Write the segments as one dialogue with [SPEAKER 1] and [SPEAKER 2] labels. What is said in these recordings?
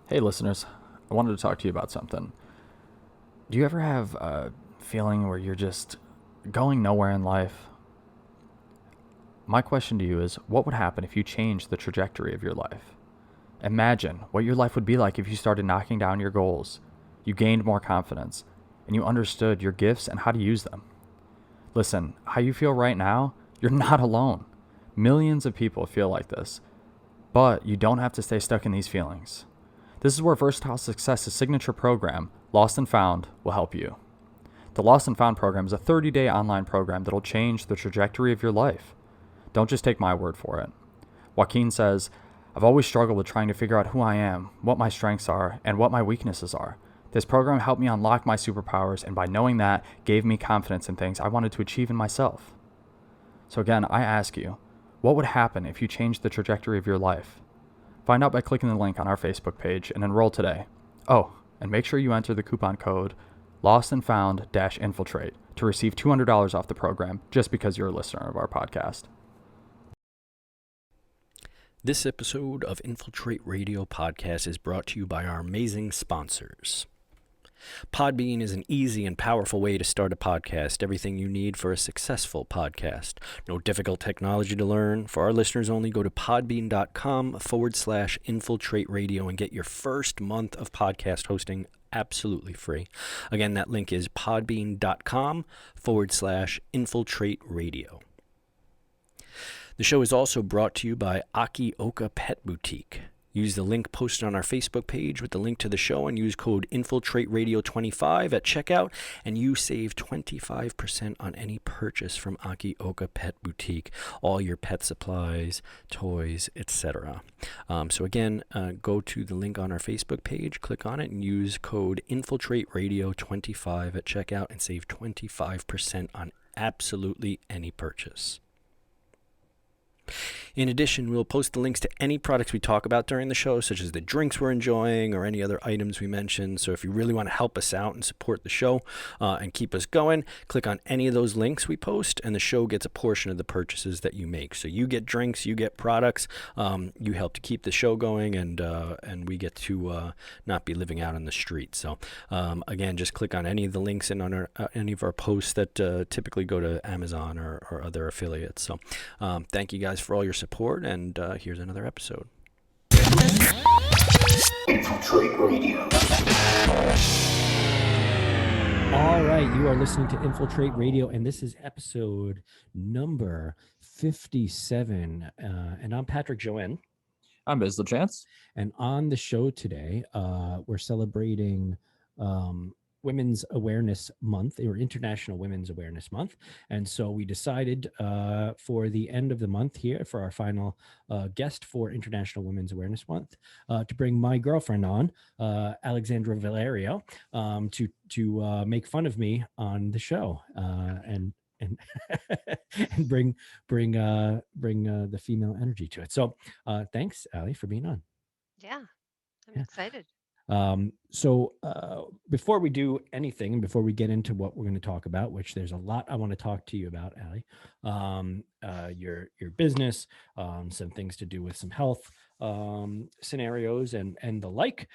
[SPEAKER 1] Hey, listeners. I wanted to talk to you about something. Do you ever have a feeling where you're just going nowhere in life? My question to you is, what would happen if you changed the trajectory of your life? Imagine what your life would be like if you started knocking down your goals, you gained more confidence, and you understood your gifts and how to use them. Listen, how you feel right now, you're not alone. Millions of people feel like this, but you don't have to stay stuck in these feelings. This is where Versatile Success's signature program, Lost and Found, will help you. The Lost and Found program is a 30-day online program that'll change the trajectory of your life. Don't just take my word for it. Joaquin says, I've always struggled with trying to figure out who I am, what my strengths are, and what my weaknesses are. This program helped me unlock my superpowers, and by knowing that, gave me confidence in things I wanted to achieve in myself. So again, I ask you, what would happen if you changed the trajectory of your life? Find out by clicking the link on our Facebook page and enroll today. Oh, and make sure you enter the coupon code LostandFound-Infiltrate to receive $200 off the program just because you're a listener of our podcast.
[SPEAKER 2] This episode of Infiltrate Radio Podcast is brought to you by our amazing sponsors. Podbean is an easy and powerful way to start a podcast. Everything you need for a successful podcast. No difficult technology to learn. For our listeners only, go to podbean.com/infiltrate radio and get your first month of podcast hosting absolutely free. Again, that link is podbean.com/infiltrate radio. The show is also brought to you by Akioka Pet Boutique. Use the link posted on our Facebook page with the link to the show and use code InfiltrateRadio25 at checkout, and you save 25% on any purchase from Akioka Pet Boutique. All your pet supplies, toys, etc. So again, go to the link on our Facebook page, click on it, and use code InfiltrateRadio25 at checkout and save 25% on absolutely any purchase. In addition, we'll post the links to any products we talk about during the show, such as the drinks we're enjoying or any other items we mentioned. So if you really want to help us out and support the show and keep us going, click on any of those links we post, and the show gets a portion of the purchases that you make. So you get drinks, you get products, you help to keep the show going, and we get to not be living out on the street. So again, just click on any of the links in on any of our posts that typically go to Amazon or other affiliates. So thank you guys for all your support, and here's another episode.
[SPEAKER 3] Infiltrate Radio.
[SPEAKER 4] All right, you are listening to Infiltrate Radio, and this is episode number 57. And I'm Patrick Joanne.
[SPEAKER 1] I'm Biz LeChance.
[SPEAKER 4] And on the show today, we're celebrating Women's Awareness Month, or International Women's Awareness Month. And so we decided for the end of the month here, for our final guest for International Women's Awareness Month, to bring my girlfriend on, Alexandra Vallario, to make fun of me on the show and and bring the female energy to it. So thanks, Ali, for being on.
[SPEAKER 5] Yeah, I'm excited.
[SPEAKER 4] So before we do anything, before we get into what we're going to talk about, which there's a lot I want to talk to you about, Ali, your business, some things to do with some health scenarios and the like.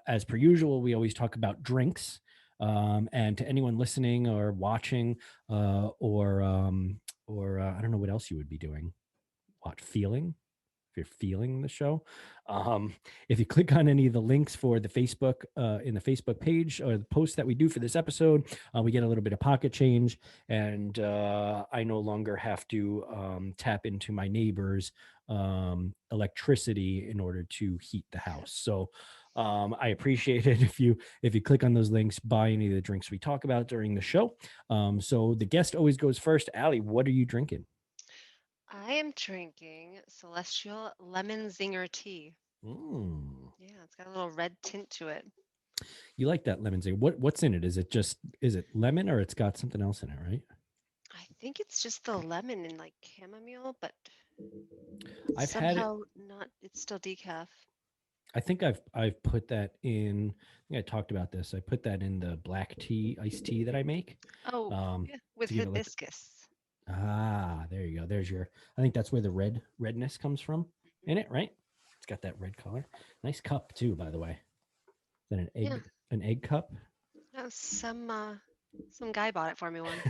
[SPEAKER 4] As per usual, we always talk about drinks. And to anyone listening or watching, or I don't know what else you would be doing. What, feeling? If you're feeling the show, if you click on any of the links for the Facebook in the Facebook page or the post that we do for this episode, we get a little bit of pocket change, and I no longer have to tap into my neighbor's electricity in order to heat the house. So I appreciate it if you click on those links, buy any of the drinks we talk about during the show. So the guest always goes first. Allie, what are you drinking?
[SPEAKER 5] I am drinking Celestial Lemon Zinger tea. Yeah, it's got a little red tint to it.
[SPEAKER 4] You like that lemon zinger? What's in it? Is it lemon, or it's got something else in it, right?
[SPEAKER 5] I think it's just the lemon and like chamomile, but
[SPEAKER 4] I've
[SPEAKER 5] somehow not. It's still decaf.
[SPEAKER 4] I think I've put that in. I think I talked about this. I put that in the black tea, iced tea that I make.
[SPEAKER 5] Oh, yeah, with hibiscus.
[SPEAKER 4] There you go. There's your. I think that's where the redness comes from in it, right? It's got that red color. Nice cup too, by the way. that an
[SPEAKER 5] Yeah.
[SPEAKER 4] egg cup?
[SPEAKER 5] No, some guy bought it for me once.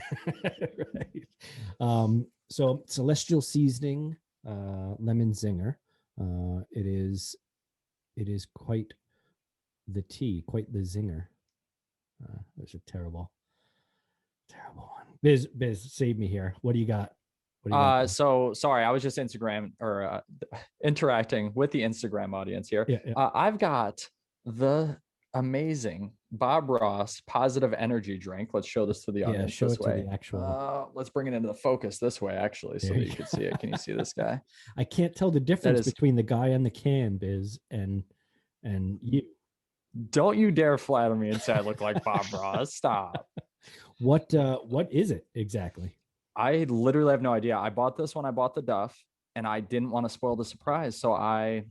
[SPEAKER 4] Right. So Celestial Seasoning lemon zinger. It is quite the tea, quite the zinger. That's a terrible one. Biz, save me here. What do you got? What do you got?
[SPEAKER 1] So sorry, I was just Instagram or interacting with the Instagram audience here.
[SPEAKER 4] Yeah, yeah.
[SPEAKER 1] I've got the amazing Bob Ross positive energy drink. Let's show this to the audience
[SPEAKER 4] show
[SPEAKER 1] this
[SPEAKER 4] it
[SPEAKER 1] way.
[SPEAKER 4] to the actual.
[SPEAKER 1] Let's bring it into the focus this way, actually, so
[SPEAKER 4] There
[SPEAKER 1] that
[SPEAKER 4] you
[SPEAKER 1] you can see it. Can you see this guy?
[SPEAKER 4] I can't tell the difference
[SPEAKER 1] is-
[SPEAKER 4] between the guy on the can, Biz, and you.
[SPEAKER 1] Don't you dare flatter me and say I look like Bob Ross. Stop.
[SPEAKER 4] What is it exactly?
[SPEAKER 1] I literally have no idea. I bought this when I bought the Duff, and I didn't want to spoil the surprise, so I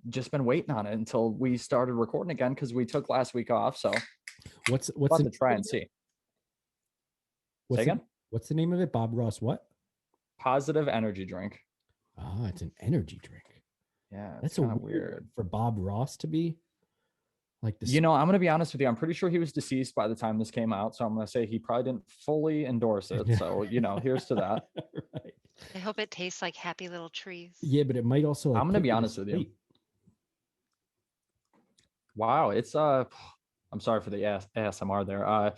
[SPEAKER 1] just been waiting on it until we started recording again because we took last week off. So
[SPEAKER 4] what's
[SPEAKER 1] to try and see. Say again?
[SPEAKER 4] What's the name of it? Bob Ross what?
[SPEAKER 1] Positive energy drink.
[SPEAKER 4] Ah, it's an energy drink.
[SPEAKER 1] Yeah,
[SPEAKER 4] That's
[SPEAKER 1] kind of weird
[SPEAKER 4] for Bob Ross to be like this.
[SPEAKER 1] I'm going to be honest with you. I'm pretty sure he was deceased by the time this came out. So I'm going to say he probably didn't fully endorse it. So, here's to that.
[SPEAKER 4] Right.
[SPEAKER 5] I hope it tastes like happy little trees.
[SPEAKER 4] Yeah, but it might also.
[SPEAKER 1] I'm going to be honest with you. Wow, it's I'm sorry for the ASMR there. I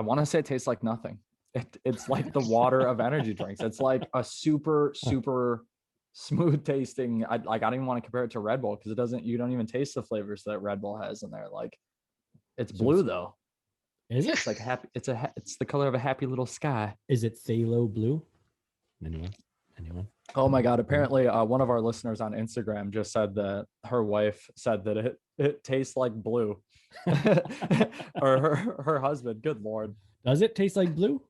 [SPEAKER 1] want to say it tastes like nothing. It's like the water of energy drinks. It's like a super smooth tasting. I don't even want to compare it to Red Bull because you don't even taste the flavors that Red Bull has in there. Like it's blue though.
[SPEAKER 4] Is it?
[SPEAKER 1] It's like happy. It's the color of a happy little sky.
[SPEAKER 4] Is it phthalo blue? Anyone?
[SPEAKER 1] Oh my God. Apparently one of our listeners on Instagram just said that her wife said that it tastes like blue. Or her husband. Good Lord.
[SPEAKER 4] Does it taste like blue?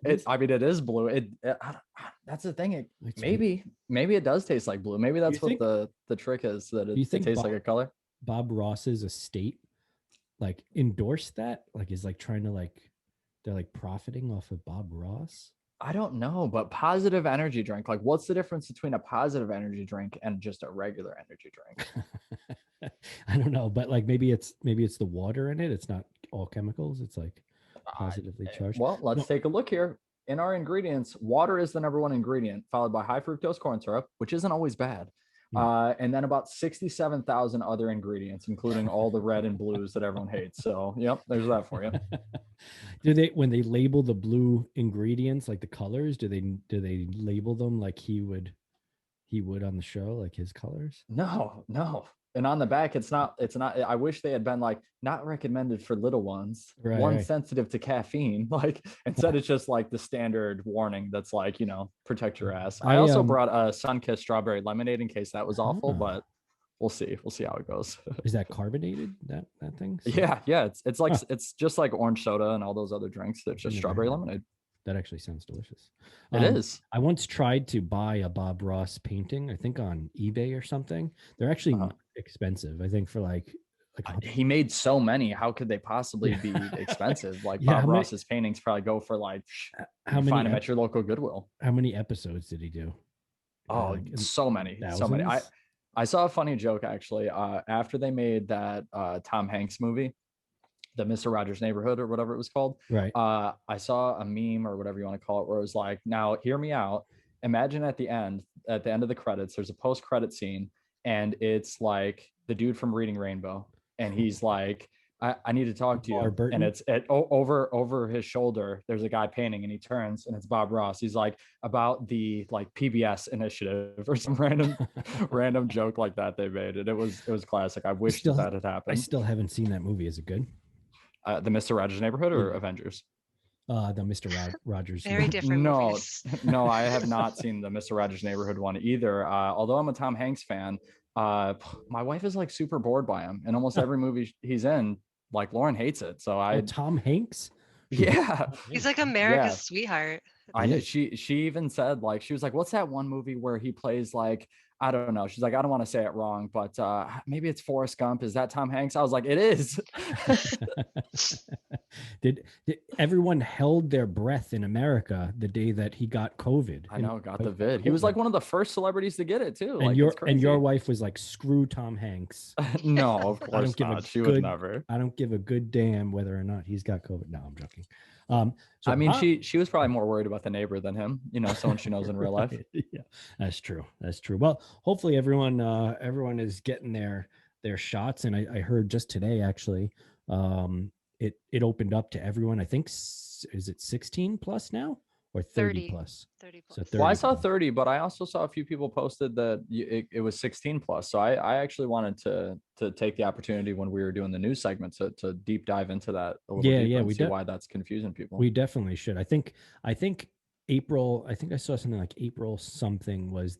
[SPEAKER 1] It is blue. That's the thing. Maybe it does taste like blue. Maybe that's what the trick is, that it tastes like a color.
[SPEAKER 4] Bob Ross's estate like endorsed that? Like is like trying to they're like profiting off of Bob Ross?
[SPEAKER 1] I don't know, but positive energy drink. Like, what's the difference between a positive energy drink and just a regular energy drink?
[SPEAKER 4] I don't know, but like maybe it's the water in it. It's not all chemicals. It's like positively charged.
[SPEAKER 1] Well, let's take a look here. In our ingredients, water is the number one ingredient, followed by high fructose corn syrup, which isn't always bad. And then about 67,000 other ingredients, including all the red and blues that everyone hates. So, yep, there's that for you.
[SPEAKER 4] When they label the blue ingredients, like the colors, do they label them like he would on the show, like his colors?
[SPEAKER 1] No. And on the back, it's not. I wish they had been like, not recommended for little ones,
[SPEAKER 4] right.
[SPEAKER 1] sensitive to caffeine. Like instead, it's just like the standard warning that's like, protect your ass. I also brought a Sunkist strawberry lemonade in case that was awful, but we'll see. We'll see how it goes.
[SPEAKER 4] Is that carbonated? That thing? So,
[SPEAKER 1] yeah. It's like it's just like orange soda and all those other drinks. It's just strawberry lemonade.
[SPEAKER 4] That actually sounds delicious.
[SPEAKER 1] It is.
[SPEAKER 4] I once tried to buy a Bob Ross painting, I think on eBay or something. They're actually not expensive. I think for like
[SPEAKER 1] he made so many. How could they possibly be expensive? Like Bob Ross's paintings probably go for like how many? Find them at your local Goodwill.
[SPEAKER 4] How many episodes did he do?
[SPEAKER 1] Oh, so many. I saw a funny joke actually. After they made that Tom Hanks movie, the Mr. Rogers' Neighborhood or whatever it was called.
[SPEAKER 4] Right.
[SPEAKER 1] I saw a meme or whatever you want to call it, where it was like, now hear me out. Imagine at the end of the credits, there's a post-credit scene, and it's like the dude from Reading Rainbow, and he's like, I need to talk to you. And it's over his shoulder, there's a guy painting, and he turns, and it's Bob Ross. He's like, about the like PBS initiative or some random joke like that they made. And it was classic. I wish that had happened.
[SPEAKER 4] I still haven't seen that movie. Is it good?
[SPEAKER 1] The Mr. Rogers' Neighborhood or Avengers?
[SPEAKER 4] The Mr. Rogers.
[SPEAKER 5] Very different movies.
[SPEAKER 1] No, I have not seen the Mr. Rogers' Neighborhood one either. Although I'm a Tom Hanks fan, my wife is like super bored by him, and almost every movie he's in, like Lauren hates it. So
[SPEAKER 4] Tom Hanks?
[SPEAKER 1] Yeah.
[SPEAKER 5] He's like America's sweetheart.
[SPEAKER 1] I know. She even said, like, she was like, what's that one movie where he plays like, I don't know. She's like, I don't want to say it wrong, but maybe it's Forrest Gump. Is that Tom Hanks? I was like, it is.
[SPEAKER 4] Did everyone held their breath in America the day that he got COVID?
[SPEAKER 1] I know, got the vid. He was like one of the first celebrities to get it too.
[SPEAKER 4] And
[SPEAKER 1] Like, it's crazy.
[SPEAKER 4] your wife was like, "Screw Tom Hanks."
[SPEAKER 1] No, of
[SPEAKER 4] I
[SPEAKER 1] course
[SPEAKER 4] don't give
[SPEAKER 1] not.
[SPEAKER 4] a
[SPEAKER 1] She would
[SPEAKER 4] good.
[SPEAKER 1] never.
[SPEAKER 4] I don't give a good damn whether or not he's got COVID. No, I'm joking. So
[SPEAKER 1] I mean, she was probably more worried about the neighbor than him. You know, someone she knows in real life.
[SPEAKER 4] Yeah, that's true. That's true. Well, hopefully everyone is getting their shots. And I heard just today actually, it opened up to everyone. I think is it 16 plus now or 30 plus?
[SPEAKER 5] 30 plus.
[SPEAKER 4] So 30
[SPEAKER 1] Well, I saw
[SPEAKER 4] plus.
[SPEAKER 1] 30, but I also saw a few people posted that it was 16 plus. So I actually wanted to take the opportunity when we were doing the news segment to deep dive into that a little deeper and see why that's confusing people.
[SPEAKER 4] We definitely should. I think April, I think I saw something like April something was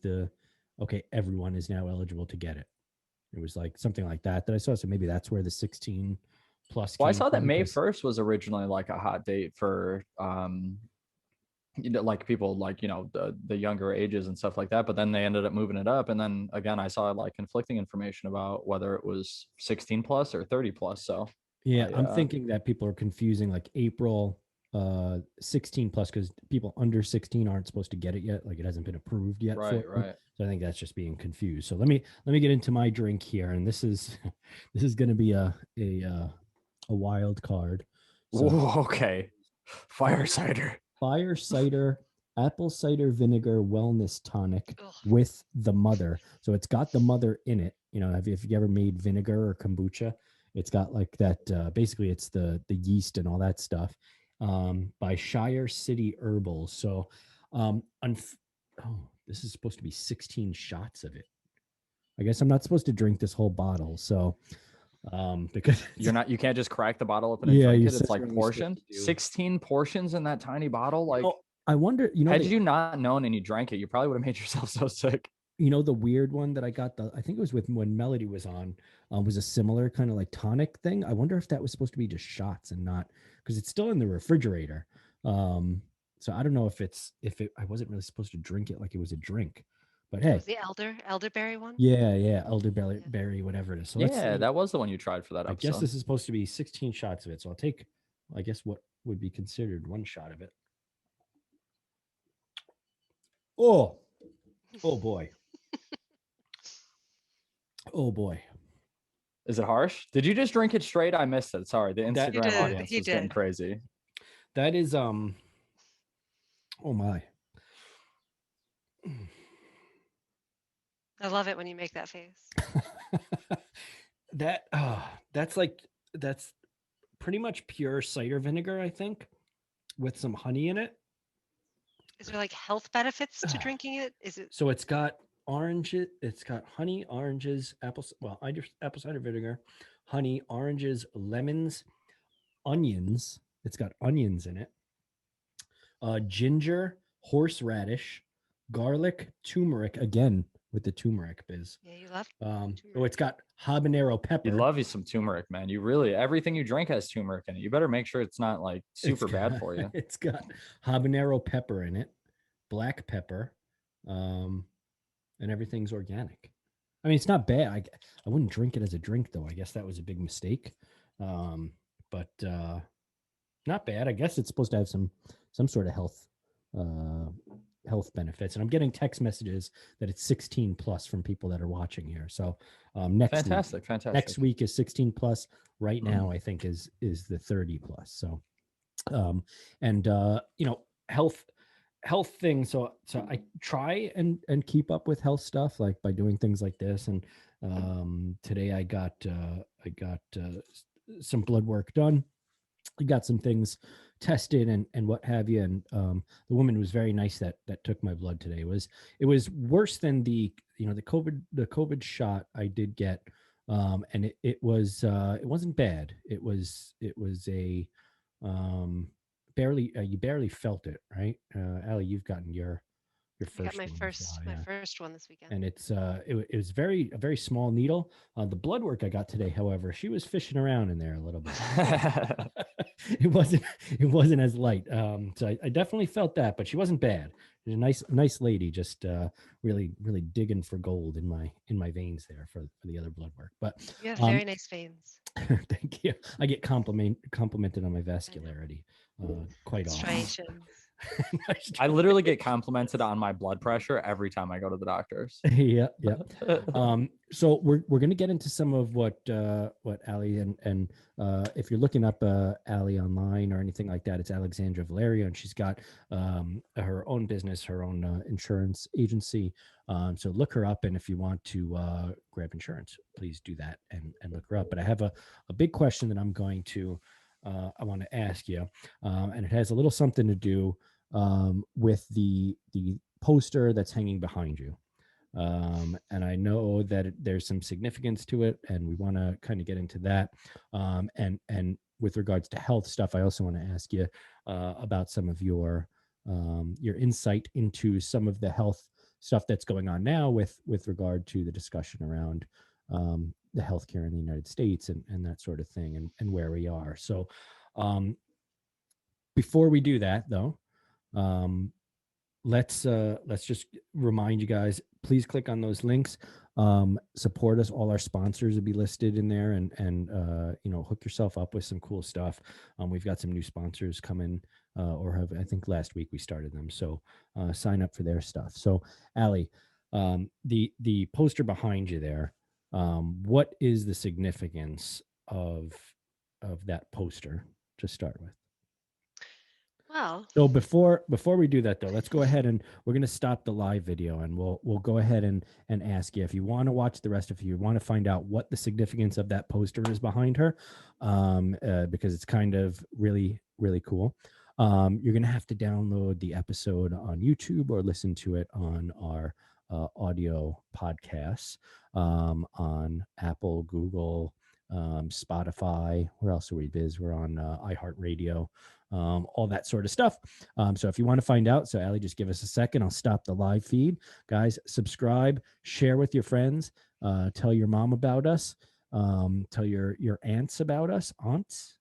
[SPEAKER 4] okay, everyone is now eligible to get it. It was like something like that I saw. So maybe that's where the 16 plus.
[SPEAKER 1] Well, I saw that May 1st was originally like a hot date for you know, like people like, you know, the younger ages and stuff like that, but then they ended up moving it up. And then again, I saw like conflicting information about whether it was 16 plus or 30 plus. So
[SPEAKER 4] yeah, I'm thinking that people are confusing like April 16 plus because people under 16 aren't supposed to get it yet. Like it hasn't been approved yet.
[SPEAKER 1] Right.
[SPEAKER 4] So I think that's just being confused. So let me get into my drink here, and this is going to be a wild card. So,
[SPEAKER 1] whoa, okay. Fire cider
[SPEAKER 4] apple cider vinegar wellness tonic with the mother. So it's got the mother in it. You know, if you ever made vinegar or kombucha, it's got like that. Basically, it's the yeast and all that stuff. By Shire City Herbal. So, this is supposed to be 16 shots of it. I guess I'm not supposed to drink this whole bottle. So, because
[SPEAKER 1] you can't just crack the bottle open and drink it. It's like portioned. 16 portions in that tiny bottle. Like,
[SPEAKER 4] I wonder, had
[SPEAKER 1] you not known and you drank it, you probably would have made yourself so sick.
[SPEAKER 4] You know, the weird one that I got, I think it was when Melody was on, was a similar kind of like tonic thing. I wonder if that was supposed to be just shots and not, because it's still in the refrigerator. So I don't know if I wasn't really supposed to drink it like it was a drink, but hey.
[SPEAKER 5] Was the elderberry one?
[SPEAKER 4] Yeah. Elderberry, whatever it is. So
[SPEAKER 1] that was the one you tried for that episode.
[SPEAKER 4] I guess this is supposed to be 16 shots of it. So I'll take, I guess, what would be considered one shot of it. Oh boy. Oh boy.
[SPEAKER 1] Is it harsh? Did you just drink it straight? I missed it. Sorry. The Instagram audience is getting crazy.
[SPEAKER 4] That is oh my.
[SPEAKER 5] I love it when you make that face.
[SPEAKER 4] That's pretty much pure cider vinegar, I think, with some honey in it.
[SPEAKER 5] Is there like health benefits to drinking it? Is it?
[SPEAKER 4] So it's got oranges, it's got honey, oranges, apple cider vinegar, honey, oranges, lemons, onions. It's got onions in it. Ginger, horseradish, garlic, turmeric, again with the turmeric biz.
[SPEAKER 5] Yeah, you love
[SPEAKER 4] it's got habanero pepper.
[SPEAKER 1] You love you some turmeric, man. You really, everything you drink has turmeric in it. You better make sure it's not like super bad for you.
[SPEAKER 4] It's got habanero pepper in it, black pepper, and everything's organic. I mean, it's not bad. I wouldn't drink it as a drink though. I guess that was a big mistake. But not bad. I guess it's supposed to have some sort of health benefits, and I'm getting text messages that it's 16 plus from people that are watching here. So fantastic. Next week is 16 plus. Right now, I think is the 30 plus. So, you know, health thing. So I try and keep up with health stuff, like by doing things like this. And today I got some blood work done. I got some things tested and what have you. And the woman was very nice that took my blood today. It was worse than the COVID shot I did get. And it wasn't bad. It was a you barely felt it, right? Allie, you've gotten your first.
[SPEAKER 5] I got my first one this weekend,
[SPEAKER 4] and it was a very small needle. The blood work I got today, however, she was fishing around in there a little bit. It wasn't as light. So I definitely felt that, but she wasn't bad. She's a nice lady, just really digging for gold in my veins there for the other blood work. But
[SPEAKER 5] You have very nice veins.
[SPEAKER 4] thank you. I get complimented on my
[SPEAKER 5] I know.
[SPEAKER 4] vascularity quite often.
[SPEAKER 5] Striations.
[SPEAKER 1] I literally get complimented on my blood pressure every time I go to the doctors.
[SPEAKER 4] Yeah. So we're gonna get into some of what Ali and if you're looking up Ali online or anything like that, it's Alexandra Vallario, and she's got her own business, her own insurance agency. So look her up, and if you want to grab insurance, please do that and look her up. But I have a big question that I'm going to I want to ask you, and it has a little something to do with the poster that's hanging behind you. And I know that there's some significance to it, and we want to kind of get into that. And with regards to health stuff, I also want to ask you about some of your insight into some of the health stuff that's going on now with regard to the discussion around the healthcare in the United States and that sort of thing, and where we are. So before we do that, though, let's just remind you guys, please click on those links, support us. All our sponsors will be listed in there, and hook yourself up with some cool stuff. We've got some new sponsors coming, I think last week we started them, so sign up for their stuff. So Ali, the poster behind you there, what is the significance of that poster to start with?
[SPEAKER 5] Well,
[SPEAKER 4] So before we do that, though, let's go ahead and we're going to stop the live video, and we'll go ahead and ask you if you want to watch the rest of you want to find out what the significance of that poster is behind her, because it's kind of really cool. You're going to have to download the episode on YouTube or listen to it on our audio podcasts on Apple, Google, Spotify. Where else are we biz? We're on iHeartRadio. All that sort of stuff. So if you want to find out, so Ali, just give us a second. I'll stop the live feed. Guys, subscribe, share with your friends, tell your mom about us, tell your aunts about us, aunts,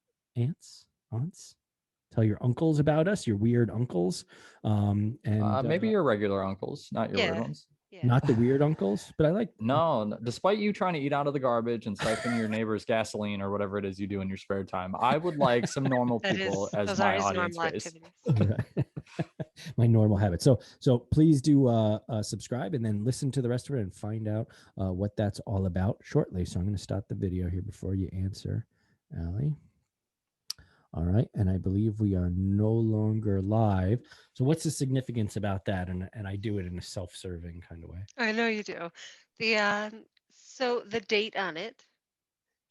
[SPEAKER 4] tell your uncles about us, your weird uncles, and
[SPEAKER 1] maybe your regular uncles, not your weird ones.
[SPEAKER 5] Yeah.
[SPEAKER 4] Not the weird uncles, but I like.
[SPEAKER 1] No, despite you trying to eat out of the garbage and siphon your neighbor's gasoline or whatever it is you do in your spare time, I would like some normal people as my audience base.
[SPEAKER 4] My normal habit. So please do subscribe and then listen to the rest of it and find out what that's all about shortly. So I'm going to stop the video here before you answer, Ali. All right, and I believe we are no longer live. So what's the significance about that? And I do it in a self-serving kind of way.
[SPEAKER 5] I know you do. So the date on it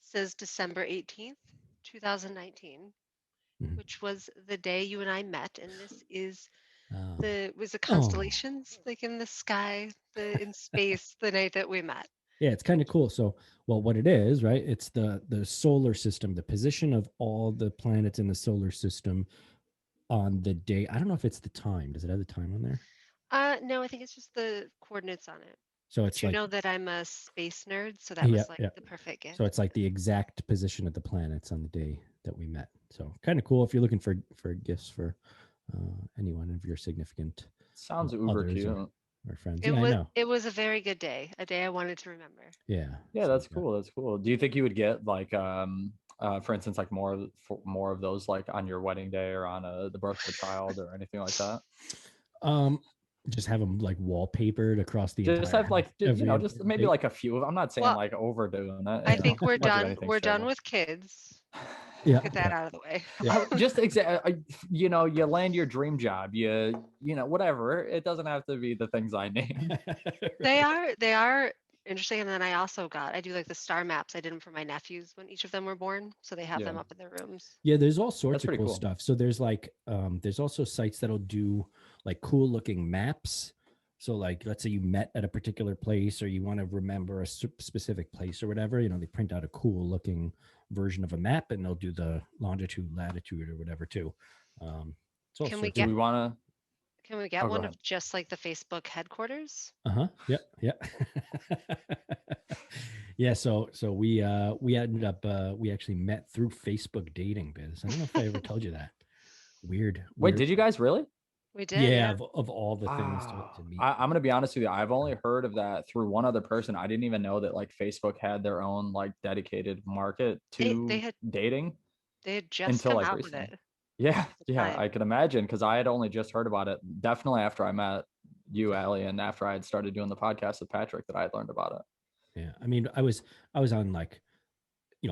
[SPEAKER 5] says December 18th, 2019, which was the day you and I met, and this is the constellations like in the sky, in space, the night that we met.
[SPEAKER 4] Yeah, it's kind of cool. So, well, what it is, right? It's the solar system, the position of all the planets in the solar system on the day. I don't know if it's the time. Does it have the time on there?
[SPEAKER 5] No, I think it's just the coordinates on it.
[SPEAKER 4] So it's
[SPEAKER 5] you know that I'm a space nerd, so that was like the perfect gift.
[SPEAKER 4] So it's like the exact position of the planets on the day that we met. So kind of cool if you're looking for gifts for anyone of your significant.
[SPEAKER 1] Sounds uber cute.
[SPEAKER 4] Or friends.
[SPEAKER 5] It was a very good day, a day I wanted to remember.
[SPEAKER 4] Yeah,
[SPEAKER 1] that's cool. That's cool. Do you think you would get like for instance, like more of those like on your wedding day or on the birth of a child or anything like that?
[SPEAKER 4] Just have them like wallpapered across the
[SPEAKER 1] just have like just maybe like a few. I'm not saying like overdoing it.
[SPEAKER 5] I think we're done. We're done with kids.
[SPEAKER 4] Yeah,
[SPEAKER 5] get that out of the way.
[SPEAKER 1] Yeah. Just you land your dream job. You whatever. It doesn't have to be the things I name.
[SPEAKER 5] They are interesting. And then I do like the star maps. I did them for my nephews when each of them were born, so they have them up in their rooms.
[SPEAKER 4] Yeah, there's all sorts of cool stuff. So there's like there's also sites that'll do like cool looking maps. So like, let's say you met at a particular place or you want to remember a specific place or whatever, they print out a cool looking version of a map and they'll do the longitude, latitude or whatever too.
[SPEAKER 5] Can we get one of just like the Facebook headquarters?
[SPEAKER 4] Yeah. Yeah. So we ended up, we actually met through Facebook dating biz. I don't know if I ever told you that. Weird.
[SPEAKER 1] Wait, did you guys really?
[SPEAKER 5] We did,
[SPEAKER 4] Yeah,
[SPEAKER 5] yeah.
[SPEAKER 4] of all the things to meet.
[SPEAKER 1] I'm gonna be honest with you. I've only heard of that through one other person. I didn't even know that like Facebook had their own like dedicated market
[SPEAKER 5] They
[SPEAKER 1] to
[SPEAKER 5] had
[SPEAKER 1] dating
[SPEAKER 5] just
[SPEAKER 1] until
[SPEAKER 5] come
[SPEAKER 1] like
[SPEAKER 5] out with
[SPEAKER 1] recently.
[SPEAKER 5] it
[SPEAKER 1] Yeah,
[SPEAKER 5] at the
[SPEAKER 1] yeah,
[SPEAKER 5] time.
[SPEAKER 1] I can imagine because I had only just heard about it definitely after I met you, Allie, and after I had started doing the podcast with Patrick that I had learned about it.
[SPEAKER 4] Yeah, I mean, I was on like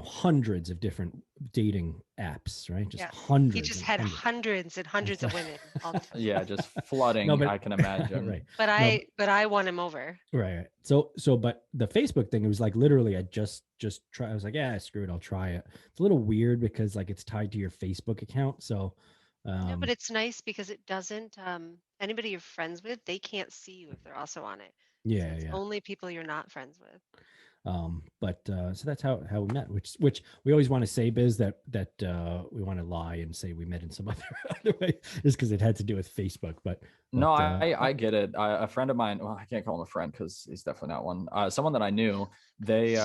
[SPEAKER 4] hundreds of different dating apps, right? Just
[SPEAKER 5] Yeah. He
[SPEAKER 4] hundreds
[SPEAKER 5] just
[SPEAKER 4] and
[SPEAKER 5] had
[SPEAKER 4] hundreds.
[SPEAKER 5] hundreds and hundreds of women all the time.
[SPEAKER 1] Yeah, just
[SPEAKER 4] No,
[SPEAKER 1] flooding,
[SPEAKER 4] but
[SPEAKER 1] I can imagine.
[SPEAKER 4] right.
[SPEAKER 5] But
[SPEAKER 4] No,
[SPEAKER 5] I won him over.
[SPEAKER 4] right. So, but the Facebook thing, it was like literally, I just try. I was like, yeah, screw it, I'll try it. It's a little weird because like it's tied to your Facebook account. So,
[SPEAKER 5] No, but
[SPEAKER 4] um,
[SPEAKER 5] it's nice because it doesn't anybody you're friends with, they can't see you if they're also on it. So
[SPEAKER 4] yeah,
[SPEAKER 5] it's
[SPEAKER 4] yeah.
[SPEAKER 5] only people you're not friends with.
[SPEAKER 4] But so that's how we met. Which we always want to say, Biz, that we want to lie and say we met in some other way, just because it had to do with Facebook.
[SPEAKER 1] No,
[SPEAKER 4] But
[SPEAKER 1] I get it. A friend of mine, well, I can't call him a friend because he's definitely not one. Someone that I knew, they
[SPEAKER 4] is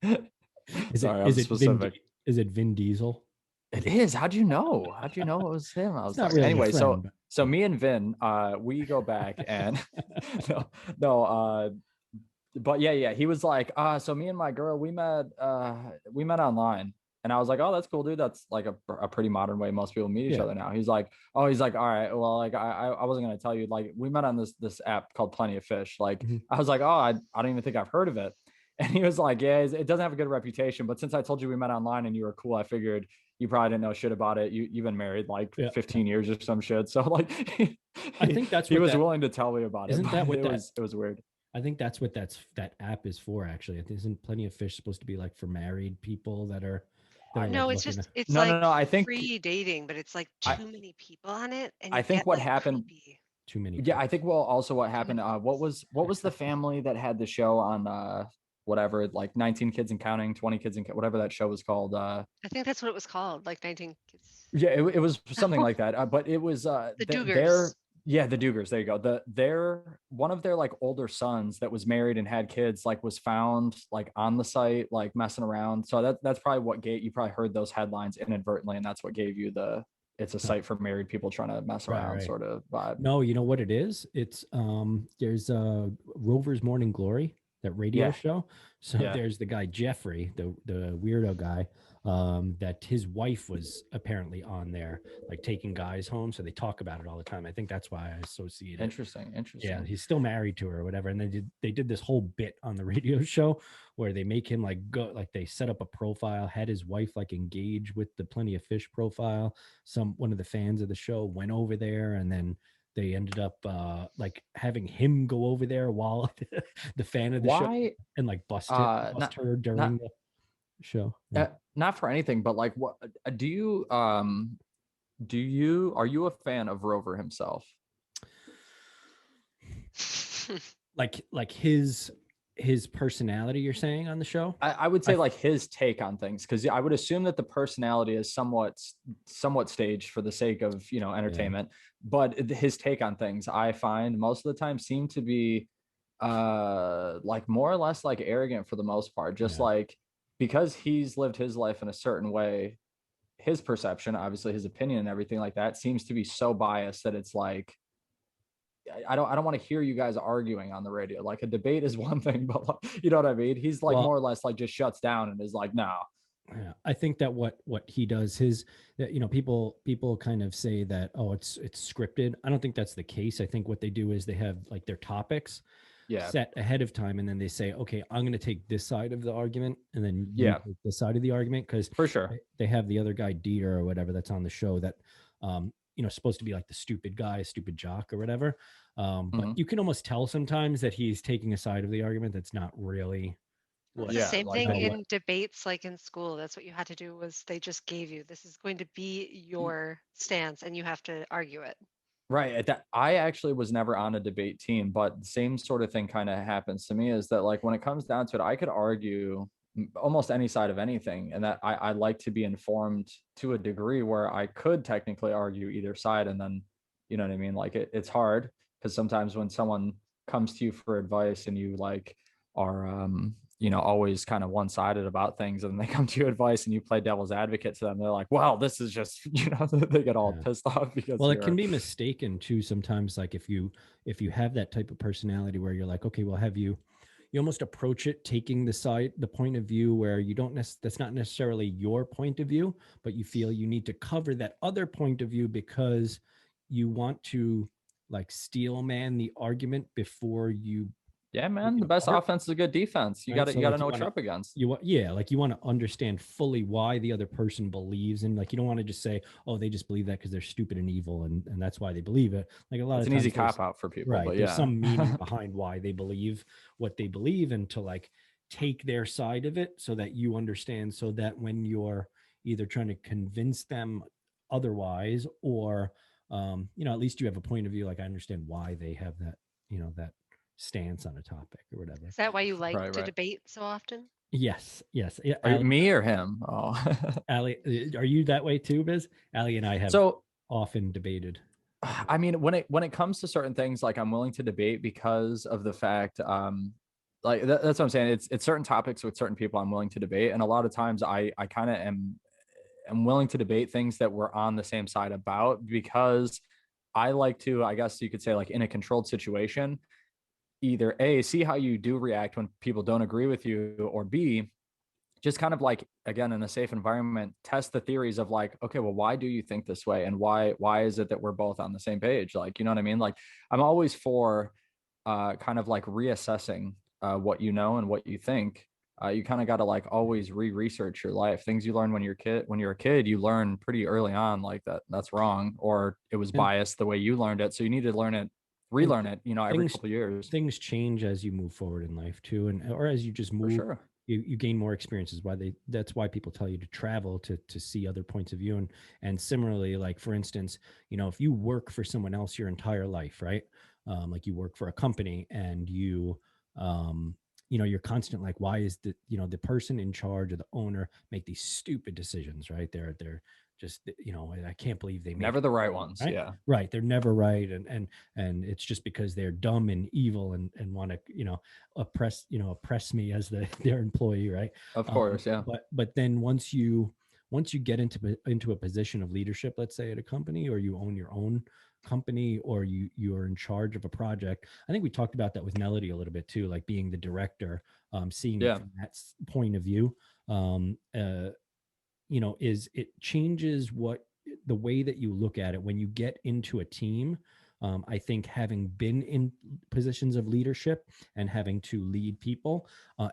[SPEAKER 4] it
[SPEAKER 1] sorry, I'm
[SPEAKER 4] is it Vin
[SPEAKER 1] specific.
[SPEAKER 4] is it Vin Diesel?
[SPEAKER 1] It is. How'd you know? How'd you know it was him? I
[SPEAKER 4] It's
[SPEAKER 1] was
[SPEAKER 4] not
[SPEAKER 1] like,
[SPEAKER 4] really a
[SPEAKER 1] anyway,
[SPEAKER 4] friend,
[SPEAKER 1] so me and Vin, we go back and no, no, but yeah, he was like, so me and my girl, we met online. And I was like, oh, that's cool, dude. That's like a pretty modern way most people meet each
[SPEAKER 4] yeah.
[SPEAKER 1] other now. He's like, all right, well, like I wasn't gonna tell you, like we met on this app called Plenty of Fish. Like
[SPEAKER 4] Mhm.
[SPEAKER 1] I was like, oh, I don't even think I've heard of it. And he was like, yeah, it doesn't have a good reputation, but since I told you we met online and you were cool, I figured you probably didn't know shit about it. You've been married like
[SPEAKER 4] Yeah, yeah.
[SPEAKER 1] 15 years or some shit. So like
[SPEAKER 4] I think that's
[SPEAKER 1] he
[SPEAKER 4] what
[SPEAKER 1] was
[SPEAKER 4] that
[SPEAKER 1] willing to tell me about it,
[SPEAKER 4] isn't.
[SPEAKER 1] but
[SPEAKER 4] That what that
[SPEAKER 1] it was weird.
[SPEAKER 4] I think that's what that app is for. Actually, I think isn't Plenty of Fish supposed to be like for married people that are like
[SPEAKER 5] No, it's
[SPEAKER 4] looking
[SPEAKER 5] just
[SPEAKER 4] to
[SPEAKER 5] it's
[SPEAKER 1] No,
[SPEAKER 5] like
[SPEAKER 1] no, no.
[SPEAKER 5] free dating, but it's like
[SPEAKER 1] I
[SPEAKER 5] too many people on it and
[SPEAKER 1] I
[SPEAKER 5] you
[SPEAKER 1] think
[SPEAKER 5] get
[SPEAKER 1] what
[SPEAKER 5] like
[SPEAKER 1] happened.
[SPEAKER 5] creepy.
[SPEAKER 4] too many
[SPEAKER 1] Yeah, I
[SPEAKER 4] people.
[SPEAKER 1] think well, also what
[SPEAKER 5] Too
[SPEAKER 1] happened.
[SPEAKER 5] many
[SPEAKER 1] What was the family that had the show on whatever, like 19 Kids and Counting, 20 Kids and whatever that show was called.
[SPEAKER 5] I think that's what it was called, like 19 kids.
[SPEAKER 1] Yeah, it was something
[SPEAKER 5] No,
[SPEAKER 1] like that. But it was
[SPEAKER 5] the
[SPEAKER 1] their
[SPEAKER 5] Dugars.
[SPEAKER 1] yeah, the Dugars. There you go. Their one of their like older sons that was married and had kids like was found like on the site like messing around. So that's probably what gave you probably heard those headlines inadvertently, and that's what gave you the it's a
[SPEAKER 4] Huh.
[SPEAKER 1] site for married people trying to mess
[SPEAKER 4] Right,
[SPEAKER 1] around
[SPEAKER 4] right.
[SPEAKER 1] sort of vibe.
[SPEAKER 4] No, you know what it is? It's there's Rover's Morning Glory, that radio
[SPEAKER 1] Yeah,
[SPEAKER 4] show. So
[SPEAKER 1] yeah.
[SPEAKER 4] there's the guy Jeffrey, the weirdo guy, that his wife was apparently on there, like taking guys home. So they talk about it all the time. I think that's why I associate it.
[SPEAKER 1] Interesting,
[SPEAKER 4] Yeah,
[SPEAKER 1] interesting.
[SPEAKER 4] he's still married to her or whatever. And they did this whole bit on the radio show where they make him like go, like they set up a profile, had his wife like engage with the Plenty of Fish profile. One of the fans of the show went over there, and then they ended up like having him go over there while the fan of the show,
[SPEAKER 1] Why?
[SPEAKER 4] and like bust
[SPEAKER 1] Not
[SPEAKER 4] her during
[SPEAKER 1] not
[SPEAKER 4] the show. Yeah.
[SPEAKER 1] not for anything, but like, what do you are you a fan of Rover himself?
[SPEAKER 4] Like his personality, you're saying, on the show?
[SPEAKER 1] I would
[SPEAKER 4] I
[SPEAKER 1] say like his take on things, because I would assume that the personality is somewhat staged for the sake of
[SPEAKER 4] yeah.
[SPEAKER 1] entertainment, but his take on things I find most of the time seem to be like more or less like arrogant for the most part, just
[SPEAKER 4] Yeah.
[SPEAKER 1] like because he's lived his life in a certain way, his perception, obviously his opinion and everything like that seems to be so biased that it's like I don't want to hear you guys arguing on the radio. Like a debate is one thing, but like, you know what I mean? He's like
[SPEAKER 4] Well,
[SPEAKER 1] more or less like just shuts down and is like, no.
[SPEAKER 4] yeah, I think that what he does, people kind of say that, oh, it's scripted. I don't think that's the case. I think what they do is they have like their topics
[SPEAKER 1] Yeah.
[SPEAKER 4] set ahead of time, and then they say, okay, I'm going to take this side of the argument, and then you
[SPEAKER 1] Yeah,
[SPEAKER 4] take this side of the argument, because
[SPEAKER 1] for sure.
[SPEAKER 4] they have the other guy Dieter or whatever that's on the show that supposed to be like the stupid guy, stupid jock or whatever. But
[SPEAKER 1] Mhm.
[SPEAKER 4] you can almost tell sometimes that he's taking a side of the argument that's not really
[SPEAKER 5] Well, it's
[SPEAKER 4] what
[SPEAKER 5] the
[SPEAKER 1] Yeah,
[SPEAKER 5] same
[SPEAKER 1] like
[SPEAKER 5] thing
[SPEAKER 4] what
[SPEAKER 5] in debates like in school. That's what you had to do was they just gave you this is going to be your stance and you have to argue it.
[SPEAKER 1] right. That I actually was never on a debate team, but same sort of thing kind of happens to me is that like when it comes down to it, I could argue almost any side of anything, and that I like to be informed to a degree where I could technically argue either side, and then you know what I mean? Like it's hard because sometimes when someone comes to you for advice and you like are always kind of one-sided about things, and they come to you advice and you play devil's advocate to them, they're like, well, this is just, they get all
[SPEAKER 4] Yeah.
[SPEAKER 1] pissed off because
[SPEAKER 4] Well, it can
[SPEAKER 1] you're,
[SPEAKER 4] be mistaken too sometimes. Like if you have that type of personality where you're like, okay, well, you almost approach it taking the point of view where you don't that's not necessarily your point of view, but you feel you need to cover that other point of view because you want to like steel man the argument before
[SPEAKER 1] yeah, man, the best
[SPEAKER 4] argue,
[SPEAKER 1] offense is a good defense. You
[SPEAKER 4] right?
[SPEAKER 1] got to
[SPEAKER 4] So
[SPEAKER 1] you got to
[SPEAKER 4] like
[SPEAKER 1] know what you're up against.
[SPEAKER 4] like you want to understand fully why the other person believes, and like you don't want to just say, oh, they just believe that because they're stupid and evil, and that's why they believe it. Like a lot
[SPEAKER 1] It's
[SPEAKER 4] of
[SPEAKER 1] an easy
[SPEAKER 4] times there's
[SPEAKER 1] cop out for people,
[SPEAKER 4] right,
[SPEAKER 1] but
[SPEAKER 4] there's
[SPEAKER 1] yeah.
[SPEAKER 4] some meaning behind why they believe what they believe, and to like take their side of it so that you understand, so that when you're either trying to convince them otherwise, or at least you have a point of view, like I understand why they have that, that stance on a topic or whatever.
[SPEAKER 5] Is that why you like
[SPEAKER 1] Right,
[SPEAKER 5] to
[SPEAKER 1] right.
[SPEAKER 5] debate so often?
[SPEAKER 4] Yes, yeah.
[SPEAKER 1] Are you me or him? Oh.
[SPEAKER 4] Ali, are you that way too, Biz? Ali and I have
[SPEAKER 1] So
[SPEAKER 4] often debated about
[SPEAKER 1] I
[SPEAKER 4] it.
[SPEAKER 1] mean, when it comes to certain things, like I'm willing to debate because of the fact, like that's what I'm saying. It's certain topics with certain people I'm willing to debate, and a lot of times I kind of am willing to debate things that we're on the same side about, because I like to, I guess you could say, like in a controlled situation, either A, see how you do react when people don't agree with you, or B, just kind of like, again, in a safe environment, test the theories of like, okay, well, why do you think this way, and why is it that we're both on the same page? Like, you know what I mean? Like, I'm always for kind of like reassessing what you know and what you think. You kind of got to like always re-research your life. Things you learn when you're a kid, you learn pretty early on like that's wrong, or it was
[SPEAKER 4] And
[SPEAKER 1] biased the way you learned it, so you need to learn it,
[SPEAKER 4] and
[SPEAKER 1] relearn it, every
[SPEAKER 4] things
[SPEAKER 1] couple of years.
[SPEAKER 4] things change as you move forward in life too, and or as you just
[SPEAKER 1] For
[SPEAKER 4] move,
[SPEAKER 1] sure.
[SPEAKER 4] you gain more experiences. That's why people tell you to travel to see other points of view, and similarly, like for instance, if you work for someone else your entire life, right? Like you work for a company and you're constant like, why is the person in charge or the owner make these stupid decisions, right? They're just, I can't believe they make
[SPEAKER 1] Never
[SPEAKER 4] it,
[SPEAKER 1] the right ones.
[SPEAKER 4] right.
[SPEAKER 1] Yeah.
[SPEAKER 4] Right, they're never right, and it's just because they're dumb and evil and want to oppress me as their employee, right?
[SPEAKER 1] Of
[SPEAKER 4] um,
[SPEAKER 1] course. Yeah.
[SPEAKER 4] but then once you get into a position of leadership, let's say at a company, or you own your own company, or you are in charge of a project. I think we talked about that with Melody a little bit too, like being the director, seeing it
[SPEAKER 1] Yeah.
[SPEAKER 4] from that point of view. Is it changes the way that you look at it when you get into a team. I think having been in positions of leadership and having to lead people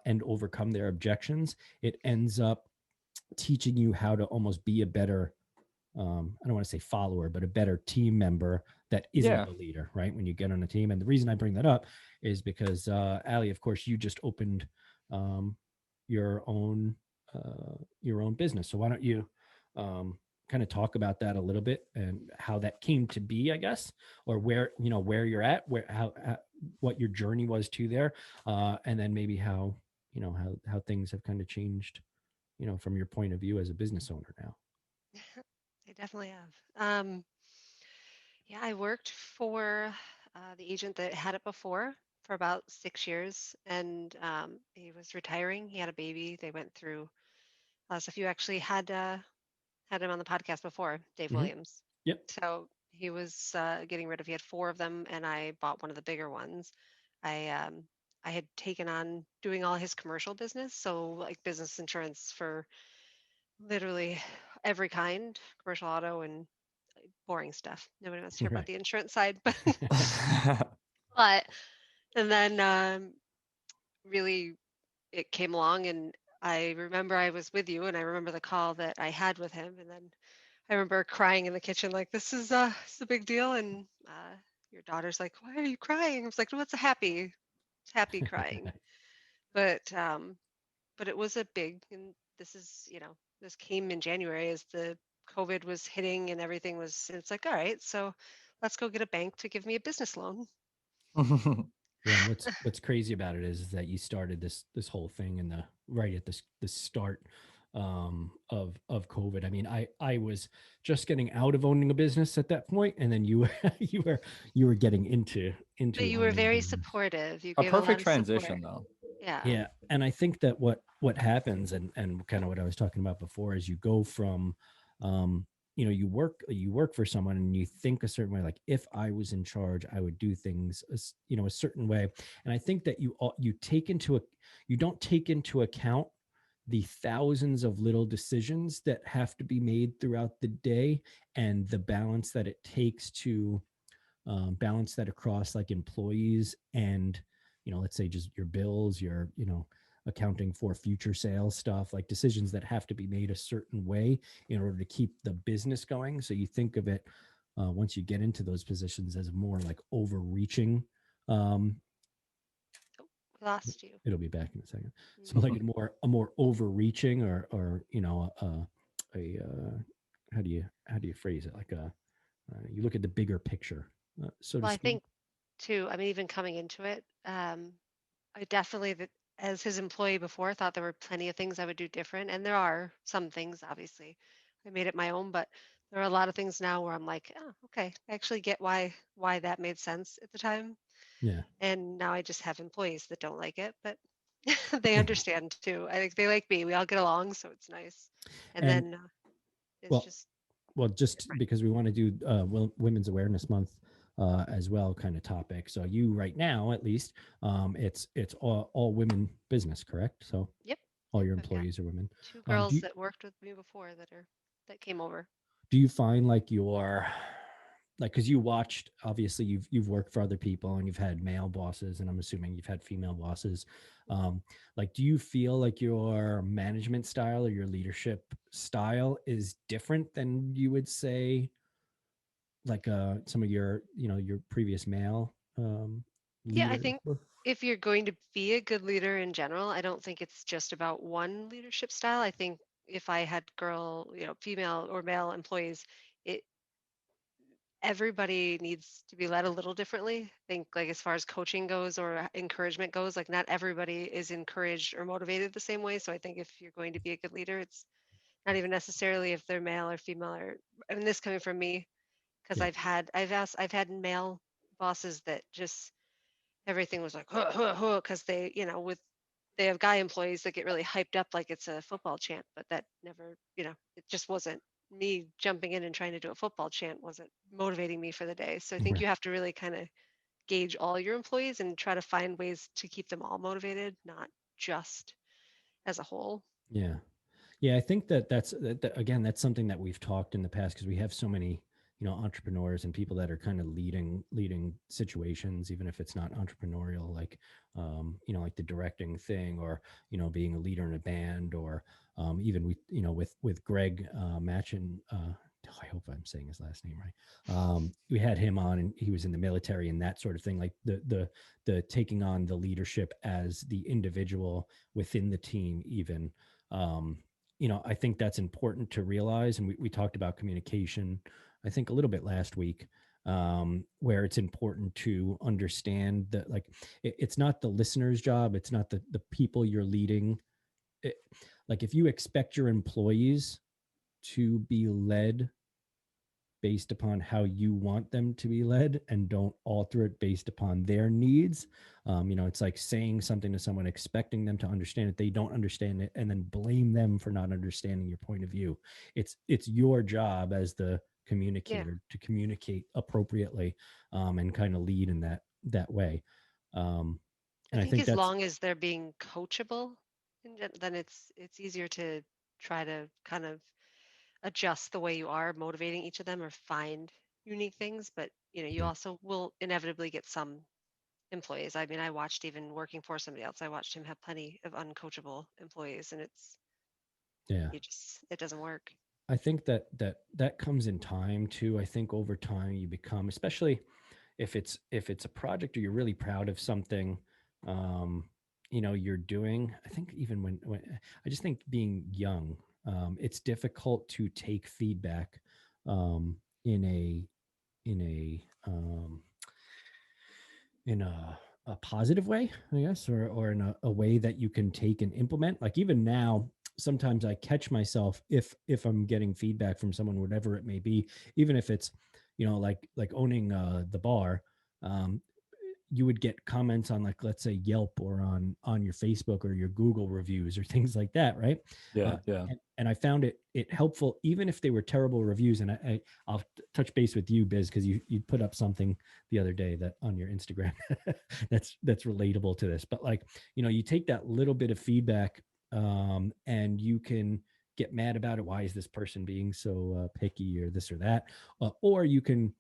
[SPEAKER 4] and overcome their objections, it ends up teaching you how to almost be a better, I don't want to say follower, but a better team member that isn't
[SPEAKER 1] Yeah.
[SPEAKER 4] the leader, right? When you get on a team. And the reason I bring that up is because, Ali, of course, you just opened um, your own business. So why don't you kind of talk about that a little bit and how that came to be, I guess, or where you're at, how what your journey was to there, and then maybe how things have kind of changed, from your point of view as a business owner now.
[SPEAKER 5] They definitely have. Yeah, I worked for the agent that had it before for about 6 years, and he was retiring. He had a baby. They went through stuff. You actually had him on the podcast before, Dave
[SPEAKER 4] Hmm.
[SPEAKER 5] Williams.
[SPEAKER 4] Yep.
[SPEAKER 5] So he was getting rid of. He had four of them, and I bought one of the bigger ones. I um, I had taken on doing all his commercial business, so like business insurance for literally every kind, commercial auto and boring stuff. Nobody wants to hear about
[SPEAKER 4] Right.
[SPEAKER 5] the insurance side, but and then really it came along, and I remember I was with you, and I remember the call that I had with him, and then I remember crying in the kitchen like, this is a big deal, and your daughter's like, why are you crying? I was like, no, it's happy crying, but but it was a big, and this came in January as the COVID was hitting and everything was, and it's like, all right, so let's go get a bank to give me a business loan.
[SPEAKER 4] Yeah, and what's crazy about it is that you started this whole thing in right at the start of COVID. I mean, I was just getting out of owning a business at that point, and then you were you were getting into
[SPEAKER 5] But you were
[SPEAKER 4] owning a
[SPEAKER 5] very
[SPEAKER 4] business.
[SPEAKER 5] supportive. You
[SPEAKER 1] A
[SPEAKER 5] gave a lot
[SPEAKER 1] perfect
[SPEAKER 5] of support.
[SPEAKER 1] transition, though.
[SPEAKER 5] Yeah.
[SPEAKER 4] Yeah, and I think that what happens, and kind of what I was talking about before, is you go from, um, you work for someone and you think a certain way. Like, if I was in charge, I would do things a certain way. And I think that you take into a you don't take into account the thousands of little decisions that have to be made throughout the day, and the balance that it takes to balance that across like employees and, let's say just your bills, your, accounting for future sales stuff, like decisions that have to be made a certain way in order to keep the business going. So you think of it, once you get into those positions, as more like overreaching. um,
[SPEAKER 5] Oh, we lost you.
[SPEAKER 4] It'll be back in a second. So
[SPEAKER 5] Mm.
[SPEAKER 4] like a more overreaching, or how do you phrase it, like you look at the bigger picture, so to
[SPEAKER 5] Well, I
[SPEAKER 4] speak.
[SPEAKER 5] think too, I mean, even coming into it, I definitely, as his employee before, thought there were plenty of things I would do different. And there are some things, obviously. I made it my own, but there are a lot of things now where I'm like, oh, okay, I actually get why that made sense at the time.
[SPEAKER 4] Yeah.
[SPEAKER 5] And now I just have employees that don't like it, but they understand too. I think they like me. We all get along, so it's nice. And
[SPEAKER 4] And
[SPEAKER 5] then it's
[SPEAKER 4] well,
[SPEAKER 5] just
[SPEAKER 4] just
[SPEAKER 5] different.
[SPEAKER 4] because we want to do Women's Awareness Month as well, kind of topic. So you right now, at least, it's all women business, correct? So
[SPEAKER 5] Yep,
[SPEAKER 4] all
[SPEAKER 5] yep.
[SPEAKER 4] your
[SPEAKER 5] I've got
[SPEAKER 4] employees are women.
[SPEAKER 5] two
[SPEAKER 4] Do
[SPEAKER 5] girls
[SPEAKER 4] you,
[SPEAKER 5] that worked with me before that came over.
[SPEAKER 4] do you find like because you watched, obviously you've worked for other people and you've had male bosses, and I'm assuming you've had female bosses.
[SPEAKER 5] Mhm.
[SPEAKER 4] Like, do you feel like your management style or your leadership style is different than you would say like some of your previous male
[SPEAKER 5] Yeah, I
[SPEAKER 4] leaders
[SPEAKER 5] think
[SPEAKER 4] were?
[SPEAKER 5] if you're going to be a good leader in general, I don't think it's just about one leadership style. I think if I had female or male employees, it everybody needs to be led a little differently. I think like as far as coaching goes or encouragement goes, like not everybody is encouraged or motivated the same way. So I think if you're going to be a good leader, it's not even necessarily if they're male or female or I mean this coming from me because
[SPEAKER 4] Yeah.
[SPEAKER 5] I've had male bosses that just everything was like because they with they have guy employees that get really hyped up like it's a football chant, but that never it just wasn't me jumping in and trying to do a football chant wasn't motivating me for the day. So I think
[SPEAKER 4] Right.
[SPEAKER 5] you have to really kind of gauge all your employees and try to find ways to keep them all motivated, not just as a whole.
[SPEAKER 4] Yeah. Yeah, I think again, that's something that we've talked in the past, because we have so many, entrepreneurs and people that are kind of leading situations, even if it's not entrepreneurial, like, like the directing thing, or, being a leader in a band, or even with Greg Machin. I hope I'm saying his last name right. We had him on, and he was in the military and that sort of thing, like the taking on the leadership as the individual within the team, even. Um, I think that's important to realize. And we talked about communication, I think, a little bit last week, where it's important to understand that, like, it's not the listener's job. It's not the people you're leading. It, like, if you expect your employees to be led based upon how you want them to be led, and don't alter it based upon their needs. It's like saying something to someone, expecting them to understand it. They don't understand it, and then blame them for not understanding your point of view. It's your job as the
[SPEAKER 5] Yeah.
[SPEAKER 4] communicator to communicate appropriately, and kind of lead in that way. Um,
[SPEAKER 5] I
[SPEAKER 4] and I
[SPEAKER 5] think
[SPEAKER 4] think
[SPEAKER 5] as
[SPEAKER 4] that's
[SPEAKER 5] long as they're being coachable, then it's easier to try to kind of adjust the way you are motivating each of them or find unique things. But you
[SPEAKER 4] Mhm.
[SPEAKER 5] also will inevitably get some employees. I mean, I watched even working for somebody else, I watched him have plenty of uncoachable employees, and
[SPEAKER 4] Yeah.
[SPEAKER 5] it doesn't work.
[SPEAKER 4] I think that comes in time too. I think over time you become, especially if it's a project, or you're really proud of something, um you're doing. I think even when I just think, being young, it's difficult to take feedback, um in a positive way, I guess, or in a way that you can take and implement. Like, even now, sometimes I catch myself, if I'm getting feedback from someone, whatever it may be, even if it's, like owning the bar. um you would get comments on, like, let's say Yelp or on your Facebook or your Google reviews or things like that, right?
[SPEAKER 1] Yeah, yeah.
[SPEAKER 4] And I found it helpful, even if they were terrible reviews. And I'll touch base with you, Biz, because you put up something the other day that on your Instagram that's relatable to this. But, like, you take that little bit of feedback, and you can get mad about it. Why is this person being so picky or this or that? Or you can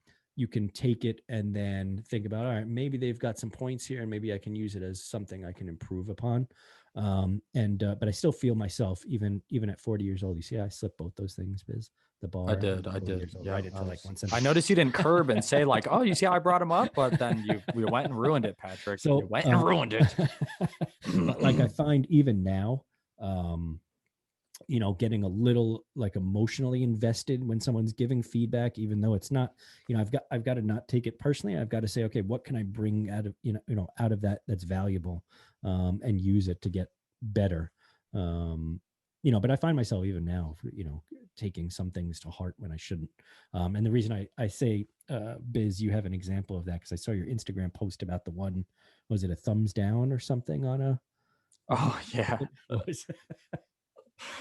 [SPEAKER 4] take it and then think about, all right, maybe they've got some points here and maybe I can use it as something I can improve upon. But I still feel myself, even at 40 years old. You see, I slipped both those things, Biz. The bar.
[SPEAKER 1] I
[SPEAKER 4] 40
[SPEAKER 1] did.
[SPEAKER 4] years old,
[SPEAKER 1] Yeah.
[SPEAKER 4] right into like one sentence.
[SPEAKER 1] I noticed you didn't curb and say, like, oh, you see how I brought him up, but then we went and ruined it, Patrick.
[SPEAKER 4] So
[SPEAKER 1] You went and ruined it.
[SPEAKER 4] But, like, I find even now, getting a little, like, emotionally invested when someone's giving feedback, even though it's not, I've got to not take it personally. I've got to say, okay, what can I bring out of, out of that that's valuable, and use it to get better. But I find myself even now, taking some things to heart when I shouldn't. And the reason I say, Biz, you have an example of that, because I saw your Instagram post about the one, was it a thumbs down or something on a,
[SPEAKER 1] Oh, yeah.
[SPEAKER 4] what was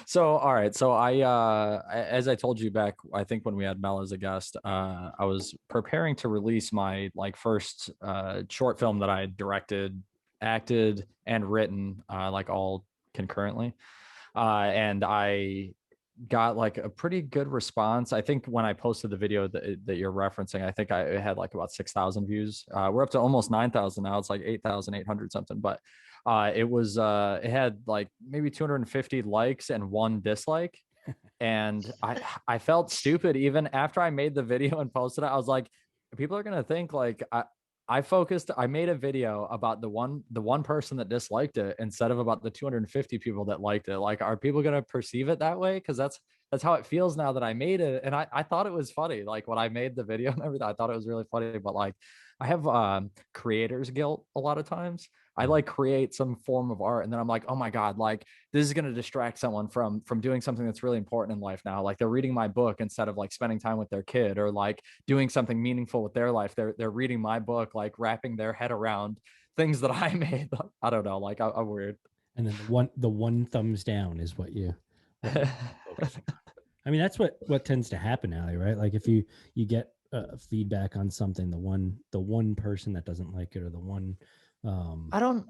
[SPEAKER 1] So, all right. So as I told you back, I think when we had Mel as a guest, I was preparing to release my, like, first short film that I had directed, acted, and written, like, all concurrently. And I got, like, a pretty good response. I think when I posted the video that you're referencing, I think it had, like, about 6,000 views. We're up to almost 9,000 now. It's like 8,800 something, but it had, like, maybe 250 likes and one dislike. And I felt stupid even after I made the video and posted it. I was like, people are gonna think, like, I made a video about the one person that disliked it instead of about the 250 people that liked it. Like, are people gonna perceive it that way? Because that's how it feels now that I made it. And I thought it was funny. Like, when I made the video and everything, I thought it was really funny. But, like, I have creator's guilt a lot of times. I, like, create some form of art and then I'm like, oh my God, like, this is going to distract someone from doing something that's really important in life now. Like, they're reading my book instead of, like, spending time with their kid, or, like, doing something meaningful with their life. They're reading my book, like, wrapping their head around things that I made. I don't know. Like, I'm weird.
[SPEAKER 4] And then the one thumbs down is what you're focusing on. I mean, that's what tends to happen, Ali, right? Like, if you get feedback on something, the one person that doesn't like it, or the one,
[SPEAKER 1] I don't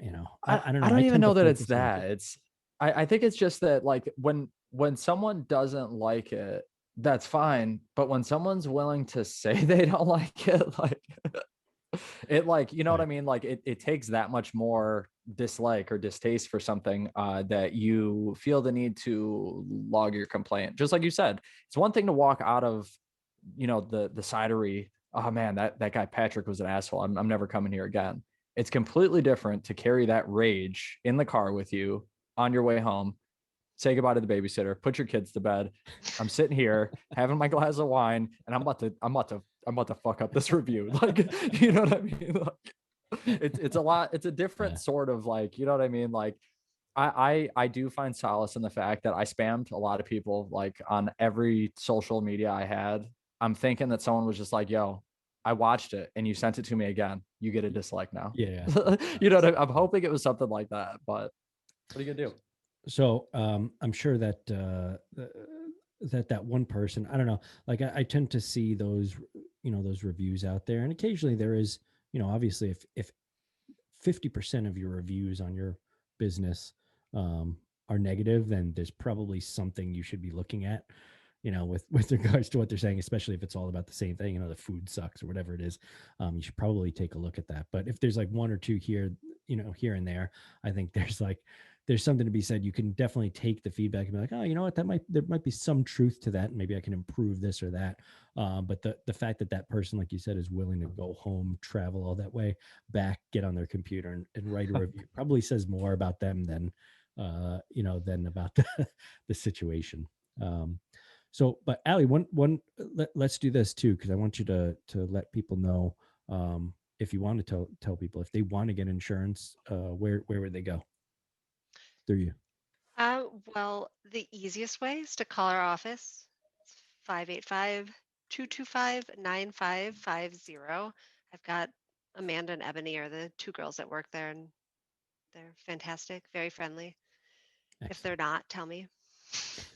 [SPEAKER 4] I don't know.
[SPEAKER 1] I don't
[SPEAKER 4] I
[SPEAKER 1] even
[SPEAKER 4] tend to
[SPEAKER 1] know that it's
[SPEAKER 4] focus on
[SPEAKER 1] that. I think it's just that, like, when someone doesn't like it, that's fine. But when someone's willing to say they don't like it, like, it, like, you know what I
[SPEAKER 4] Right.
[SPEAKER 1] mean? Like, it takes that much more dislike or distaste for something, that you feel the need to log your complaint. Just like you said, it's one thing to walk out of, the cidery. Oh man, that guy Patrick was an asshole. I'm never coming here again. It's completely different to carry that rage in the car with you on your way home, say goodbye to the babysitter, put your kids to bed. I'm sitting here having my glass of wine, and I'm about to fuck up this review. Like, you know what I mean? Like, it's a lot. It's a different
[SPEAKER 4] Yeah.
[SPEAKER 1] sort of, like, you know what I mean? Like, I do find solace in the fact that I spammed a lot of people, like, on every social media I had. I'm thinking that someone was just like, yo, I watched it and you sent it to me again. You get a dislike now.
[SPEAKER 4] Yeah.
[SPEAKER 1] You know what I'm hoping it was something like that, but what are you gonna do?
[SPEAKER 4] So, I'm sure that that one person, I don't know, like, I tend to see those, those reviews out there, and occasionally there is, obviously, if 50% of your reviews on your business, are negative, then there's probably something you should be looking at, with regards to what they're saying, especially if it's all about the same thing, the food sucks or whatever it is. You should probably take a look at that. But if there's, like, one or two here, here and there, I think there's something to be said. You can definitely take the feedback and be like, oh, you know what, there might be some truth to that, and maybe I can improve this or that. But the fact that person, like you said, is willing to go home, travel all that way back, get on their computer, and write a review probably says more about them than than about the situation. But Ali, let's do this too, because I want you to let people know, if you want to tell people, if they want to get insurance, where would they go through you?
[SPEAKER 5] Well, the easiest way is to call our office. It's 585 225 9550. I've got Amanda and Ebony are the two girls that work there, and they're fantastic, very friendly. If they're
[SPEAKER 4] Excellent.
[SPEAKER 5] not, tell me.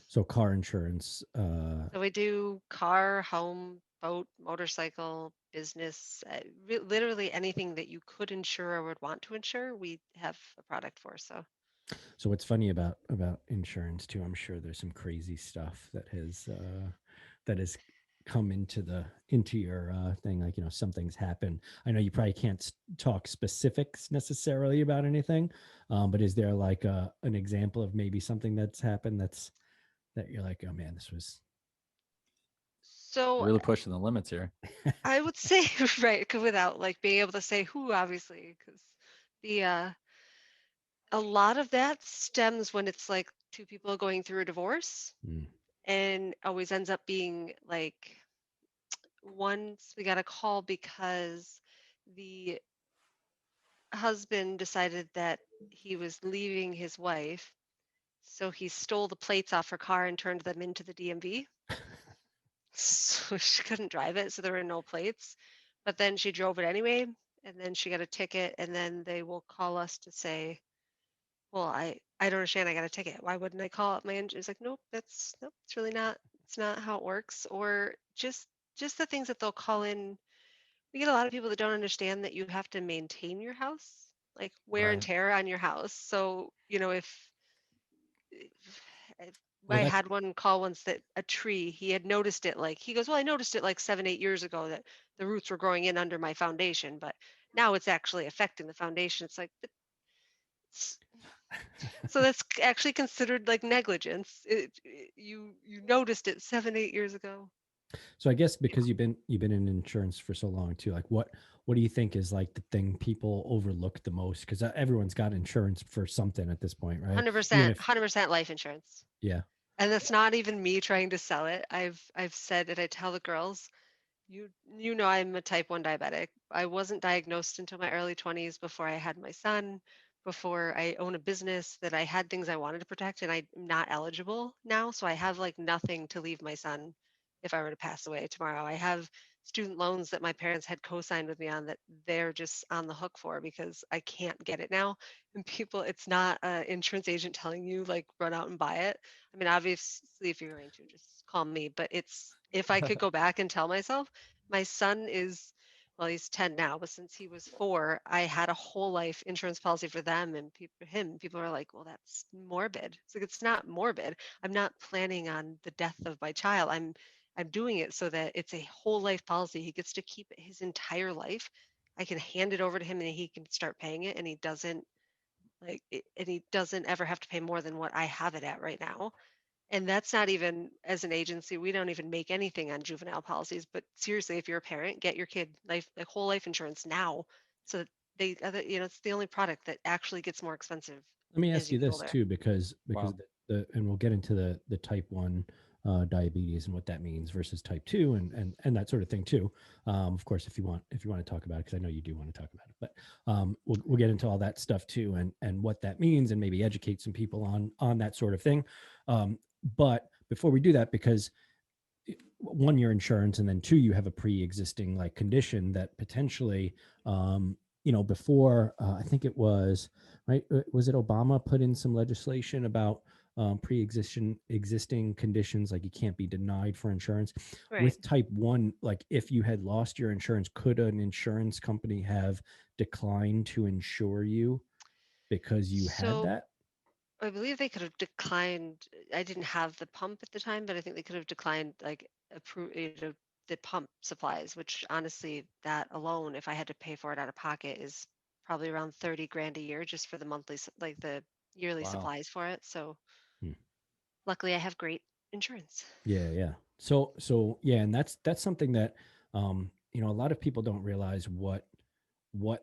[SPEAKER 4] So car insurance.
[SPEAKER 5] So we do car, home, boat, motorcycle, business, literally anything that you could insure or would want to insure, we have a product for. So
[SPEAKER 4] So what's funny about insurance too? I'm sure there's some crazy stuff that has come into your thing. Like, something's happened. I know you probably can't talk specifics necessarily about anything, but is there like an example of maybe something that's happened that you're like, oh man, this was
[SPEAKER 5] so
[SPEAKER 1] Really pushing the limits here.
[SPEAKER 5] I would say right, 'cause without like being able to say who, obviously, because the a lot of that stems when it's like two people going through a divorce,
[SPEAKER 4] mm,
[SPEAKER 5] and always ends up being like once we got a call because the husband decided that he was leaving his wife, so he stole the plates off her car and turned them into the DMV. So she couldn't drive it, so there were no plates. But then she drove it anyway, and then she got a ticket, and then they will call us to say, "Well, I don't understand. I got a ticket. Why wouldn't I call up my engine?" It's like, nope, nope, it's really not. It's not how it works. Or just the things that they'll call in. We get a lot of people that don't understand that you have to maintain your house, like wear and
[SPEAKER 1] Right.
[SPEAKER 5] tear on your house. So, if
[SPEAKER 4] well,
[SPEAKER 5] I
[SPEAKER 4] that's
[SPEAKER 5] had one call once that a tree, he had noticed it like he goes, "Well, I noticed it like 7, 8 years ago that the roots were growing in under my foundation, but now it's actually affecting the foundation." It's like, "But so that's actually considered like negligence. You noticed it 7, 8 years ago."
[SPEAKER 4] so I guess because you've been in insurance for so long too. Like, what do you think is like the thing people overlook the most? Because everyone's got insurance for something at this point, right? Even
[SPEAKER 5] 100%,
[SPEAKER 4] if
[SPEAKER 5] 100% life insurance.
[SPEAKER 4] yeah.
[SPEAKER 5] And that's not even me trying to sell it. I've said it, I tell the girls, you know I'm a type 1 diabetic. I wasn't diagnosed until my early 20s before I had my son, before I own a business that I had things I wanted to protect and I'm not eligible now, so I have like nothing to leave my son if I were to pass away tomorrow. I have student loans that my parents had co-signed with me on that they're just on the hook for because I can't get it now. And people, it's not an insurance agent telling you like run out and buy it. I mean, obviously if you're going to just call me, but it's if I could go back and tell myself my son is, well, he's 10 now, but since he was 4, I had a whole life insurance policy for them and people are like, "Well, that's morbid." It's like it's not morbid. I'm not planning on the death of my child. I'm doing it so that it's a whole life policy. He gets to keep it his entire life. I can hand it over to him and he can start paying it and he doesn't and he doesn't ever have to pay more than what I have it at right now. And that's not even as an agency, we don't even make anything on juvenile policies. But seriously, if you're a parent, get your kid like whole life insurance now, so that it's the only product that actually gets more expensive
[SPEAKER 4] Let me
[SPEAKER 5] as
[SPEAKER 4] ask
[SPEAKER 5] you
[SPEAKER 4] you
[SPEAKER 5] get
[SPEAKER 4] this
[SPEAKER 5] older.
[SPEAKER 4] too, because
[SPEAKER 1] Wow.
[SPEAKER 4] the and we'll get into the type one diabetes and what that means versus type two and that sort of thing too. Of course, if you want to talk about it, because I know you do want to talk about it, but we'll get into all that stuff too and what that means and maybe educate some people on that sort of thing. But before we do that, because one, your insurance, and then two, you have a pre-existing like condition that potentially before I think it was right, was it Obama put in some legislation about pre-existing conditions, like you can't be denied for insurance
[SPEAKER 5] Right.
[SPEAKER 4] with type 1. Like if you had lost your insurance, could an insurance company have declined to insure you because you had
[SPEAKER 5] So
[SPEAKER 4] that?
[SPEAKER 5] I believe they could have declined. I didn't have the pump at the time, but I think they could have declined like the pump supplies, which honestly, that alone, if I had to pay for it out of pocket, is probably around 30 grand a year just for the like the yearly
[SPEAKER 1] Wow.
[SPEAKER 5] supplies for it. So
[SPEAKER 4] Hmm.
[SPEAKER 5] luckily, I have great insurance.
[SPEAKER 4] Yeah, yeah. So yeah, and that's something that a lot of people don't realize what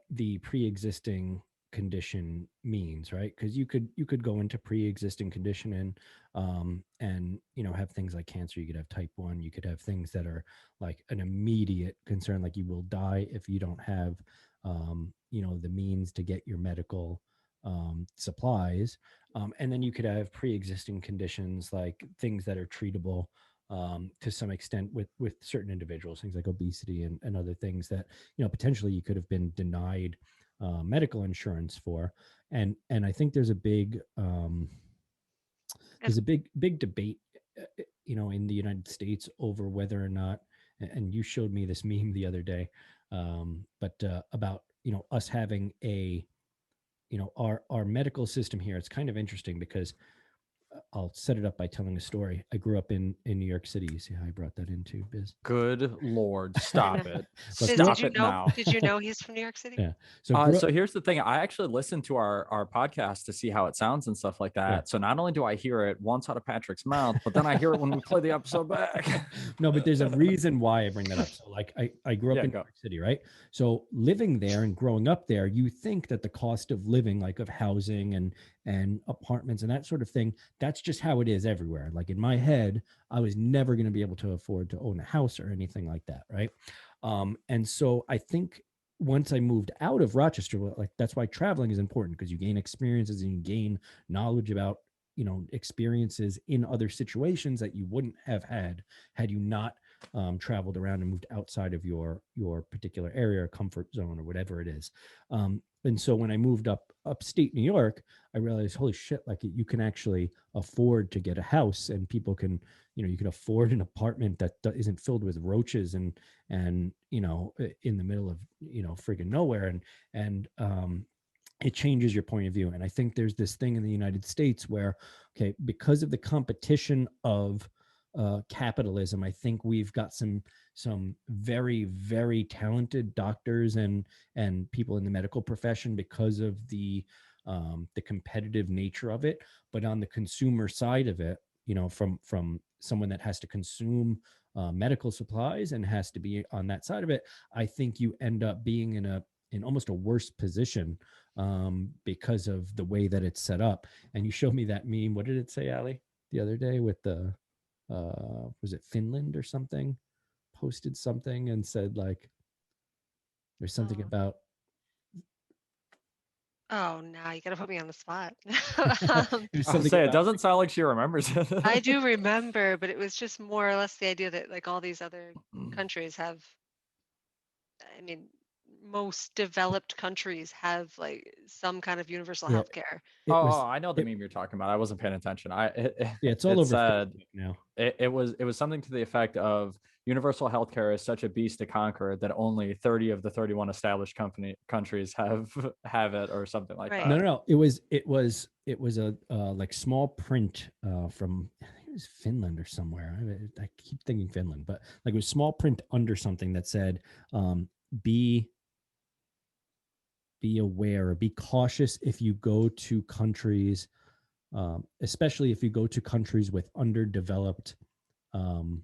[SPEAKER 4] the pre-existing condition means, right? Because you could go into pre-existing condition and have things like cancer. You could have type 1. You could have things that are like an immediate concern, like you will die if you don't have the means to get your medical supplies. And then you could have pre-existing conditions like things that are treatable to some extent with certain individuals, things like obesity and other things that, potentially you could have been denied medical insurance for. And I think there's a big
[SPEAKER 5] And
[SPEAKER 4] big debate, in the United States over whether or not, and you showed me this meme the other day, but about, us having our medical system here. It's kind of interesting because I'll set it up by telling a story. I grew up in New York City. You see how I brought that into biz?
[SPEAKER 1] Good Lord,
[SPEAKER 5] I know.
[SPEAKER 1] stop it.
[SPEAKER 4] But
[SPEAKER 5] Did,
[SPEAKER 4] grew
[SPEAKER 5] did
[SPEAKER 4] up,
[SPEAKER 5] you
[SPEAKER 1] Stop it
[SPEAKER 5] know?
[SPEAKER 1] now.
[SPEAKER 5] Did you know he's from New York City?
[SPEAKER 4] yeah. So grew up,
[SPEAKER 1] So here's the thing. I actually listen to our podcast to see how it sounds and stuff like that.
[SPEAKER 4] Yeah.
[SPEAKER 1] So not only do I hear it once out of Patrick's mouth, but then I hear it when we play the episode back.
[SPEAKER 4] No, but there's a reason why I bring that up. So like I grew up
[SPEAKER 1] Yeah,
[SPEAKER 4] in
[SPEAKER 1] go.
[SPEAKER 4] New York City, right? So living there and growing up there, you think that the cost of living, like of housing and apartments and that sort of thing, that's just how it is everywhere. Like in my head, I was never going to be able to afford to own a house or anything like that, right? And so I think once I moved out of Rochester, like that's why traveling is important, because you gain experiences and you gain knowledge about, experiences in other situations that you wouldn't have had you not traveled around and moved outside of your particular area or comfort zone or whatever it is. And so when I moved upstate New York, I realized, holy shit, like you can actually afford to get a house, and people can, you can afford an apartment that isn't filled with roaches and in the middle of friggin' nowhere, and it changes your point of view. And I think there's this thing in the United States where, okay, because of the competition of capitalism, I think we've got some very, very talented doctors and people in the medical profession because of the competitive nature of it. But on the consumer side of it, from someone that has to consume medical supplies and has to be on that side of it, I think you end up being in almost a worse position because of the way that it's set up. And you showed me that meme. What did it say, Ali, the other day with the was it Finland or something? Posted something and said like there's something
[SPEAKER 5] Oh,
[SPEAKER 4] about
[SPEAKER 5] oh, now you got to put me on the spot.
[SPEAKER 4] it was
[SPEAKER 1] I would
[SPEAKER 4] something
[SPEAKER 1] say it
[SPEAKER 4] about
[SPEAKER 1] doesn't sound like she remembers it.
[SPEAKER 5] I do remember, but it was just more or less the idea that like all these other countries have, I mean, most developed countries have like some kind of universal
[SPEAKER 4] yeah
[SPEAKER 5] health care.
[SPEAKER 4] it
[SPEAKER 1] Oh,
[SPEAKER 4] was
[SPEAKER 1] I know the
[SPEAKER 4] it
[SPEAKER 1] meme you're talking about. I wasn't paying attention.
[SPEAKER 4] yeah it's all
[SPEAKER 1] It
[SPEAKER 4] over
[SPEAKER 1] said
[SPEAKER 4] Facebook now.
[SPEAKER 1] it was something to the effect of universal healthcare is such a beast to conquer that only 30 of the 31 established countries have it, or something like
[SPEAKER 5] Right.
[SPEAKER 4] No,
[SPEAKER 1] that.
[SPEAKER 4] no, no. It was a like small print from, I think it was Finland or somewhere. I keep thinking Finland, but like it was small print under something that said, "Be aware or be cautious if you go to countries, especially if you go to countries with underdeveloped um,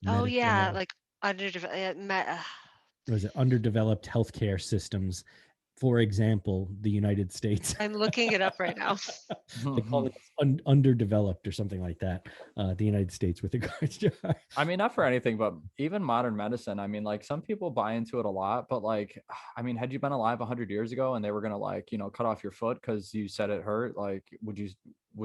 [SPEAKER 5] Oh yeah,
[SPEAKER 4] medical,
[SPEAKER 5] like underdeveloped.
[SPEAKER 4] was it underdeveloped healthcare systems. For example, the United States."
[SPEAKER 5] I'm looking it up right now.
[SPEAKER 4] They call it underdeveloped or something like that. The United States with regards to
[SPEAKER 1] I mean, not for anything, but even modern medicine. I mean, like some people buy into it a lot, but like, I mean, had you been alive 100 years ago and they were gonna like, cut off your foot because you said it hurt, like, would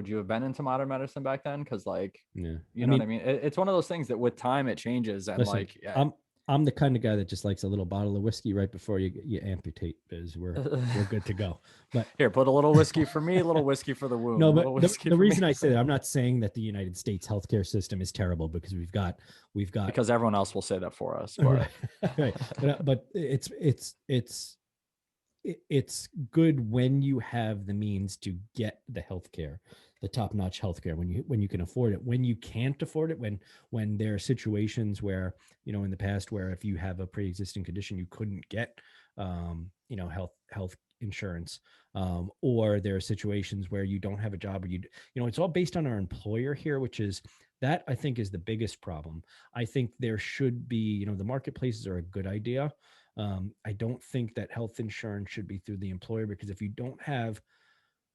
[SPEAKER 1] you have been into modern medicine back then? Because like,
[SPEAKER 4] yeah.
[SPEAKER 1] you
[SPEAKER 4] I
[SPEAKER 1] know what
[SPEAKER 4] mean,
[SPEAKER 1] I mean? It's one of those things that with time it changes, and
[SPEAKER 4] listen,
[SPEAKER 1] like, yeah.
[SPEAKER 4] I'm the kind of guy that just likes a little bottle of whiskey right before you amputate, because we're good to go. But
[SPEAKER 1] Here, put a little whiskey for me, a little whiskey for the wound,
[SPEAKER 4] no,
[SPEAKER 1] a
[SPEAKER 4] but
[SPEAKER 1] little whiskey
[SPEAKER 4] the
[SPEAKER 1] for me.
[SPEAKER 4] reason I say that, I'm not saying that the United States healthcare system is terrible, because we've got
[SPEAKER 1] Because everyone else will say that for us.
[SPEAKER 4] right,
[SPEAKER 1] But
[SPEAKER 4] right. But it's good when you have the means to get the healthcare, the top-notch healthcare, when you can afford it. When you can't afford it, when there are situations where, in the past, where if you have a pre-existing condition you couldn't get health insurance, or there are situations where you don't have a job, or it's all based on our employer here, which is that I think is the biggest problem. I think there should be, the marketplaces are a good idea. I don't think that health insurance should be through the employer, because if you don't have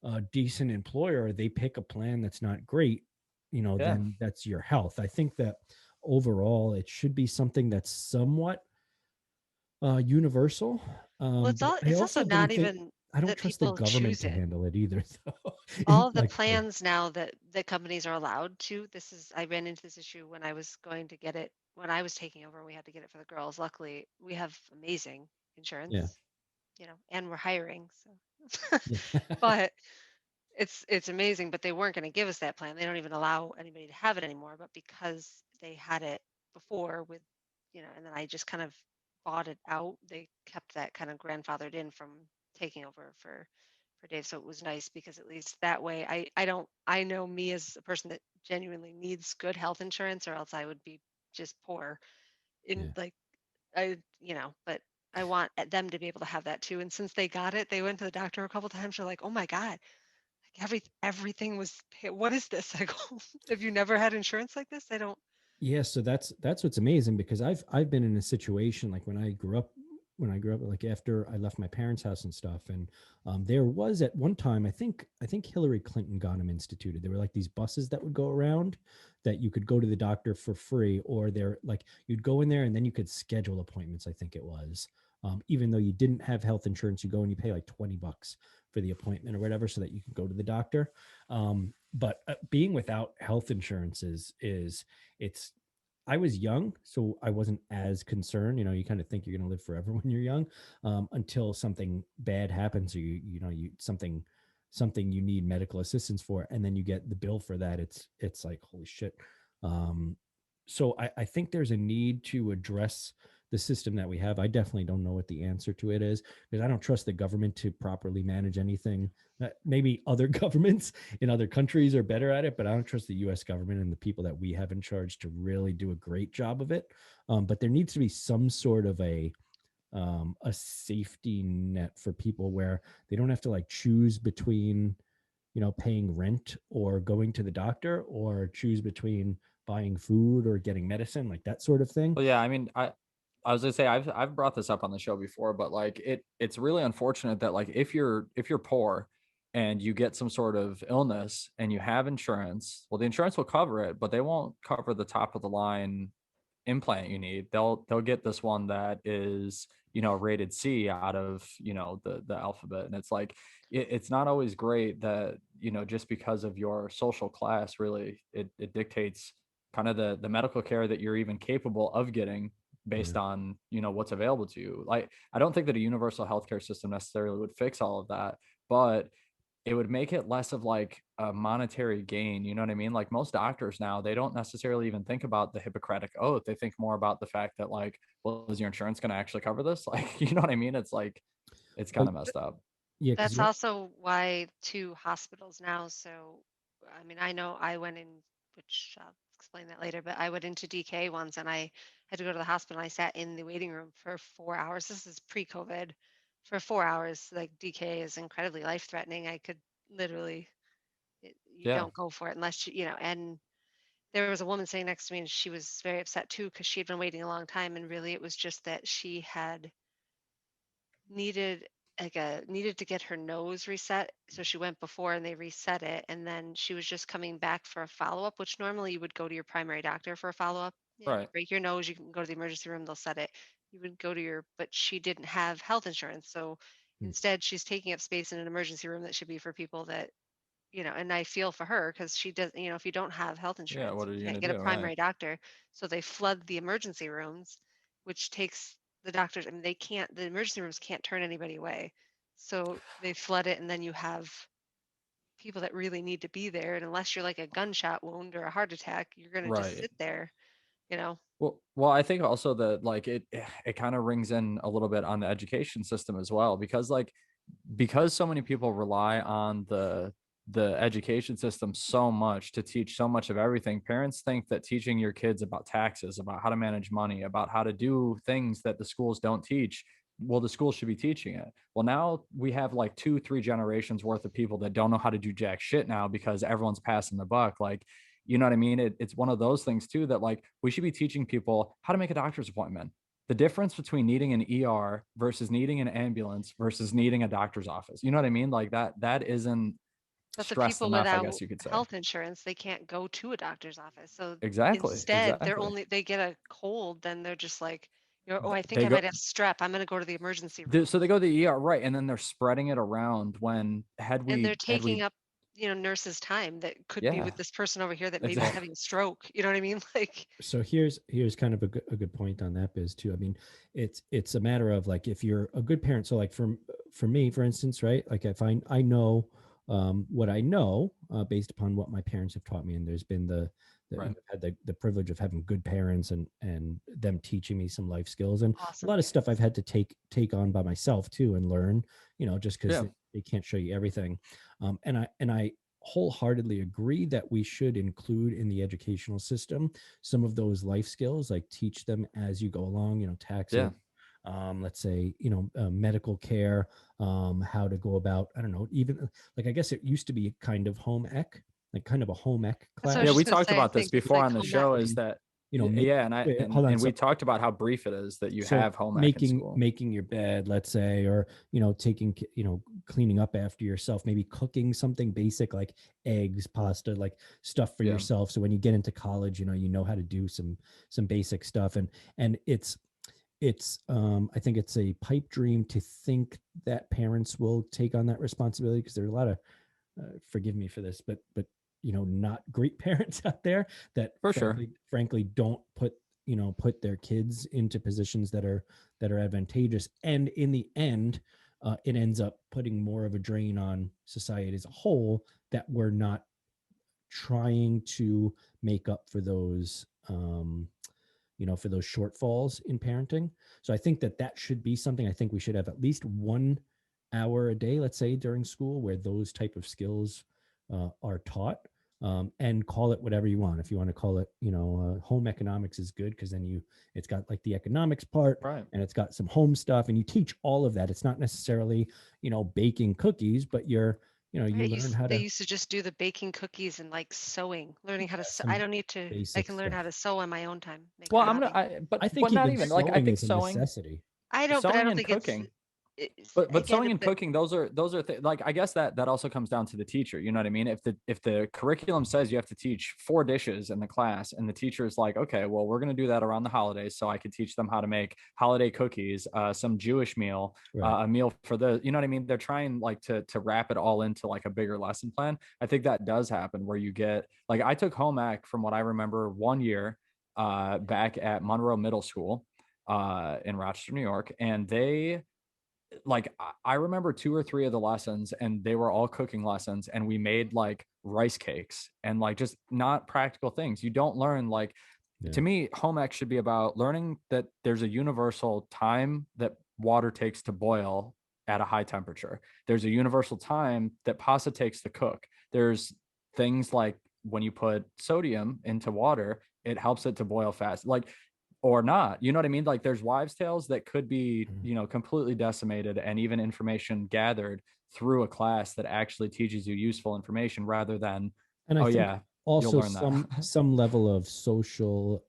[SPEAKER 4] a decent employer, they pick a plan that's not great,
[SPEAKER 1] yeah,
[SPEAKER 4] then that's your health. I think that overall it should be something that's somewhat universal.
[SPEAKER 5] Well, it's
[SPEAKER 4] But
[SPEAKER 5] all
[SPEAKER 4] I
[SPEAKER 5] it's
[SPEAKER 4] also
[SPEAKER 5] also not
[SPEAKER 4] don't think,
[SPEAKER 5] even.
[SPEAKER 4] I don't
[SPEAKER 5] that
[SPEAKER 4] trust the
[SPEAKER 5] people
[SPEAKER 4] government
[SPEAKER 5] choose
[SPEAKER 4] to
[SPEAKER 5] it.
[SPEAKER 4] handle it either, though.
[SPEAKER 5] All of the
[SPEAKER 4] Like,
[SPEAKER 5] plans now that the companies are allowed to, I ran into this issue when I was going to get it when I was taking over. We had to get it for the girls. Luckily, we have amazing
[SPEAKER 4] yeah,
[SPEAKER 5] insurance, and we're hiring. So,
[SPEAKER 4] yeah,
[SPEAKER 5] but it's amazing. But they weren't going to give us that plan. They don't even allow anybody to have it anymore. But because they had it before with, and then I just kind of bought it out. They kept that kind of grandfathered in from taking over for Dave. So it was nice because at least that way I know me as a person that genuinely needs good health insurance or else I would be just poor in
[SPEAKER 4] yeah.
[SPEAKER 5] like but I want them to be able to have that too. And since they got it, they went to the doctor a couple times. They're like, "Oh my God, like everything was what is this?" I go, "Have you never had insurance like this?" I don't.
[SPEAKER 4] Yeah, so that's what's amazing because I've been in a situation like when I grew up like after I left my parents' house and stuff, and there was at one time I think Hillary Clinton got them instituted. There were like these buses that would go around that you could go to the doctor for free, or they're like you'd go in there and then you could schedule appointments. I think it was. Even though you didn't have health insurance, you go and you pay like $20 for the appointment or whatever, so that you can go to the doctor. But being without health insurance is it's I was young, so I wasn't as concerned. You kind of think you're going to live forever when you're young, until something bad happens, or you something you need medical assistance for, and then you get the bill for that. It's like holy shit. Um, so I think there's a need to address the system that we have. I definitely don't know what the answer to it is because I don't trust the government to properly manage anything. Maybe other governments in other countries are better at it, but I don't trust the U.S. government and the people that we have in charge to really do a great job of it. But there needs to be some sort of a safety net for people where they don't have to like choose between paying rent or going to the doctor, or choose between buying food or getting medicine, like that sort of thing.
[SPEAKER 1] Well, yeah, I mean, I was gonna say I've brought this up on the show before, but like it's really unfortunate that like if you're poor and you get some sort of illness and you have insurance, well, the insurance will cover it, but they won't cover the top of the line implant you need. They'll get this one that is, rated C out of, the alphabet. And it's like it's not always great that, just because of your social class, really it dictates kind of the medical care that you're even capable of getting
[SPEAKER 4] Yeah.
[SPEAKER 1] based on, what's available to you. Like I don't think that a universal healthcare system necessarily would fix all of that, but it would make it less of like a monetary gain. You know what I mean? Like most doctors now, they don't necessarily even think about the Hippocratic oath. They think more about the fact that like, well, is your insurance going to actually cover this? Like, you know what I mean? It's like, it's kind
[SPEAKER 4] Well,
[SPEAKER 1] of messed up.
[SPEAKER 4] yeah, because
[SPEAKER 5] That's also why two hospitals now. So, I mean, I know I went in, which I'll explain that later, but I went into DK once and I had to go to the hospital. I sat in the waiting room for 4 hours. This is pre-COVID. For 4 hours, like DK is incredibly life-threatening. I could literally, you
[SPEAKER 1] Yeah.
[SPEAKER 5] don't go for it unless and there was a woman sitting next to me and she was very upset too because she had been waiting a long time. And really, it was just that she had needed needed to get her nose reset. So she went before and they reset it. And then she was just coming back for a follow-up, which normally you would go to your primary doctor for a follow-up. You
[SPEAKER 1] Right.
[SPEAKER 5] break your nose, you can go to the emergency room, they'll set it. You would go to but she didn't have health insurance. So
[SPEAKER 4] mm,
[SPEAKER 5] instead she's taking up space in an emergency room that should be for people that and I feel for her because she does, if you don't have health
[SPEAKER 1] Yeah.
[SPEAKER 5] insurance,
[SPEAKER 1] What are
[SPEAKER 5] you
[SPEAKER 1] you
[SPEAKER 5] can't
[SPEAKER 1] going
[SPEAKER 5] get
[SPEAKER 1] to
[SPEAKER 5] a
[SPEAKER 1] do? Right.
[SPEAKER 5] primary doctor. So they flood the emergency rooms, which takes the doctors, I mean, the emergency rooms can't turn anybody away. So they flood it, and then you have people that really need to be there. And unless you're like a gunshot wound or a heart attack, you're going to just
[SPEAKER 1] Right.
[SPEAKER 5] sit there, you know?
[SPEAKER 1] Well, I think also that like it kind of rings in a little bit on the education system as well, because like because so many people rely on the education system so much to teach so much of everything. Parents think that teaching your kids about taxes, about how to manage money, about how to do things that the schools don't teach, well, the schools should be teaching it. Well, now we have like 2 3 generations worth of people that don't know how to do jack shit now because everyone's passing the buck. Like, you know what I mean? It's one of those things too that like we should be teaching people how to make a doctor's appointment, the difference between needing an ER versus needing an ambulance versus needing a doctor's office. You know what I mean? Like that isn't
[SPEAKER 5] But the
[SPEAKER 1] stressed
[SPEAKER 5] people
[SPEAKER 1] enough, I
[SPEAKER 5] without
[SPEAKER 1] guess you could say.
[SPEAKER 5] health insurance, they can't go to a doctor's office. So
[SPEAKER 1] Exactly.
[SPEAKER 5] instead,
[SPEAKER 1] Exactly.
[SPEAKER 5] they get a cold, then they're just like, Oh, I think
[SPEAKER 1] they
[SPEAKER 5] I
[SPEAKER 1] go
[SPEAKER 5] might have strep. I'm going to go to the emergency
[SPEAKER 1] so
[SPEAKER 5] room.
[SPEAKER 1] they go to the ER, right, and then they're spreading it around when
[SPEAKER 5] And they're
[SPEAKER 1] had
[SPEAKER 5] taking
[SPEAKER 1] we
[SPEAKER 5] up, nurses' time that could be
[SPEAKER 1] yeah,
[SPEAKER 5] with this person over here that maybe is
[SPEAKER 1] exactly.
[SPEAKER 5] having a stroke. You know what I mean? Like,
[SPEAKER 4] So here's kind of a good point on that, Biz, too. I mean, it's a matter of like if you're a good parent. So like for me, for instance, right? Like if I know what I know based upon what my parents have taught me, and there's been
[SPEAKER 1] Right.
[SPEAKER 4] I've had the privilege of having good parents and them teaching me some life skills, and a
[SPEAKER 5] awesome
[SPEAKER 4] lot of stuff I've
[SPEAKER 5] parents.
[SPEAKER 4] had to take on by myself too and learn, just because
[SPEAKER 1] Yeah.
[SPEAKER 4] they can't show you everything. And I wholeheartedly agree that we should include in the educational system some of those life skills, like teach them as you go along, taxes,
[SPEAKER 1] Yeah.
[SPEAKER 4] let's say, medical care, how to go about, I don't know, even like, I guess it used to be kind of home ec, like kind of a home ec
[SPEAKER 5] That's what I was
[SPEAKER 1] Yeah,
[SPEAKER 4] class.
[SPEAKER 5] just
[SPEAKER 1] we
[SPEAKER 5] going to
[SPEAKER 1] talked
[SPEAKER 5] say. I
[SPEAKER 1] about this
[SPEAKER 5] think it's
[SPEAKER 1] before
[SPEAKER 5] like
[SPEAKER 1] on the
[SPEAKER 5] home ec.
[SPEAKER 1] show is
[SPEAKER 4] And,
[SPEAKER 1] that
[SPEAKER 4] make,
[SPEAKER 1] yeah, and
[SPEAKER 4] wait, hold on.
[SPEAKER 1] we
[SPEAKER 4] So
[SPEAKER 1] talked about how brief it is that you
[SPEAKER 4] so
[SPEAKER 1] have home ec in
[SPEAKER 4] making
[SPEAKER 1] school.
[SPEAKER 4] making your bed, let's say, or taking cleaning up after yourself, maybe cooking something basic like eggs, pasta, like stuff for
[SPEAKER 1] Yeah.
[SPEAKER 4] yourself, so when you get into college, you know how to do some basic stuff. And it's I think it's a pipe dream to think that parents will take on that responsibility, because there are a lot of forgive me for this, but not great parents out there that
[SPEAKER 1] For sure.
[SPEAKER 4] frankly don't put their kids into positions that are advantageous, and in the end, it ends up putting more of a drain on society as a whole, that we're not trying to make up for those for those shortfalls in parenting. So I think that should be something. I think we should have at least 1 hour a day, let's say, during school, where those type of skills are taught. And call it whatever you want. If you want to call it, home economics is good, because then it's got like the economics part,
[SPEAKER 1] Right.
[SPEAKER 4] and it's got some home stuff, and you teach all of that. It's not necessarily, baking cookies, but you
[SPEAKER 5] Right.
[SPEAKER 4] learn how
[SPEAKER 5] They
[SPEAKER 4] to,
[SPEAKER 5] used to just do the baking cookies and like sewing, learning how to sew. I
[SPEAKER 4] some
[SPEAKER 5] don't need to, I
[SPEAKER 4] basic
[SPEAKER 5] can learn how
[SPEAKER 4] stuff.
[SPEAKER 5] to sew on my own time, make a
[SPEAKER 1] Well,
[SPEAKER 5] hobby.
[SPEAKER 4] I
[SPEAKER 1] but
[SPEAKER 4] think
[SPEAKER 1] not
[SPEAKER 4] even
[SPEAKER 1] even like I
[SPEAKER 4] sewing
[SPEAKER 1] think
[SPEAKER 4] is a necessity.
[SPEAKER 5] But I
[SPEAKER 1] sewing
[SPEAKER 5] don't
[SPEAKER 1] and
[SPEAKER 5] think it's,
[SPEAKER 1] cooking. But
[SPEAKER 5] again,
[SPEAKER 1] sewing and cooking, those are like I guess that also comes down to the teacher. You know what I mean? If the curriculum says you have to teach 4 dishes in the class, and the teacher is like, okay, well, we're going to do that around the holidays, so I could teach them how to make holiday cookies, some Jewish meal,
[SPEAKER 4] Right.
[SPEAKER 1] a meal for the, you know what I mean? They're trying like to wrap it all into like a bigger lesson plan. I think that does happen where you get like I took home ec from what I remember 1 year back at Monroe Middle School in Rochester, New York, and they like I remember 2 or 3 of the lessons, and they were all cooking lessons, and we made like rice cakes and like just not practical things. You don't learn like
[SPEAKER 4] Yeah.
[SPEAKER 1] to me, home ec should be about learning that there's a universal time that water takes to boil at a high temperature. There's a universal time that pasta takes to cook. There's things like when you put sodium into water, it helps it to boil fast. Like or not. You know what I mean? Like there's wives' tales that could be,
[SPEAKER 4] Mhm.
[SPEAKER 1] completely decimated, and even information gathered through a class that actually teaches you useful information rather than,
[SPEAKER 4] And I
[SPEAKER 1] oh
[SPEAKER 4] think
[SPEAKER 1] yeah, you'll
[SPEAKER 4] also
[SPEAKER 1] learn that.
[SPEAKER 4] some level of social,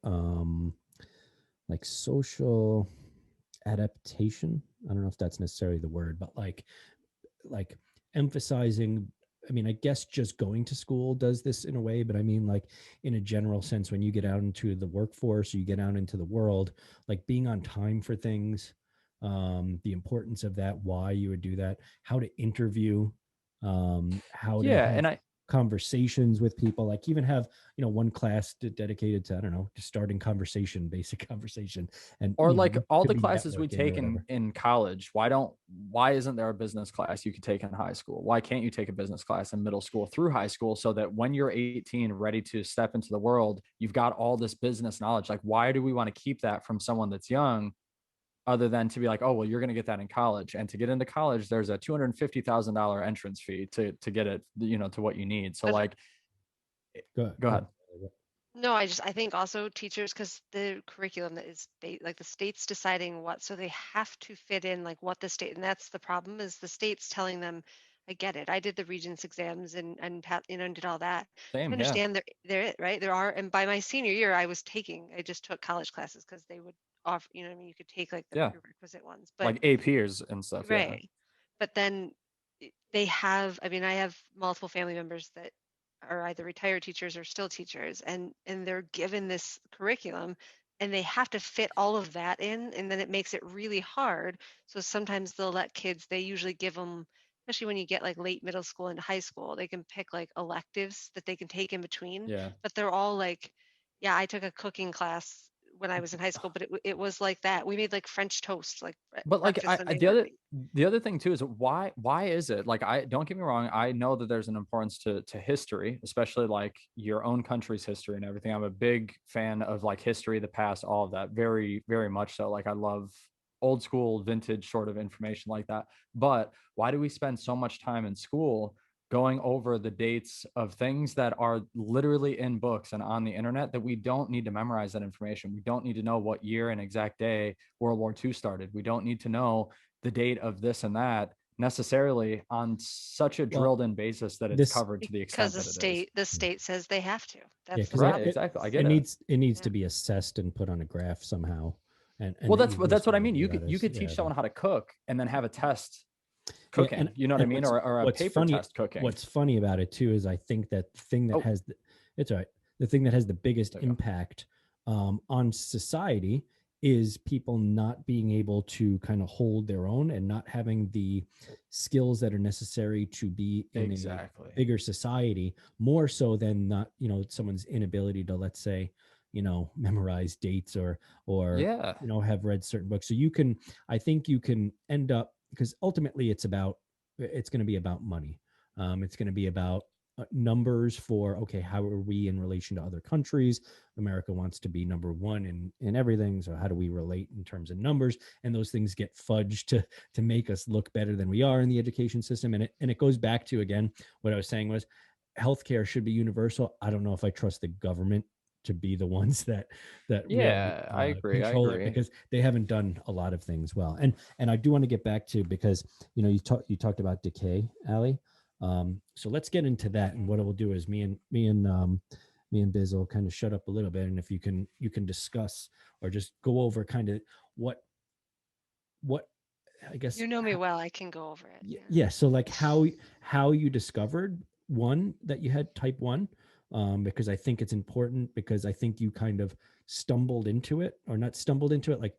[SPEAKER 4] like social adaptation. I don't know if that's necessarily the word, but like emphasizing, I mean, I guess just going to school does this in a way, but I mean, like, in a general sense, when you get out into the workforce, you get out into the world, like being on time for things, the importance of that, why you would do that, how to interview, how to
[SPEAKER 1] Yeah,
[SPEAKER 4] have
[SPEAKER 1] and I
[SPEAKER 4] conversations with people, like even have, one class dedicated to, I don't know, just starting conversation, basic conversation. And,
[SPEAKER 1] or like all
[SPEAKER 4] could
[SPEAKER 1] the
[SPEAKER 4] be
[SPEAKER 1] classes we
[SPEAKER 4] networking or
[SPEAKER 1] take
[SPEAKER 4] whatever.
[SPEAKER 1] in college, why isn't there a business class you could take in high school? Why can't you take a business class in middle school through high school, so that when you're 18 ready to step into the world, you've got all this business knowledge? Like why do we want to keep that from someone that's young, other than to be like, oh well, you're going to get that in college, and to get into college there's a $250,000 entrance fee to get it, to what you need. So
[SPEAKER 5] but
[SPEAKER 1] like go
[SPEAKER 4] Go
[SPEAKER 1] ahead.
[SPEAKER 4] ahead.
[SPEAKER 5] no, I think also teachers, because the curriculum that is like the state's deciding what, so they have to fit in like what the state, and that's the problem is the state's telling them. I get it. I did the Regents exams and did all that. I
[SPEAKER 1] Same, yeah.
[SPEAKER 5] understand they're it, right. There are, and by my senior year, I just took college classes because they would offer, what I mean, you could take like the
[SPEAKER 1] Yeah,
[SPEAKER 5] prerequisite ones, but
[SPEAKER 1] like APs and stuff, yeah.
[SPEAKER 5] right. But then they have, I mean, I have multiple family members that are either retired teachers or still teachers, and they're given this curriculum and they have to fit all of that in, and then it makes it really hard. So sometimes they'll let kids, they usually give them, especially when you get like late middle school and high school, they can pick like electives that they can take in between,
[SPEAKER 1] Yeah.
[SPEAKER 5] but they're all like, yeah, I took a cooking class when I was in high school, but it was like that. We made like French toast, like
[SPEAKER 1] But like
[SPEAKER 5] breakfast, lunch, and
[SPEAKER 1] the other
[SPEAKER 5] dinner.
[SPEAKER 1] thing too is why is it like I don't get me wrong, I know that there's an importance to history, especially like your own country's history and everything. I'm a big fan of like history, the past, all of that, very very much so. Like I love old school vintage sort of information like that. But why do we spend so much time in school going over the dates of things that are literally in books and on the internet that we don't need to memorize that information? We don't need to know what year and exact day World War II started. We don't need to know the date of this and that necessarily on such a
[SPEAKER 4] Well,
[SPEAKER 1] drilled in basis that it's
[SPEAKER 4] this
[SPEAKER 1] covered to the
[SPEAKER 5] Because
[SPEAKER 1] extent that it is.
[SPEAKER 5] the state says they have to.
[SPEAKER 4] yeah,
[SPEAKER 5] That's the
[SPEAKER 4] because
[SPEAKER 1] Right,
[SPEAKER 5] problem.
[SPEAKER 1] exactly. I
[SPEAKER 4] it
[SPEAKER 1] get it.
[SPEAKER 4] needs to
[SPEAKER 5] Yeah.
[SPEAKER 4] be assessed and put on a graph somehow, and
[SPEAKER 1] Well,
[SPEAKER 4] the
[SPEAKER 1] that's
[SPEAKER 4] easiest
[SPEAKER 1] what
[SPEAKER 4] way
[SPEAKER 1] I
[SPEAKER 4] to
[SPEAKER 1] mean.
[SPEAKER 4] do that
[SPEAKER 1] You
[SPEAKER 4] is
[SPEAKER 1] could teach
[SPEAKER 4] yeah,
[SPEAKER 1] someone how to cook and then have a test
[SPEAKER 4] yeah,
[SPEAKER 1] cooking. You know what I
[SPEAKER 4] and
[SPEAKER 1] mean? Or a
[SPEAKER 4] what's
[SPEAKER 1] paper
[SPEAKER 4] funny
[SPEAKER 1] test cooking.
[SPEAKER 4] what's funny about it too is I think that thing that
[SPEAKER 1] Oh,
[SPEAKER 4] has it's all right, the thing that has the biggest
[SPEAKER 1] there you go.
[SPEAKER 4] impact on society is people not being able to kind of hold their own and not having the skills that are necessary to be in a
[SPEAKER 1] Exactly.
[SPEAKER 4] bigger society, more so than not, someone's inability to, let's say, memorize dates or
[SPEAKER 1] Yeah.
[SPEAKER 4] have read certain books. So you can, I think you can end up, because ultimately it's going to be about money. It's going to be about numbers for, okay, how are we in relation to other countries? America wants to be number one in everything, so how do we relate in terms of numbers? And those things get fudged to make us look better than we are in the education system. And it goes back to, again, what I was saying was healthcare should be universal. I don't know if I trust the government to be the ones that really
[SPEAKER 1] Yeah, I agree. I
[SPEAKER 4] control it,
[SPEAKER 1] agree.
[SPEAKER 4] because they haven't done a lot of things well. And I do want to get back to, because you talked about decay, Ali. So let's get into that. And what I will do is me and Biz will kind of shut up a little bit, and if you can discuss or just go over kind of what what I guess.
[SPEAKER 5] You know me well. I can go over it. Yeah.
[SPEAKER 4] Yeah, so like how you discovered, one, that you had type 1, because I think it's important, because I think you kind of stumbled into it, or not stumbled into it, like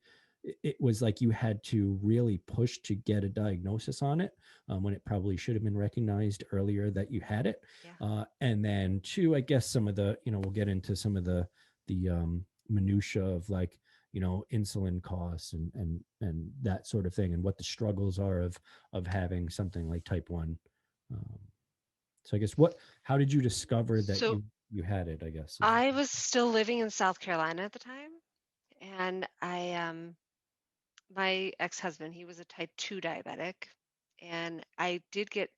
[SPEAKER 4] it was like you had to really push to get a diagnosis on it, when it probably should have been recognized earlier that you had it.
[SPEAKER 5] Yeah.
[SPEAKER 4] And then two, I guess some of the, we'll get into some of the minutia of, like, insulin costs and that sort of thing, and what the struggles are of having something like type 1. um, so I guess, how did you discover that
[SPEAKER 5] So
[SPEAKER 4] you had it, I guess
[SPEAKER 5] I was still living in South Carolina at the time, and my ex-husband, he was a type 2 diabetic, and I did get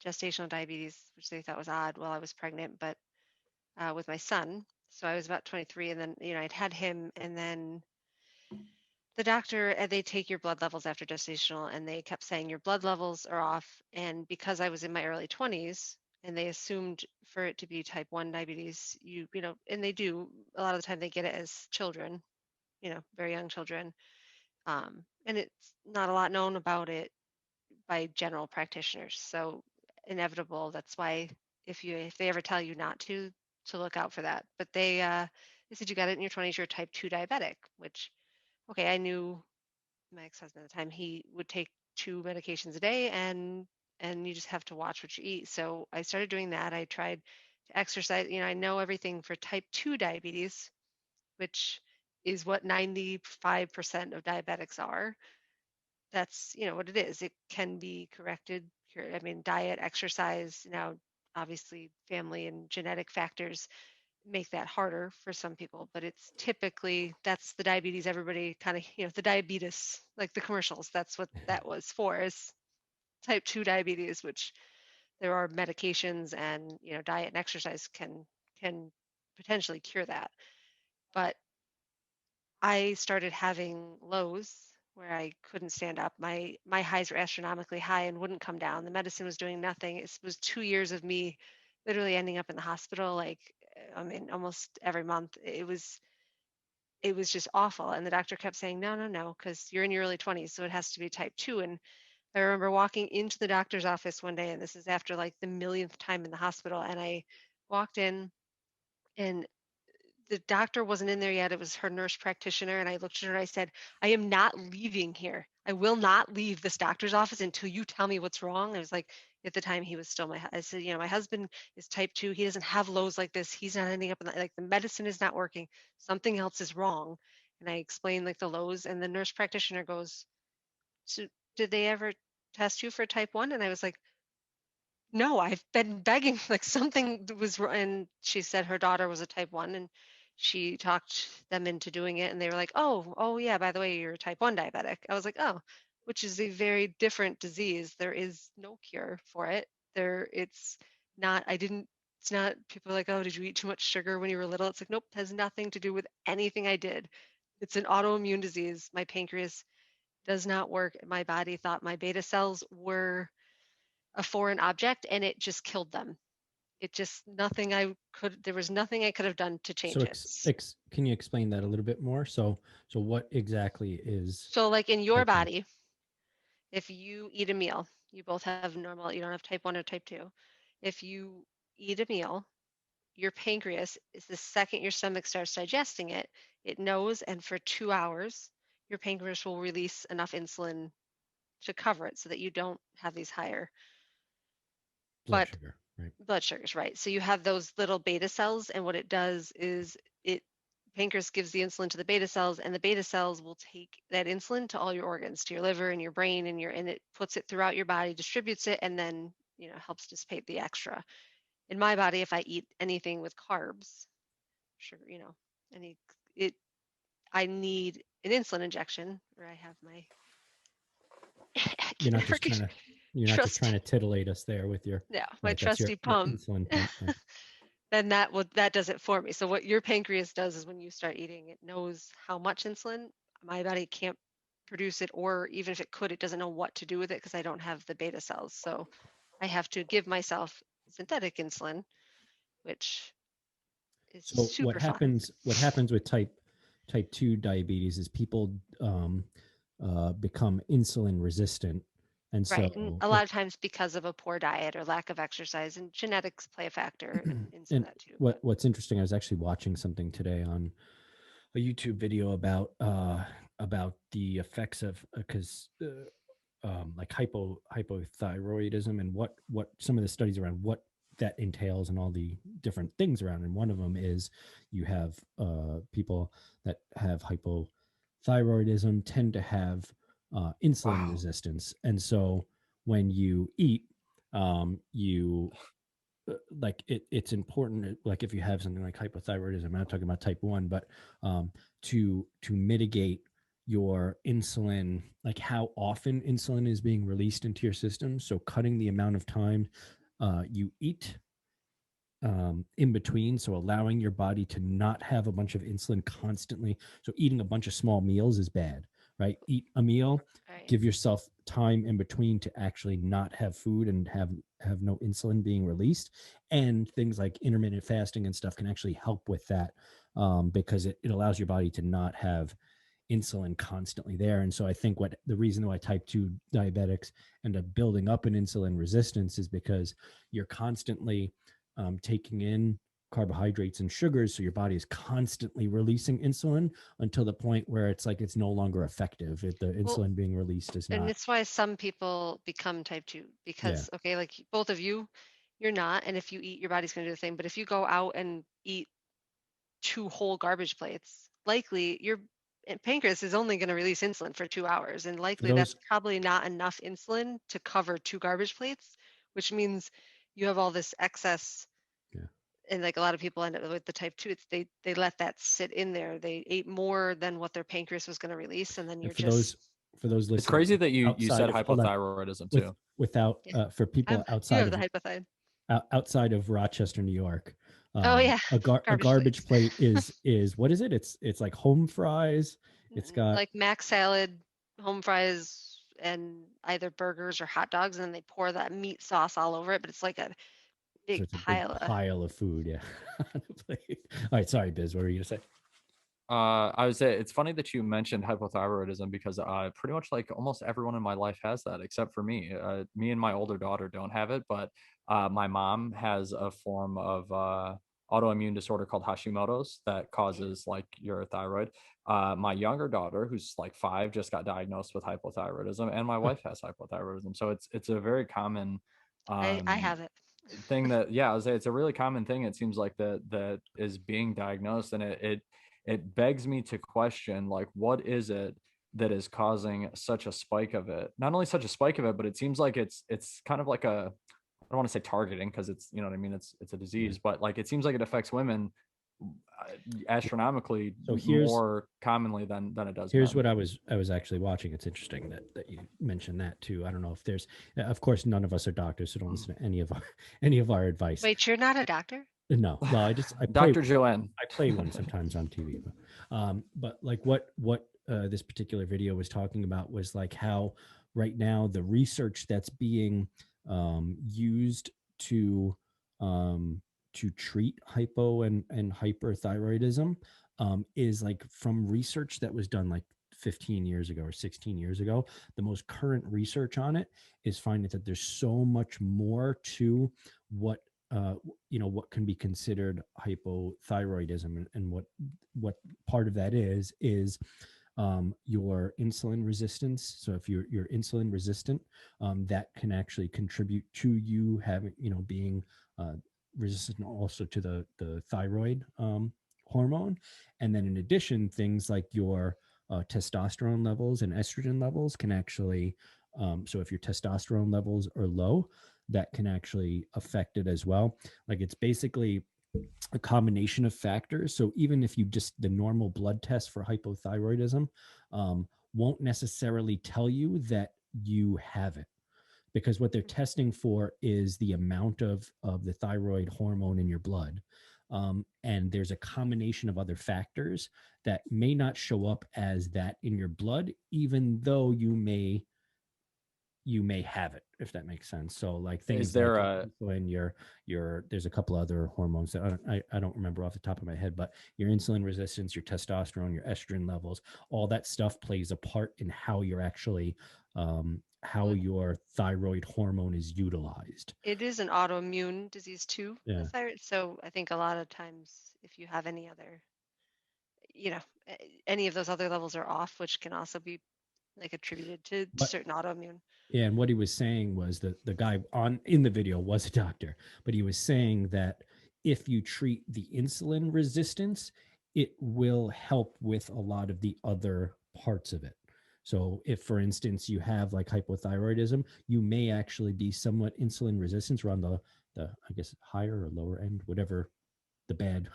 [SPEAKER 5] gestational diabetes, which they thought was odd while I was pregnant, but with my son. So I was about 23, and then I'd had him, and then the doctor, they take your blood levels after gestational, and they kept saying your blood levels are off. And because I was in my early 20s, and they assumed for it to be type 1 diabetes, and they do a lot of the time, they get it as children, very young children. And it's not a lot known about it by general practitioners. So inevitable. That's why if they ever tell you not to look out for that. But they said you got it in your 20s, you're a type 2 diabetic, which, okay, I knew my ex-husband at the time, he would take 2 medications a day, and you just have to watch what you eat. So I started doing that. I tried to exercise. I know everything for type 2 diabetes, which is what 95% of diabetics are. That's what it is. It can be corrected. I mean, diet, exercise. Now, obviously, family and genetic factors make that harder for some people, but it's typically, that's the diabetes everybody kind of, the diabetes, like the commercials, that's what that was for, is type 2 diabetes, which there are medications, and diet and exercise can potentially cure that. But I started having lows where I couldn't stand up. My highs were astronomically high and wouldn't come down. The medicine was doing nothing. It was 2 years of me literally ending up in the hospital, like, I mean, almost every month. It was just awful. And the doctor kept saying, no, no, no, because you're in your early 20s, so it has to be type 2. And I remember walking into the doctor's office one day, and this is after like the millionth time in the hospital. And I walked in, and the doctor wasn't in there yet. It was her nurse practitioner. And I looked at her and I said, I am not leaving here. I will not leave this doctor's office until you tell me what's wrong. I was like, at the time he was still I said, my husband is type 2. He doesn't have lows like this. He's not ending up in like the medicine is not working. Something else is wrong. And I explained like the lows, and the nurse practitioner goes, so did they ever test you for type 1? And I was like, no, I've been begging, like something was wrong. And she said her daughter was a type 1, and she talked them into doing it. And they were like, oh, yeah, by the way, you're a type 1 diabetic. I was like, oh, which is a very different disease. There is no cure for it. It's not, it's not, people are like, oh, did you eat too much sugar when you were little? It's like, nope, it has nothing to do with anything I did. It's an autoimmune disease. My pancreas does not work. My body thought my beta cells were a foreign object, and it just killed them. It just there was nothing I could have done to
[SPEAKER 4] So
[SPEAKER 5] change it.
[SPEAKER 4] can you explain that a little bit more? So what exactly is
[SPEAKER 5] So like in your
[SPEAKER 4] type 1?
[SPEAKER 5] body, if you eat a meal, you both have normal, you don't have type 1 or type 2. If you eat a meal, your pancreas is the second your stomach starts digesting it, it knows, and for 2 hours, your pancreas will release enough insulin to cover it so that you don't have these higher.
[SPEAKER 4] Blood
[SPEAKER 5] But
[SPEAKER 4] sugar, right?
[SPEAKER 5] blood sugars, right? So you have those little beta cells, and what it does is it pancreas gives the insulin to the beta cells, and the beta cells will take that insulin to all your organs, to your liver and your brain, and it puts it throughout your body, distributes it, and then helps dissipate the extra. In my body, if I eat anything with carbs, sugar, any it, I need an insulin injection, or I have my I
[SPEAKER 4] You're
[SPEAKER 5] can
[SPEAKER 4] not
[SPEAKER 5] never
[SPEAKER 4] just
[SPEAKER 5] get
[SPEAKER 4] trying to you're not just trying
[SPEAKER 5] trust.
[SPEAKER 4] to titillate us there with your
[SPEAKER 5] Yeah, my
[SPEAKER 4] right. That's
[SPEAKER 5] trusty
[SPEAKER 4] your
[SPEAKER 5] pump.
[SPEAKER 4] insulin pump. Right?
[SPEAKER 5] Then that does it for me. So what your pancreas does is when you start eating, it knows how much insulin. My body can't produce it, or even if it could, it doesn't know what to do with it because I don't have the beta cells. So I have to give myself synthetic insulin, which is
[SPEAKER 4] So
[SPEAKER 5] super fun.
[SPEAKER 4] what happens with type 2 diabetes is people become insulin resistant, and
[SPEAKER 5] Right. And
[SPEAKER 4] so
[SPEAKER 5] a lot of times because of a poor diet or lack of exercise, and genetics play a factor in some of
[SPEAKER 4] and
[SPEAKER 5] that too. But
[SPEAKER 4] what's interesting, I was actually watching something today on a YouTube video about the effects of because like hypothyroidism and what some of the studies around what that entails and all the different things around. And one of them is you have people that have hypothyroidism tend to have insulin
[SPEAKER 1] Wow.
[SPEAKER 4] resistance, and so when you eat, you like it's important, like if you have something like hypothyroidism, I'm not talking about type 1, but to mitigate your insulin, like how often insulin is being released into your system, so cutting the amount of time you eat in between, so allowing your body to not have a bunch of insulin constantly. So eating a bunch of small meals is bad, right? Eat a meal,
[SPEAKER 5] right.
[SPEAKER 4] give yourself time in between to actually not have food and have no insulin being released. And things like intermittent fasting and stuff can actually help with that, because it allows your body to not have insulin constantly there. And so I think what the reason why type 2 diabetics end up building up an insulin resistance is because you're constantly taking in carbohydrates and sugars, so your body is constantly releasing insulin until the point where it's like it's no longer effective. The
[SPEAKER 5] Well,
[SPEAKER 4] insulin being released is
[SPEAKER 5] and
[SPEAKER 4] not.
[SPEAKER 5] it's why some people become type 2
[SPEAKER 4] Yeah,
[SPEAKER 5] because, okay, like both of you, you're not. And if you eat, your body's going to do the same. But if you go out and eat 2 whole garbage plates, likely your pancreas is only going to release insulin for 2 hours. And
[SPEAKER 4] for
[SPEAKER 5] likely that's
[SPEAKER 4] those.
[SPEAKER 5] probably not enough insulin to cover 2 garbage plates, which means you have all this excess.
[SPEAKER 4] Yeah,
[SPEAKER 5] And like a lot of people end up with the type 2, it's they let that sit in there. They ate more than what their pancreas was going to release. And then
[SPEAKER 4] and
[SPEAKER 5] you're just,
[SPEAKER 4] for those
[SPEAKER 1] It's
[SPEAKER 4] listening
[SPEAKER 1] crazy that you
[SPEAKER 4] outside
[SPEAKER 1] said
[SPEAKER 4] of, hold on,
[SPEAKER 1] hypothyroidism too.
[SPEAKER 4] without
[SPEAKER 5] yeah,
[SPEAKER 4] for people
[SPEAKER 5] you
[SPEAKER 4] outside
[SPEAKER 5] have
[SPEAKER 4] of
[SPEAKER 5] the hypothyroid.
[SPEAKER 4] outside of Rochester, New York,
[SPEAKER 5] Oh yeah,
[SPEAKER 4] a
[SPEAKER 5] garbage
[SPEAKER 4] garbage
[SPEAKER 5] plates.
[SPEAKER 4] plate is what is it? It's like home fries. It's got
[SPEAKER 5] Like mac salad, home fries, and either burgers or hot dogs, and then they pour that meat sauce all over it. But it's like a
[SPEAKER 4] so
[SPEAKER 5] big
[SPEAKER 4] it's a big
[SPEAKER 5] pile of.
[SPEAKER 4] pile of food. Yeah. On a plate. All right, sorry, Biz. What were you gonna say?
[SPEAKER 1] I would say it's funny that you mentioned hypothyroidism because pretty much like almost everyone in my life has that except for me. Me and my older daughter don't have it, but my mom has a form of autoimmune disorder called Hashimoto's that causes like your thyroid. My younger daughter, who's like 5, just got diagnosed with hypothyroidism, and my wife has hypothyroidism. So it's a very common
[SPEAKER 5] I have it.
[SPEAKER 1] thing that, yeah, I was say it's a really common thing. It seems like that is being diagnosed, and it begs me to question, like, what is it that is causing such a spike of it? Not only such a spike of it, but it seems like it's kind of like a, I don't want to say targeting, because it's, you know what I mean, it's a disease, but like it seems like it affects women astronomically
[SPEAKER 4] So
[SPEAKER 1] more commonly than it does
[SPEAKER 4] here's
[SPEAKER 1] men.
[SPEAKER 4] what I was actually watching. It's interesting that you mentioned that too. I don't know if there's, of course, none of us are doctors, so don't listen to any of our any of our advice.
[SPEAKER 5] Wait, you're not a doctor?
[SPEAKER 4] No, well, I play
[SPEAKER 1] Dr. Joanne.
[SPEAKER 4] I play one sometimes on TV. But like what this particular video was talking about was like how right now the research that's being used to treat hypo and hyperthyroidism is like from research that was done like 15 years ago or 16 years ago. The most current research on it is finding that there's so much more to what what can be considered hypothyroidism, and what part of that is your insulin resistance. So if you're insulin resistant, that can actually contribute to you having, being resistant also to the thyroid hormone. And then in addition, things like your testosterone levels and estrogen levels can actually, so if your testosterone levels are low, that can actually affect it as well. Like it's basically a combination of factors. So even if you just the normal blood test for hypothyroidism won't necessarily tell you that you have it, because what they're testing for is the amount of the thyroid hormone in your blood. And there's a combination of other factors that may not show up as that in your blood, even though you may have it, if that makes sense. So like
[SPEAKER 1] Is
[SPEAKER 4] things like
[SPEAKER 1] there a
[SPEAKER 4] insulin, your there's a couple other hormones that I don't remember off the top of my head, but your insulin resistance, your testosterone, your estrogen levels, all that stuff plays a part in how you're actually how
[SPEAKER 5] Well,
[SPEAKER 4] your thyroid hormone is utilized.
[SPEAKER 5] it is an autoimmune disease too, the
[SPEAKER 4] Yeah.
[SPEAKER 5] thyroid. So I think a lot of times if you have any other, you know, any of those other levels are off, which can also be like attributed to
[SPEAKER 4] But
[SPEAKER 5] certain autoimmune.
[SPEAKER 4] yeah, and what he was saying was that the guy on in the video was a doctor, but he was saying that if you treat the insulin resistance, it will help with a lot of the other parts of it. So if, for instance, you have like hypothyroidism, you may actually be somewhat insulin resistant around the I guess higher or lower end, whatever the bad,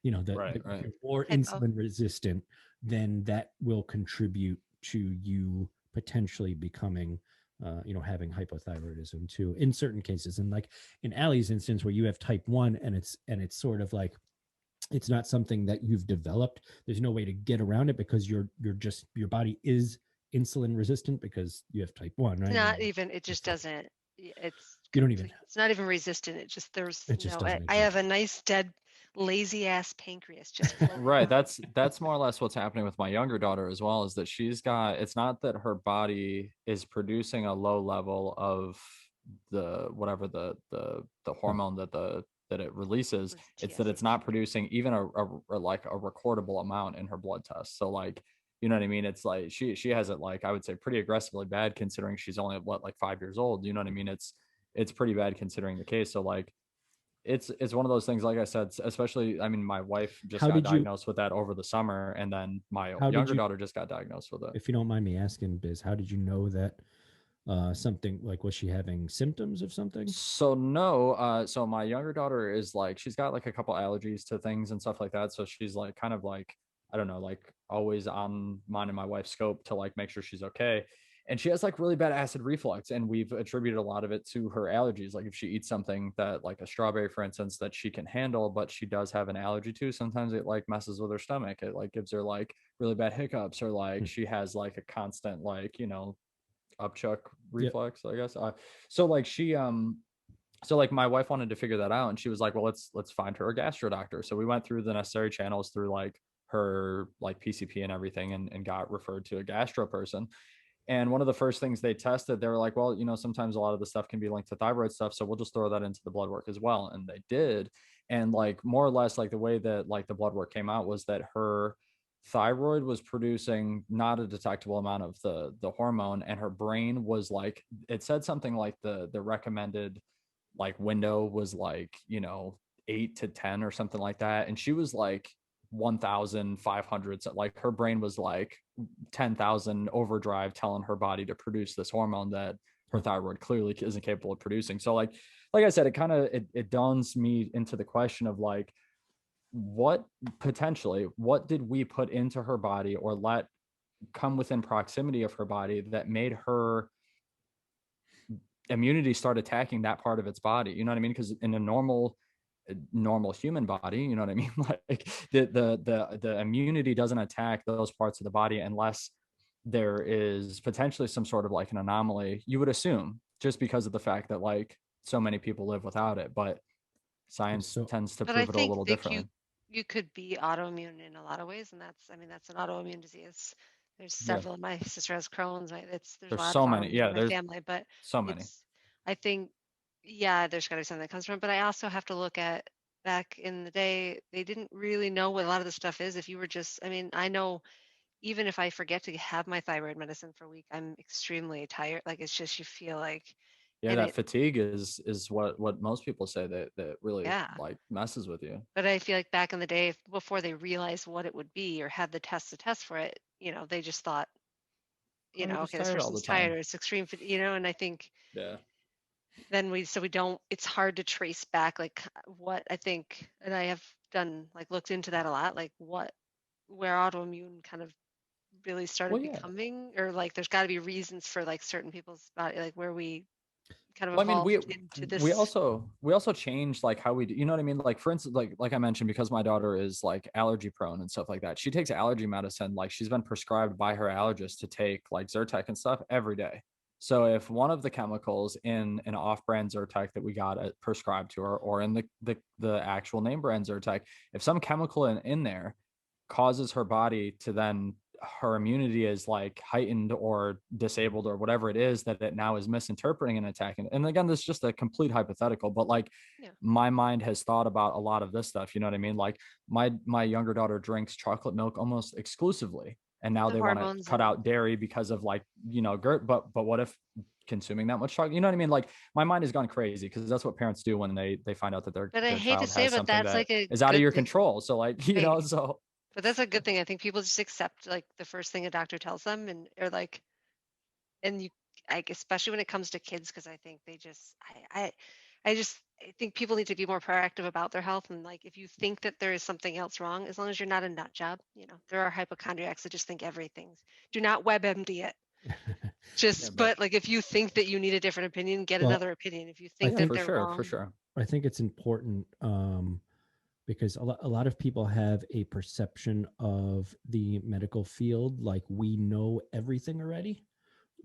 [SPEAKER 1] right,
[SPEAKER 4] if
[SPEAKER 1] right.
[SPEAKER 4] you're more
[SPEAKER 5] Hypo.
[SPEAKER 4] insulin resistant, then that will contribute to you potentially becoming having hypothyroidism too in certain cases. And like in Allie's instance where you have type 1 and it's sort of like it's not something that you've developed, there's no way to get around it because you're just your body is insulin resistant because you have type 1, right?
[SPEAKER 5] Not even, it just doesn't, it's
[SPEAKER 4] You don't even,
[SPEAKER 5] complete. It's not even resistant. It just, there's
[SPEAKER 4] it just
[SPEAKER 5] no,
[SPEAKER 4] doesn't
[SPEAKER 5] I have
[SPEAKER 4] exist.
[SPEAKER 5] a nice dead lazy ass pancreas just floating
[SPEAKER 1] Right.
[SPEAKER 5] around.
[SPEAKER 1] That's more or less what's happening with my younger daughter as well, is that she's got, it's not that her body is producing a low level of the whatever the hormone that it releases.
[SPEAKER 5] Was
[SPEAKER 1] It's that it's
[SPEAKER 5] TSH.
[SPEAKER 1] not producing even a like a recordable amount in her blood test. So like, you know what I mean? It's like she has it, like, I would say pretty aggressively bad, considering she's only what, like 5 years old. You know what I mean? It's pretty bad considering the case. So like it's one of those things, like I said, especially, I mean, my wife just
[SPEAKER 4] How
[SPEAKER 1] got
[SPEAKER 4] did you
[SPEAKER 1] diagnosed with that over the summer, and then my
[SPEAKER 4] how did
[SPEAKER 1] younger
[SPEAKER 4] you
[SPEAKER 1] daughter just got diagnosed with it.
[SPEAKER 4] if you don't mind me asking, Biz, how did you know that something like, was she having symptoms of something?
[SPEAKER 1] So no, so my younger daughter is like, she's got like a couple allergies to things and stuff like that. So she's like kind of like, I don't know, like always on mine and my wife's scope to like make sure she's okay. And she has like really bad acid reflux, and we've attributed a lot of it to her allergies. Like if she eats something that, like a strawberry, for instance, that she can handle, but she does have an allergy to, sometimes it like messes with her stomach. It like gives her like really bad hiccups, or like
[SPEAKER 4] Hmm.
[SPEAKER 1] she has like a constant like, upchuck
[SPEAKER 4] Yep.
[SPEAKER 1] reflex, I guess. So like so like my wife wanted to figure that out, and she was like, well, let's find her a gastro doctor. So we went through the necessary channels through like her like PCP and everything, and got referred to a gastro person. And one of the first things they tested, they were like, well, sometimes a lot of the stuff can be linked to thyroid stuff, so we'll just throw that into the blood work as well. And they did. And like more or less like the way that like the blood work came out was that her thyroid was producing not a detectable amount of the hormone, and her brain was like, it said something like the recommended like window was like, 8 to 10 or something like that, and she was like 1,500. So like her brain was like 10,000 overdrive, telling her body to produce this hormone that her thyroid clearly isn't capable of producing. So like I said, it kind of it dawns me into the question of like, what what did we put into her body or let come within proximity of her body that made her immunity start attacking that part of its body? You know what I mean? Because in a normal human body, you know what I mean, like the immunity doesn't attack those parts of the body unless there is potentially some sort of like an anomaly, you would assume, just because of the fact that like so many people live without it. But science
[SPEAKER 4] So
[SPEAKER 1] tends to
[SPEAKER 5] But I
[SPEAKER 1] prove it a
[SPEAKER 5] think
[SPEAKER 1] little
[SPEAKER 5] think
[SPEAKER 1] differently.
[SPEAKER 5] you could be autoimmune in a lot of ways, and that's, I mean, that's an autoimmune disease. There's
[SPEAKER 1] Yeah,
[SPEAKER 5] several. My sister has Crohn's. There's a
[SPEAKER 1] there's
[SPEAKER 5] lot of
[SPEAKER 1] so many.
[SPEAKER 5] autoimmune
[SPEAKER 1] Yeah,
[SPEAKER 5] in my
[SPEAKER 1] there's
[SPEAKER 5] family, but
[SPEAKER 1] so many.
[SPEAKER 5] it's, I think, yeah, there's got to be something that comes from it. But I also have to look at back in the day, they didn't really know what a lot of the stuff is. If you were just, I mean, I know even if I forget to have my thyroid medicine for a week, I'm extremely tired. Like it's just you feel like,
[SPEAKER 1] Yeah,
[SPEAKER 5] and
[SPEAKER 1] that
[SPEAKER 5] it,
[SPEAKER 1] fatigue is what most people say that really
[SPEAKER 5] yeah.
[SPEAKER 1] like messes with you.
[SPEAKER 5] But I feel like back in the day, before they realized what it would be or had the test to test for it, they just thought,
[SPEAKER 1] Oh, you're just
[SPEAKER 5] okay, this
[SPEAKER 1] tired all the
[SPEAKER 5] person's tired
[SPEAKER 1] time.
[SPEAKER 5] or it's extreme, and I think
[SPEAKER 1] Yeah.
[SPEAKER 5] then we don't, it's hard to trace back like what I think, and I have done like looked into that a lot, like where autoimmune kind of really
[SPEAKER 1] Well,
[SPEAKER 5] started
[SPEAKER 1] yeah.
[SPEAKER 5] becoming, or like there's got to be reasons for like certain people's body, like where we kind of
[SPEAKER 1] Well, I mean,
[SPEAKER 5] evolved into
[SPEAKER 1] we
[SPEAKER 5] this.
[SPEAKER 1] also changed like how we do, you know what I mean? Like for instance, like I mentioned, because my daughter is like allergy prone and stuff like that. She takes allergy medicine. Like she's been prescribed by her allergist to take like Zyrtec and stuff every day. So if one of the chemicals in an off-brand Zyrtec that we got prescribed to her, or in the actual name brand Zyrtec, if some chemical in there causes her body to then, her immunity is like heightened or disabled or whatever it is that it now is misinterpreting and attacking. And again, this is just a complete hypothetical, but like
[SPEAKER 5] Yeah,
[SPEAKER 1] my mind has thought about a lot of this stuff. You know what I mean? Like my younger daughter drinks chocolate milk almost exclusively, and now
[SPEAKER 5] the
[SPEAKER 1] they want to
[SPEAKER 5] hormones
[SPEAKER 1] cut
[SPEAKER 5] and
[SPEAKER 1] out dairy because of like, GERD. But what if consuming that much chocolate? You know what I mean? Like my mind has gone crazy because that's what parents do when they find out that
[SPEAKER 5] but I
[SPEAKER 1] their
[SPEAKER 5] hate to
[SPEAKER 1] child
[SPEAKER 5] say,
[SPEAKER 1] has
[SPEAKER 5] but
[SPEAKER 1] something
[SPEAKER 5] that's
[SPEAKER 1] that
[SPEAKER 5] like a
[SPEAKER 1] is out of
[SPEAKER 5] good
[SPEAKER 1] your
[SPEAKER 5] thing,
[SPEAKER 1] control. So like,
[SPEAKER 5] right?
[SPEAKER 1] so
[SPEAKER 5] But that's a good thing. I think people just accept like the first thing a doctor tells them, and or like, and you, like, especially when it comes to kids, because I think they just, I think people need to be more proactive about their health. And like, if you think that there is something else wrong, as long as you're not a nut job, there are hypochondriacs that just think everything's. Do not WebMD it.
[SPEAKER 1] yeah,
[SPEAKER 5] Just,
[SPEAKER 1] but
[SPEAKER 5] but like, if you think that you need a different opinion, get
[SPEAKER 4] well,
[SPEAKER 5] another opinion. If you
[SPEAKER 4] I
[SPEAKER 5] think
[SPEAKER 1] yeah,
[SPEAKER 5] that
[SPEAKER 4] think
[SPEAKER 1] for
[SPEAKER 5] they're
[SPEAKER 1] sure, for
[SPEAKER 5] wrong,
[SPEAKER 1] sure.
[SPEAKER 4] I think it's important because a lot of people have a perception of the medical field like we know everything already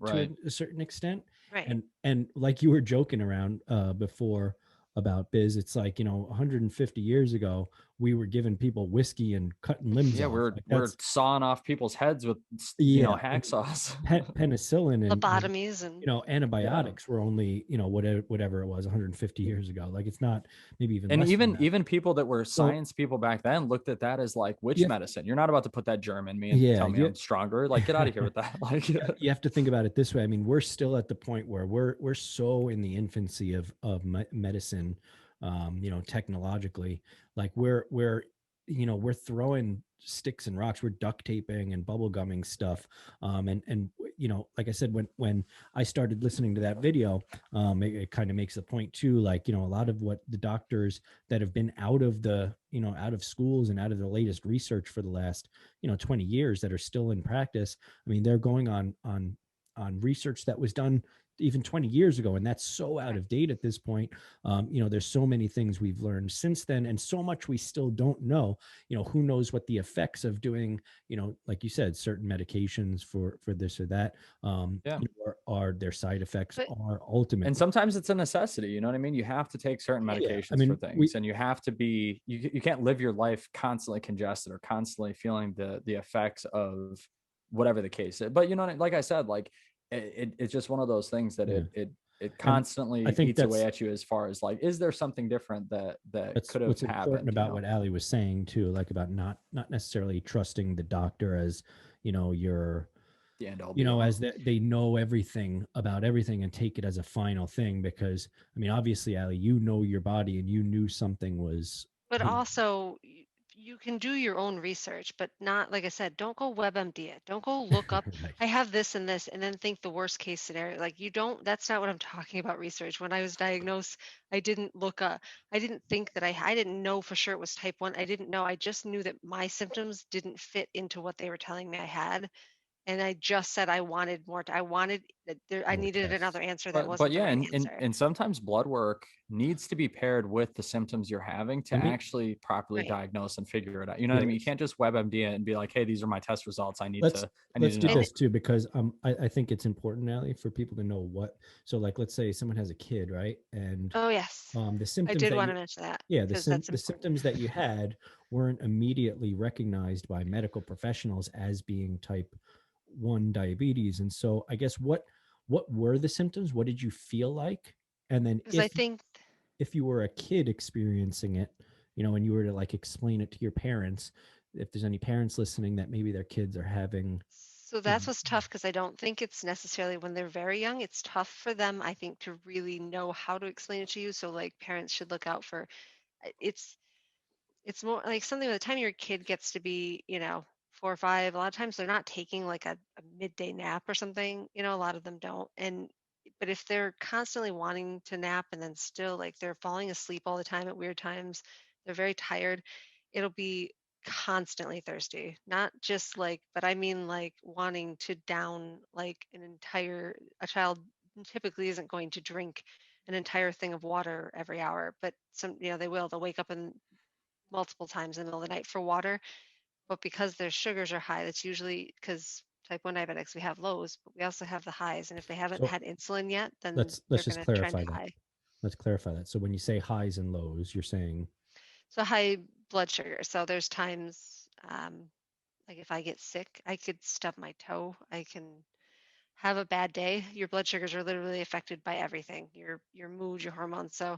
[SPEAKER 4] to
[SPEAKER 1] Right.
[SPEAKER 4] a certain extent.
[SPEAKER 5] right?
[SPEAKER 4] And like you were joking around before about biz, it's like 150 years ago we were giving people whiskey and cutting limbs
[SPEAKER 1] Yeah,
[SPEAKER 4] off.
[SPEAKER 1] we're
[SPEAKER 4] Like
[SPEAKER 1] we're
[SPEAKER 4] that's
[SPEAKER 1] sawing off people's heads with
[SPEAKER 4] yeah,
[SPEAKER 1] hacksaws.
[SPEAKER 4] penicillin and
[SPEAKER 5] Lobotomies and
[SPEAKER 1] Yeah.
[SPEAKER 4] antibiotics were only whatever it was 150 years ago. Like it's not, maybe even
[SPEAKER 1] And
[SPEAKER 4] less than
[SPEAKER 1] even
[SPEAKER 4] that.
[SPEAKER 1] people that were
[SPEAKER 4] So
[SPEAKER 1] science people back then looked at that as like witch
[SPEAKER 4] you have,
[SPEAKER 1] medicine. You're not about to put that germ in me and
[SPEAKER 4] yeah,
[SPEAKER 1] tell me I'm stronger. Like get out of here with that. Like
[SPEAKER 4] you have to think about it this way. I mean, we're still at the point where we're so in the infancy of medicine, technologically. Like we're throwing sticks and rocks. We're duct taping and bubble gumming stuff. And like I said, when I started listening to that video, it kind of makes the point too. Like a lot of what the doctors that have been out of the out of schools and out of the latest research for the last 20 years that are still in practice. I mean, they're going on research that was done even 20 years ago, and that's so out
[SPEAKER 5] right.
[SPEAKER 4] of date at this point. There's so many things we've learned since then, and so much we still don't know. Who knows what the effects of doing, like you said, certain medications for this or that,
[SPEAKER 1] yeah.
[SPEAKER 4] are their side effects
[SPEAKER 5] But
[SPEAKER 4] are
[SPEAKER 1] And
[SPEAKER 4] ultimately.
[SPEAKER 1] sometimes it's a necessity, you know what I mean? You have to take certain
[SPEAKER 5] yeah,
[SPEAKER 4] Yeah, I
[SPEAKER 1] medications for
[SPEAKER 4] mean,
[SPEAKER 1] things, and you have to be, you can't live your life constantly congested or constantly feeling the effects of whatever the case is. But like I said, like it's just one of those things that
[SPEAKER 4] yeah.
[SPEAKER 1] it
[SPEAKER 4] And
[SPEAKER 1] constantly
[SPEAKER 4] I think
[SPEAKER 1] eats away
[SPEAKER 4] that's
[SPEAKER 1] at you as far as like, is there something different that could have
[SPEAKER 4] what's important
[SPEAKER 1] happened, you
[SPEAKER 4] about
[SPEAKER 1] know?
[SPEAKER 4] what Ali was saying too, like about not necessarily trusting the doctor as, your,
[SPEAKER 1] The end all be all.
[SPEAKER 4] as that they know everything about everything and take it as a final thing. Because I mean, obviously, Ali, your body and you knew something
[SPEAKER 5] But
[SPEAKER 4] was
[SPEAKER 5] also, you can do your own research, but not, like I said, don't go WebMD it. Don't go look up,
[SPEAKER 4] right.
[SPEAKER 5] I have this and this, and then think the worst case scenario. Like, you don't, that's not what I'm talking about research. When I was diagnosed, I didn't look up, I didn't think that I didn't know for sure it was type 1. I didn't know. I just knew that my symptoms didn't fit into what they were telling me I had. And I just said I wanted more. I wanted that there, I
[SPEAKER 4] More
[SPEAKER 5] needed another
[SPEAKER 4] tests.
[SPEAKER 5] answer that
[SPEAKER 1] But
[SPEAKER 5] wasn't the
[SPEAKER 1] yeah,
[SPEAKER 5] right
[SPEAKER 1] and
[SPEAKER 5] answer.
[SPEAKER 1] and sometimes blood work needs to be paired with the symptoms you're having to
[SPEAKER 4] Let me
[SPEAKER 1] actually properly
[SPEAKER 5] Right.
[SPEAKER 1] diagnose and figure it out. You know what
[SPEAKER 4] Yeah,
[SPEAKER 1] I mean? You can't just WebMD it and be like, hey, these are my test results.
[SPEAKER 4] let's
[SPEAKER 1] I need
[SPEAKER 4] let's
[SPEAKER 1] to
[SPEAKER 4] do
[SPEAKER 5] And
[SPEAKER 1] know.
[SPEAKER 4] this too, because I think it's important, Ali, for people to know what. So like, let's say someone has a kid, right? And
[SPEAKER 5] oh, yes,
[SPEAKER 4] the
[SPEAKER 5] I
[SPEAKER 4] symptoms
[SPEAKER 5] did
[SPEAKER 4] that
[SPEAKER 5] want
[SPEAKER 4] you
[SPEAKER 5] to mention that
[SPEAKER 4] yeah,
[SPEAKER 5] because that's
[SPEAKER 4] the
[SPEAKER 5] important.
[SPEAKER 4] symptoms that you had weren't immediately recognized by medical professionals as being type 1 diabetes. And so I guess what were the symptoms? What did you feel like? And then
[SPEAKER 5] Because I think
[SPEAKER 4] if you were a kid experiencing it, and you were to like explain it to your parents, if there's any parents listening that maybe their kids are having,
[SPEAKER 5] so that's what's tough because I don't think it's necessarily when they're very young. It's tough for them, I think, to really know how to explain it to you. So like parents should look out for it's more like something by the time your kid gets to be, 4 or 5, a lot of times they're not taking like a midday nap or something. A lot of them don't. And but if they're constantly wanting to nap and then still like they're falling asleep all the time at weird times, they're very tired, it'll be constantly thirsty. Not just like, but I mean like wanting to down like a child typically isn't going to drink an entire thing of water every hour, but they'll wake up and multiple times in the middle of the night for water. But because their sugars are high, that's usually because type 1 diabetics, we have lows, but we also have the highs. And if they haven't
[SPEAKER 4] so
[SPEAKER 5] had insulin yet, then
[SPEAKER 4] let's
[SPEAKER 5] they're
[SPEAKER 4] just
[SPEAKER 5] going to trend
[SPEAKER 4] clarify that.
[SPEAKER 5] high.
[SPEAKER 4] Let's clarify that. So when you say highs and lows, you're saying
[SPEAKER 5] So high blood sugar. So there's times, like if I get sick, I could stub my toe. I can have a bad day. Your blood sugars are literally affected by everything, your mood, your hormones. So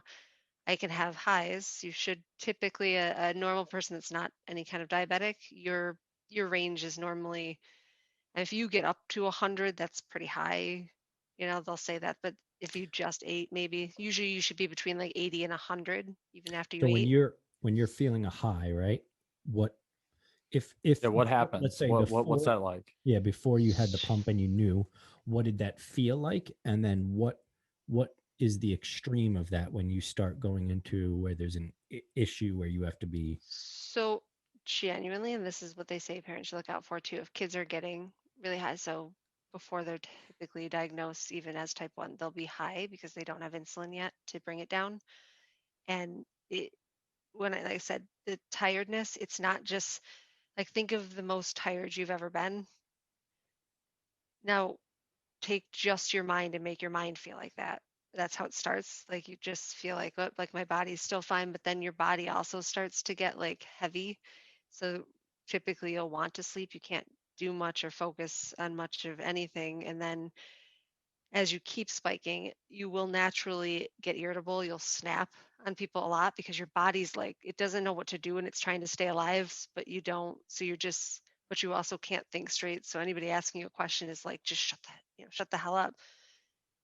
[SPEAKER 5] I can have highs. You should typically a normal person that's not any kind of diabetic, your range is normally, and if you get up to 100, that's pretty high. They'll say that, but if you just ate, maybe usually you should be between like 80 and 100 even after you
[SPEAKER 4] so
[SPEAKER 5] ate.
[SPEAKER 4] when you're feeling a high, right? What
[SPEAKER 1] Yeah,
[SPEAKER 4] if
[SPEAKER 1] what
[SPEAKER 4] let's
[SPEAKER 1] happens?
[SPEAKER 4] say
[SPEAKER 1] What's
[SPEAKER 4] before
[SPEAKER 1] that like?
[SPEAKER 4] yeah, before you had the pump and you knew, what did that feel like? And then what is the extreme of that when you start going into where there's an issue where you have to be
[SPEAKER 5] So genuinely, and this is what they say parents should look out for too, if kids are getting really high, so before they're typically diagnosed even as type 1, they'll be high because they don't have insulin yet to bring it down. And like I said, the tiredness, it's not just like think of the most tired you've ever been. Now take just your mind and make your mind feel like that. That's how it starts. Like you just feel like, "Oh, like my body's still fine," but then your body also starts to get like heavy. So typically you'll want to sleep. You can't do much or focus on much of anything. And then as you keep spiking, you will naturally get irritable. You'll snap on people a lot because your body's like, it doesn't know what to do and it's trying to stay alive, but you don't. So but you also can't think straight. So anybody asking you a question is like, just shut the hell up.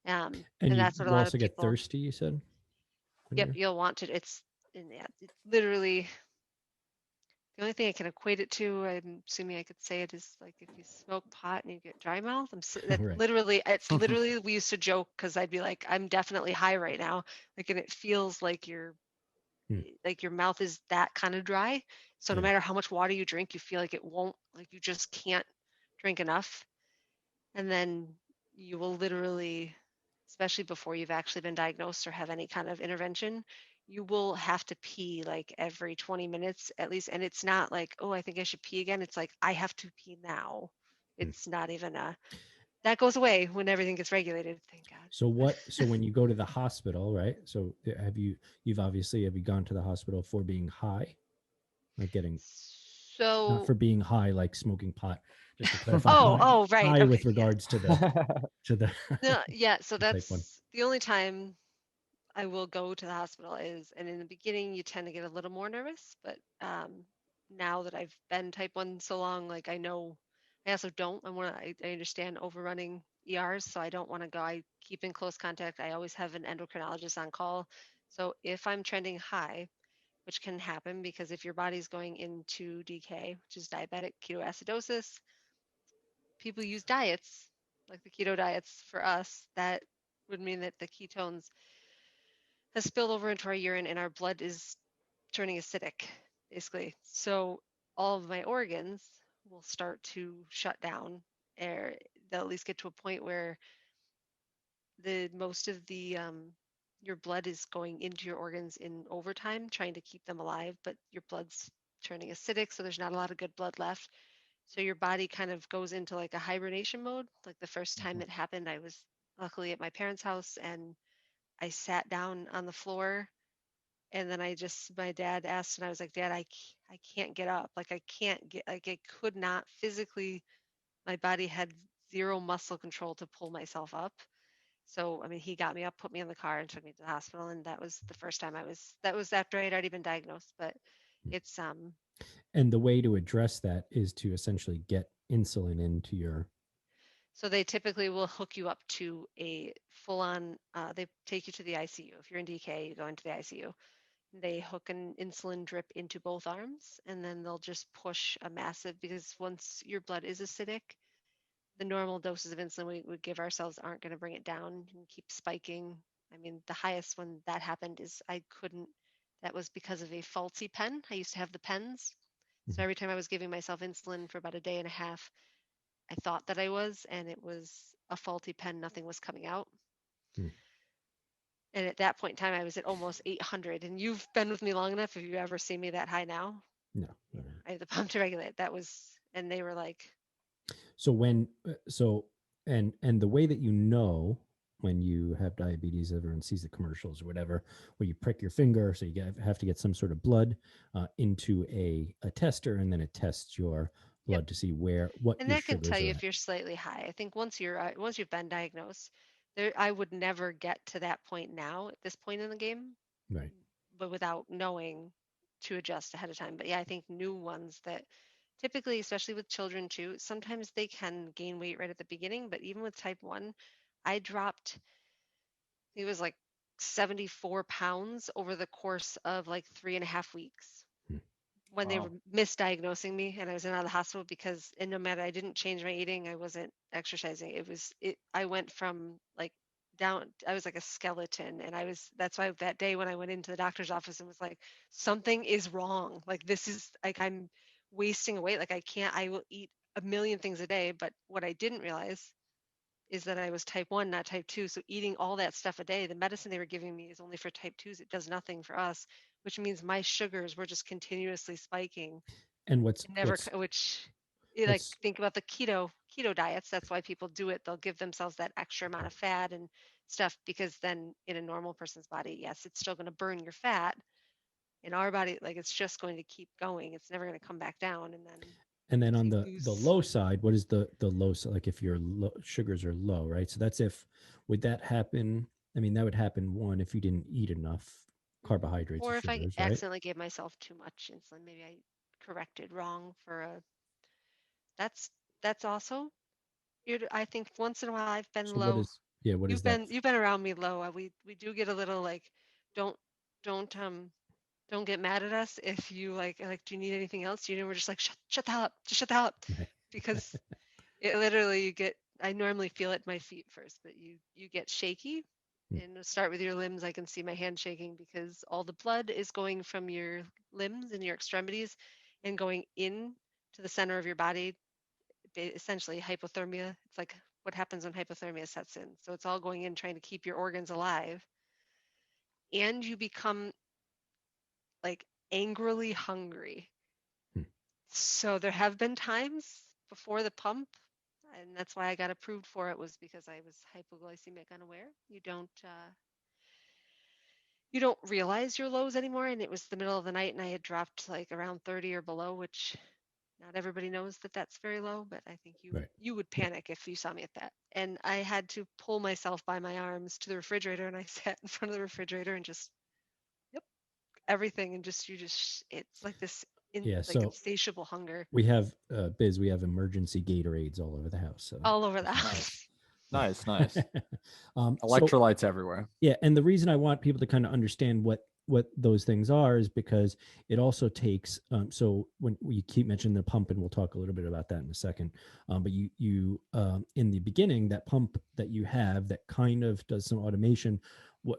[SPEAKER 4] and
[SPEAKER 5] And
[SPEAKER 4] you
[SPEAKER 5] that's what a
[SPEAKER 4] you
[SPEAKER 5] lot of
[SPEAKER 4] also get
[SPEAKER 5] people,
[SPEAKER 4] thirsty, you said? When
[SPEAKER 5] yep,
[SPEAKER 4] you're
[SPEAKER 5] you'll want to, and yeah, it's literally the only thing I can equate it to, I'm assuming I could say it is like if you smoke pot and you get dry mouth.
[SPEAKER 4] right.
[SPEAKER 5] It's literally, we used to joke because I'd be like, I'm definitely high right now. Like, and it feels
[SPEAKER 4] Hmm.
[SPEAKER 5] like your mouth is that kind of dry. So no
[SPEAKER 4] Yeah.
[SPEAKER 5] matter how much water you drink, you feel like it won't, like you just can't drink enough. And then you will literally, especially before you've actually been diagnosed or have any kind of intervention, you will have to pee like every 20 minutes at least. And it's not like, oh, I think I should pee again. It's like, I have to pee now.
[SPEAKER 4] Hmm.
[SPEAKER 5] It's not even that goes away when everything gets regulated. Thank God.
[SPEAKER 4] So when you go to the hospital, right? So you've obviously, have you gone to the hospital for being high, like getting not for
[SPEAKER 5] So,
[SPEAKER 4] being high like smoking pot. Just to clarify,
[SPEAKER 5] oh, oh, right.
[SPEAKER 4] high
[SPEAKER 5] Okay,
[SPEAKER 4] with
[SPEAKER 5] yeah.
[SPEAKER 4] regards to the
[SPEAKER 5] No, yeah. So
[SPEAKER 4] the type one.
[SPEAKER 5] that's the only time I will go to the hospital is, and in the beginning you tend to get a little more nervous, but now that I've been type 1 so long, like I know, I also don't, I understand overrunning ERs, so I don't want to go. I keep in close contact. I always have an endocrinologist on call. So if I'm trending high, which can happen because if your body's going into DK, which is diabetic ketoacidosis, people use diets like the keto diets for us. That would mean that the ketones has spilled over into our urine and our blood is turning acidic, basically. So all of my organs will start to shut down, or they'll at least get to a point where the most of the your blood is going into your organs in overtime, trying to keep them alive, but your blood's turning acidic, so there's not a lot of good blood left. So your body kind of goes into like a hibernation mode. Like the first time
[SPEAKER 4] Mhm.
[SPEAKER 5] it happened, I was luckily at my parents' house and I sat down on the floor and then my dad asked and I was like, Dad, I can't get up. Like I can't get, like I could not physically, my body had zero muscle control to pull myself up. So, I mean, he got me up, put me in the car and took me to the hospital. And that was the first time that was after I had already been diagnosed, but it's,
[SPEAKER 4] And the way to address that is to essentially get insulin into your.
[SPEAKER 5] so they typically will hook you up to a full on, they take you to the ICU. If you're in DK, you go into the ICU. They hook an insulin drip into both arms and then they'll just push a massive, because once your blood is acidic, the normal doses of insulin we would give ourselves aren't going to bring it down and keep spiking. I mean, the highest when that happened is I couldn't, that was because of a faulty pen. I used to have the pens. So
[SPEAKER 4] Mhm.
[SPEAKER 5] every time I was giving myself insulin for about a day and a half, I thought that I was, and it was a faulty pen. Nothing was coming out.
[SPEAKER 4] Mm.
[SPEAKER 5] And at that point in time, I was at almost 800. And you've been with me long enough. If you ever see me that high now,
[SPEAKER 4] No.
[SPEAKER 5] yeah, I have the pump to regulate. That was, and they were like,
[SPEAKER 4] So when so and the way that you know when you have diabetes, everyone sees the commercials or whatever, where you prick your finger, so have to get some sort of blood into a tester, and then it tests your
[SPEAKER 5] yep.
[SPEAKER 4] blood to see what
[SPEAKER 5] And
[SPEAKER 4] your
[SPEAKER 5] that can tell
[SPEAKER 4] sugars
[SPEAKER 5] you
[SPEAKER 4] are
[SPEAKER 5] if
[SPEAKER 4] at.
[SPEAKER 5] you're slightly high. I think once you've been diagnosed, there I would never get to that point now at this point in the game,
[SPEAKER 4] Right.
[SPEAKER 5] but without knowing to adjust ahead of time. But yeah, I think new ones that typically, especially with children too, sometimes they can gain weight right at the beginning. But even with type 1, I dropped, it was like 74 pounds over the course of like 3.5 weeks
[SPEAKER 4] Hmm.
[SPEAKER 5] when they were
[SPEAKER 1] Wow.
[SPEAKER 5] misdiagnosing me and I was in and out of the hospital because, and no matter, I didn't change my eating, I wasn't exercising. I went from like down, I was like a skeleton. And that's why that day when I went into the doctor's office and was like, something is wrong. Like, this is like, I'm wasting away. Like, I will eat a million things a day. But what I didn't realize is that I was type 1, not type 2. So eating all that stuff a day, the medicine they were giving me is only for type 2s. It does nothing for us, which means my sugars were just continuously spiking.
[SPEAKER 4] And what's
[SPEAKER 5] It never,
[SPEAKER 4] what's
[SPEAKER 5] which you like
[SPEAKER 4] what's
[SPEAKER 5] think about the keto diets. That's why people do it. They'll give themselves that extra amount of fat and stuff because then in a normal person's body, yes, it's still going to burn your fat. In our body, like it's just going to keep going. It's never going to come back down. And then
[SPEAKER 4] and then
[SPEAKER 5] if
[SPEAKER 4] on
[SPEAKER 5] you
[SPEAKER 4] the
[SPEAKER 5] lose,
[SPEAKER 4] low side, what is the low side? Like if your sugars are low, right? So that's if would that happen? I mean, that would happen one if you didn't eat enough carbohydrates or
[SPEAKER 5] or if I
[SPEAKER 4] sugars, right?
[SPEAKER 5] accidentally gave myself too much insulin, maybe I corrected wrong for a, that's, that's also, I think once in a while I've been
[SPEAKER 4] So what
[SPEAKER 5] low.
[SPEAKER 4] is yeah, what is that?
[SPEAKER 5] You've been around me low. We do get a little like, don't don't don't get mad at us if you like do you need anything else? You know, we're just like shut the hell up, just shut the hell up,
[SPEAKER 4] Right.
[SPEAKER 5] because it literally you get. I normally feel it at my feet first, but you get shaky,
[SPEAKER 4] Mm.
[SPEAKER 5] and start with your limbs. I can see my hand shaking because all the blood is going from your limbs and your extremities, and going in to the center of your body. Essentially, hypothermia. It's like what happens when hypothermia sets in. So it's all going in trying to keep your organs alive, and you become like angrily hungry.
[SPEAKER 4] Mm.
[SPEAKER 5] So there have been times before the pump, and that's why I got approved for it, was because I was hypoglycemic unaware. You don't realize your lows anymore, and it was the middle of the night, and I had dropped like around 30 or below, which Not everybody knows that that's very low, but I think
[SPEAKER 4] Right.
[SPEAKER 5] you would
[SPEAKER 4] Yeah.
[SPEAKER 5] panic if you saw me at that. And I had to pull myself by my arms to the refrigerator, and I sat in front of the refrigerator and just, yep, everything, and just it's like this
[SPEAKER 4] Yeah.
[SPEAKER 5] like
[SPEAKER 4] So
[SPEAKER 5] insatiable hunger
[SPEAKER 4] we have Biz. We have emergency Gatorades all over the house. So
[SPEAKER 5] all over the
[SPEAKER 1] Nice.
[SPEAKER 5] house.
[SPEAKER 1] Nice.
[SPEAKER 4] so
[SPEAKER 1] Electrolytes everywhere.
[SPEAKER 4] yeah, and the reason I want people to kind of understand what those things are is because it also takes so when we keep mentioning the pump, and we'll talk a little bit about that in a second, but you in the beginning, that pump that you have that kind of does some automation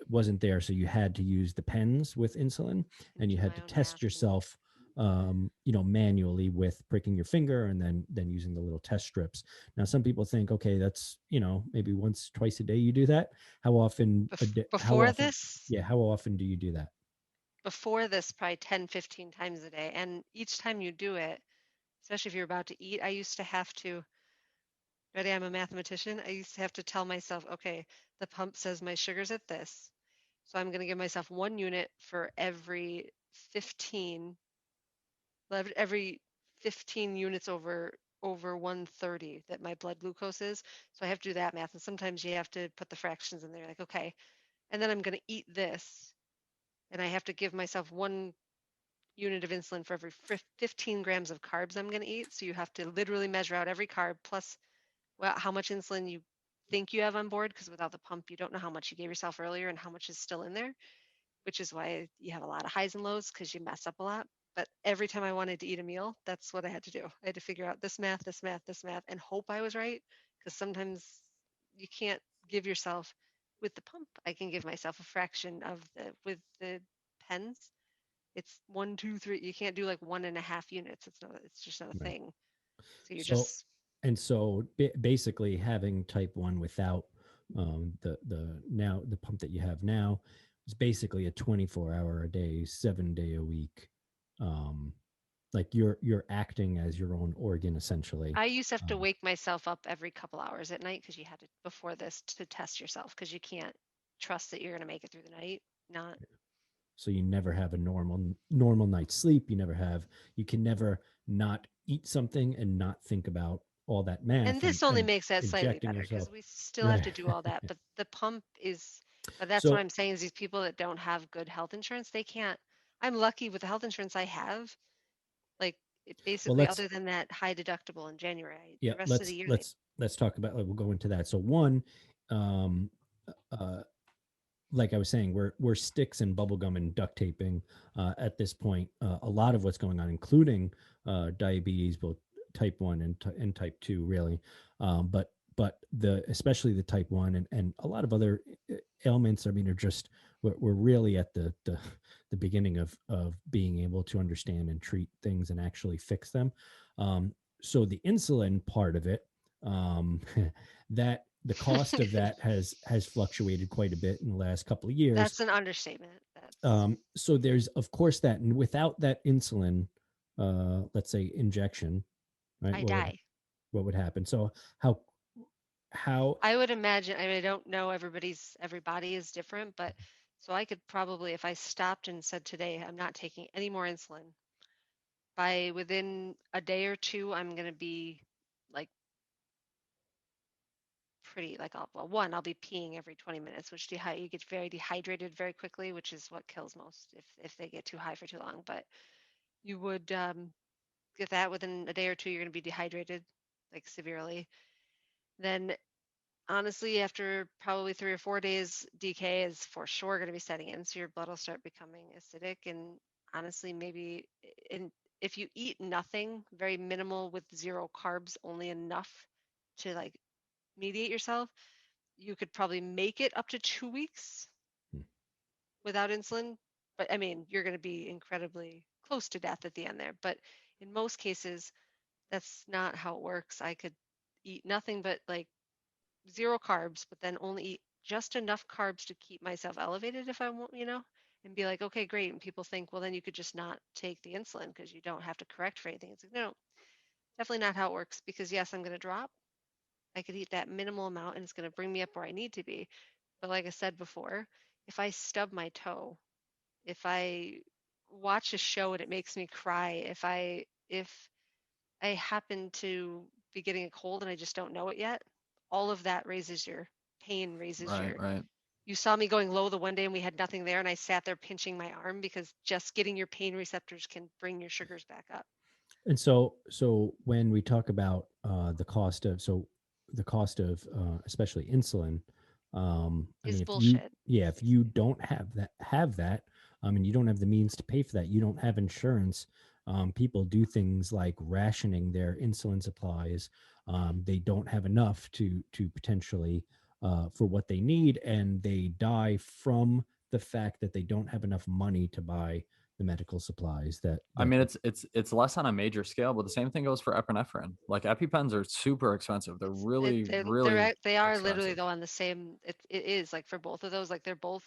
[SPEAKER 4] wasn't there, so you had to use the pens with insulin,
[SPEAKER 5] And
[SPEAKER 4] and you
[SPEAKER 5] do
[SPEAKER 4] had
[SPEAKER 5] my
[SPEAKER 4] to
[SPEAKER 5] own
[SPEAKER 4] test
[SPEAKER 5] math and
[SPEAKER 4] yourself manually with pricking your finger and then using the little test strips. Now some people think, okay, that's maybe once twice a day you do that. How often a day, how
[SPEAKER 5] before
[SPEAKER 4] often
[SPEAKER 5] this,
[SPEAKER 4] yeah, how often do you do that?
[SPEAKER 5] probably 10, 15 times a day. And each time you do it, especially if you're about to eat, I used to have to, ready, I'm a mathematician. I used to have to tell myself, okay, the pump says my sugar's at this. So I'm going to give myself 1 unit for every 15, every 15 units over 130 that my blood glucose is. So I have to do that math. And sometimes you have to put the fractions in there, like, okay, and then I'm going to eat this. And I have to give myself 1 unit of insulin for every 15 grams of carbs I'm going to eat. So you have to literally measure out every carb plus how much insulin you think you have on board, because without the pump, you don't know how much you gave yourself earlier and how much is still in there, which is why you have a lot of highs and lows because you mess up a lot. But every time I wanted to eat a meal, that's what I had to do. I had to figure out this math, this math, this math, and hope I was right, because sometimes you can't give yourself with the pump. I can give myself a fraction of with the pens. It's 1, 2, 3. You can't do like 1.5 units. It's not. It's just not a
[SPEAKER 4] Right.
[SPEAKER 5] thing. So you're
[SPEAKER 4] So
[SPEAKER 5] just
[SPEAKER 4] basically having type 1 without the pump that you have now is basically a 24-hour a day, 7-day a week, um like you're acting as your own organ essentially.
[SPEAKER 5] I used to have to
[SPEAKER 4] um,
[SPEAKER 5] wake myself up every couple hours at night because you had to, before this, to test yourself, because you can't trust that you're going to make it through the night. Not,
[SPEAKER 4] so you never have a normal night's sleep. You can never not eat something and not think about all that
[SPEAKER 5] and
[SPEAKER 4] math
[SPEAKER 5] this
[SPEAKER 4] and
[SPEAKER 5] only makes that slightly
[SPEAKER 4] injecting
[SPEAKER 5] better
[SPEAKER 4] yourself.
[SPEAKER 5] because we still have
[SPEAKER 4] Right.
[SPEAKER 5] to do all that. But the pump is, but that's what
[SPEAKER 4] So
[SPEAKER 5] I'm saying is these people that don't have good health insurance, they can't. I'm lucky with the health insurance I have. Like, it
[SPEAKER 4] well
[SPEAKER 5] basically,
[SPEAKER 4] let's
[SPEAKER 5] other than that high deductible in January,
[SPEAKER 4] yeah
[SPEAKER 5] the rest of the
[SPEAKER 4] let's
[SPEAKER 5] year, they,
[SPEAKER 4] let's let's talk about, like, we'll go into that. So one, um uh like I was saying, we're sticks and bubblegum and duct taping at this point. A lot of what's going on, including diabetes, both type 1 and type 2, really. But the especially the type 1 and a lot of other ailments, I mean, are just we're really at the beginning of being able to understand and treat things and actually fix them. So the insulin part of it, that the cost of that has fluctuated quite a bit in the last couple of years.
[SPEAKER 5] that's an understatement. That's,
[SPEAKER 4] So there's of course that, and without that insulin, let's say injection, right?
[SPEAKER 5] I die.
[SPEAKER 4] What would happen? So how how
[SPEAKER 5] I would imagine, I mean, I don't know, every body is different, but so I could probably, if I stopped and said today, I'm not taking any more insulin, by within a day or two, I'm going to be like pretty, like, I'll be peeing every 20 minutes, which you get very dehydrated very quickly, which is what kills most if they get too high for too long. But you would get that within a day or two, you're going to be dehydrated like severely. Then honestly, after probably 3 or 4 days, DK is for sure going to be setting in. So your blood will start becoming acidic. And honestly, maybe in, if you eat nothing, very minimal with zero carbs, only enough to like mediate yourself, you could probably make it up to 2 weeks without insulin. But I mean, you're going to be incredibly close to death at the end there. But in most cases, that's not how it works. I could eat nothing but like zero carbs, but then only eat just enough carbs to keep myself elevated if I want, and be like, okay, great. And people think, well, then you could just not take the insulin because you don't have to correct for anything. It's like, no, definitely not how it works, because yes, I'm going to drop. I could eat that minimal amount and it's going to bring me up where I need to be. But like I said before, if I stub my toe, if I watch a show and it makes me cry, if I happen to be getting a cold and I just don't know it yet, all of that raises your pain, raises
[SPEAKER 1] Right,
[SPEAKER 5] your.
[SPEAKER 1] right.
[SPEAKER 5] You saw me going low the one day and we had nothing there, and I sat there pinching my arm because just getting your pain receptors can bring your sugars back up.
[SPEAKER 4] And so when we talk about the cost of especially insulin, I
[SPEAKER 5] Is
[SPEAKER 4] mean, if you
[SPEAKER 5] bullshit.
[SPEAKER 4] yeah, if you don't have that, and you don't have the means to pay for that, you don't have insurance. People do things like rationing their insulin supplies. They don't have enough to potentially for what they need, and they die from the fact that they don't have enough money to buy the medical supplies
[SPEAKER 1] I
[SPEAKER 4] that
[SPEAKER 1] mean, it's less on a major scale, but the same thing goes for epinephrine. Like EpiPens are super expensive. They're really, really
[SPEAKER 5] They are literally
[SPEAKER 1] expensive.
[SPEAKER 5] though on the same. It is like for both of those, like they're both.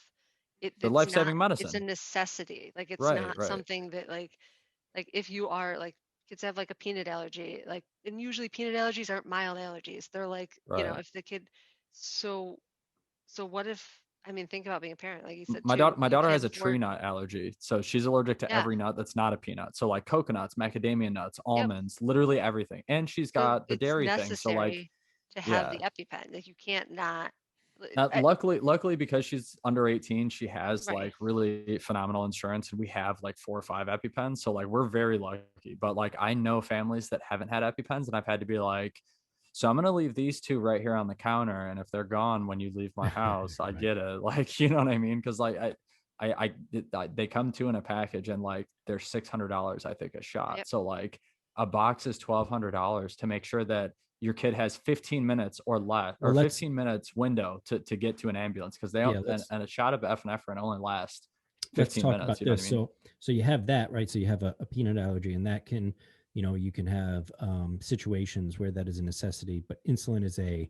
[SPEAKER 1] They're
[SPEAKER 5] It's not.
[SPEAKER 1] life-saving
[SPEAKER 5] It's a
[SPEAKER 1] medicine.
[SPEAKER 5] necessity. Like it's
[SPEAKER 1] Right,
[SPEAKER 5] not
[SPEAKER 1] right,
[SPEAKER 5] something that like if you are like kids have like a peanut allergy, like, and usually peanut allergies aren't mild allergies. They're like,
[SPEAKER 1] right.
[SPEAKER 5] if the kid. So what if, I mean, think about being a parent, like you
[SPEAKER 1] M-
[SPEAKER 5] said
[SPEAKER 1] My
[SPEAKER 5] too,
[SPEAKER 1] daughter, my
[SPEAKER 5] you
[SPEAKER 1] daughter
[SPEAKER 5] can't
[SPEAKER 1] has a tree
[SPEAKER 5] afford.
[SPEAKER 1] nut allergy, so she's allergic to
[SPEAKER 5] Yeah.
[SPEAKER 1] every nut that's not a peanut. So like coconuts, macadamia nuts,
[SPEAKER 5] Yep.
[SPEAKER 1] almonds, literally everything. And she's
[SPEAKER 5] So
[SPEAKER 1] got the
[SPEAKER 5] it's
[SPEAKER 1] dairy thing. So like,
[SPEAKER 5] necessary to have
[SPEAKER 1] yeah.
[SPEAKER 5] the EpiPen. Like you can't not.
[SPEAKER 1] Now,
[SPEAKER 5] I,
[SPEAKER 1] luckily, because she's under 18, she has
[SPEAKER 5] right.
[SPEAKER 1] like really phenomenal insurance, and we have like 4 or 5 EpiPens. So like, we're very lucky. But like, I know families that haven't had EpiPens, and I've had to be like, so I'm gonna leave these two right here on the counter, and if they're gone when you leave my house, I
[SPEAKER 4] right.
[SPEAKER 1] get it. Like, you know what I mean? Because like, they come two in a package, and like they're $600, I think, a shot.
[SPEAKER 5] Yep.
[SPEAKER 1] So like, a box is $1,200 to make sure that your kid has 15 minutes or less,
[SPEAKER 4] Well,
[SPEAKER 1] or 15 minutes window to get to an ambulance, because they don't,
[SPEAKER 4] yeah,
[SPEAKER 1] and a shot of epinephrine only lasts
[SPEAKER 4] let's
[SPEAKER 1] 15
[SPEAKER 4] talk
[SPEAKER 1] minutes.
[SPEAKER 4] about
[SPEAKER 1] You know what I
[SPEAKER 4] this.
[SPEAKER 1] mean?
[SPEAKER 4] So you have that, right? So you have a peanut allergy, and that can, you can have situations where that is a necessity, but insulin is a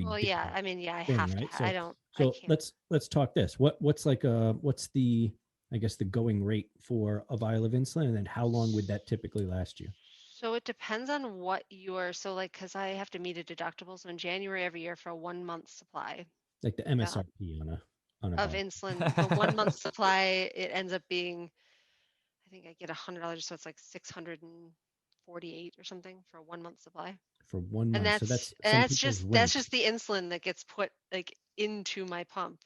[SPEAKER 5] Well, yeah.
[SPEAKER 4] everyday
[SPEAKER 5] I mean, yeah, I
[SPEAKER 4] thing,
[SPEAKER 5] have to.
[SPEAKER 4] right?
[SPEAKER 5] I
[SPEAKER 4] So
[SPEAKER 5] don't. I
[SPEAKER 4] so
[SPEAKER 5] can't.
[SPEAKER 4] let's talk this. What's the, I guess, the going rate for a vial of insulin, and then how long would that typically last you?
[SPEAKER 5] So it depends on what you're. So like, because I have to meet a deductible. So in January every year for a 1 month supply
[SPEAKER 4] Like the
[SPEAKER 5] uh,
[SPEAKER 4] MSRP on a
[SPEAKER 5] of
[SPEAKER 4] vial.
[SPEAKER 5] insulin, the 1 month supply, it ends up being, I think I get $100, so it's like 648 or something for a 1 month supply.
[SPEAKER 4] For 1 month. So
[SPEAKER 5] And
[SPEAKER 4] that's some
[SPEAKER 5] that's
[SPEAKER 4] people's
[SPEAKER 5] just
[SPEAKER 4] rent.
[SPEAKER 5] the insulin that gets put like into my pump.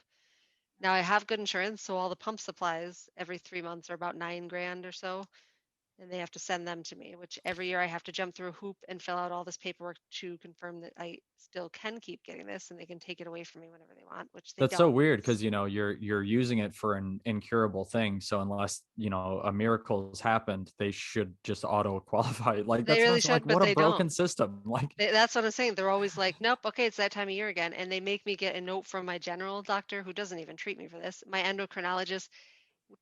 [SPEAKER 5] Now I have good insurance, so all the pump supplies every 3 months are about 9 grand or so, and they have to send them to me, which every year I have to jump through a hoop and fill out all this paperwork to confirm that I still can keep getting this and they can take it away from me whenever they want, which they
[SPEAKER 1] That's so
[SPEAKER 5] don't.
[SPEAKER 1] weird, because you're using it for an incurable thing. So unless a miracle's happened, they should just auto qualify. Like,
[SPEAKER 5] They
[SPEAKER 1] that's what I'm
[SPEAKER 5] really
[SPEAKER 1] saying. Like,
[SPEAKER 5] should, but
[SPEAKER 1] what a
[SPEAKER 5] they don't.
[SPEAKER 1] broken system. Like,
[SPEAKER 5] That's what I'm saying. They're always like, nope, okay, it's that time of year again. And they make me get a note from my general doctor, who doesn't even treat me for this, my endocrinologist.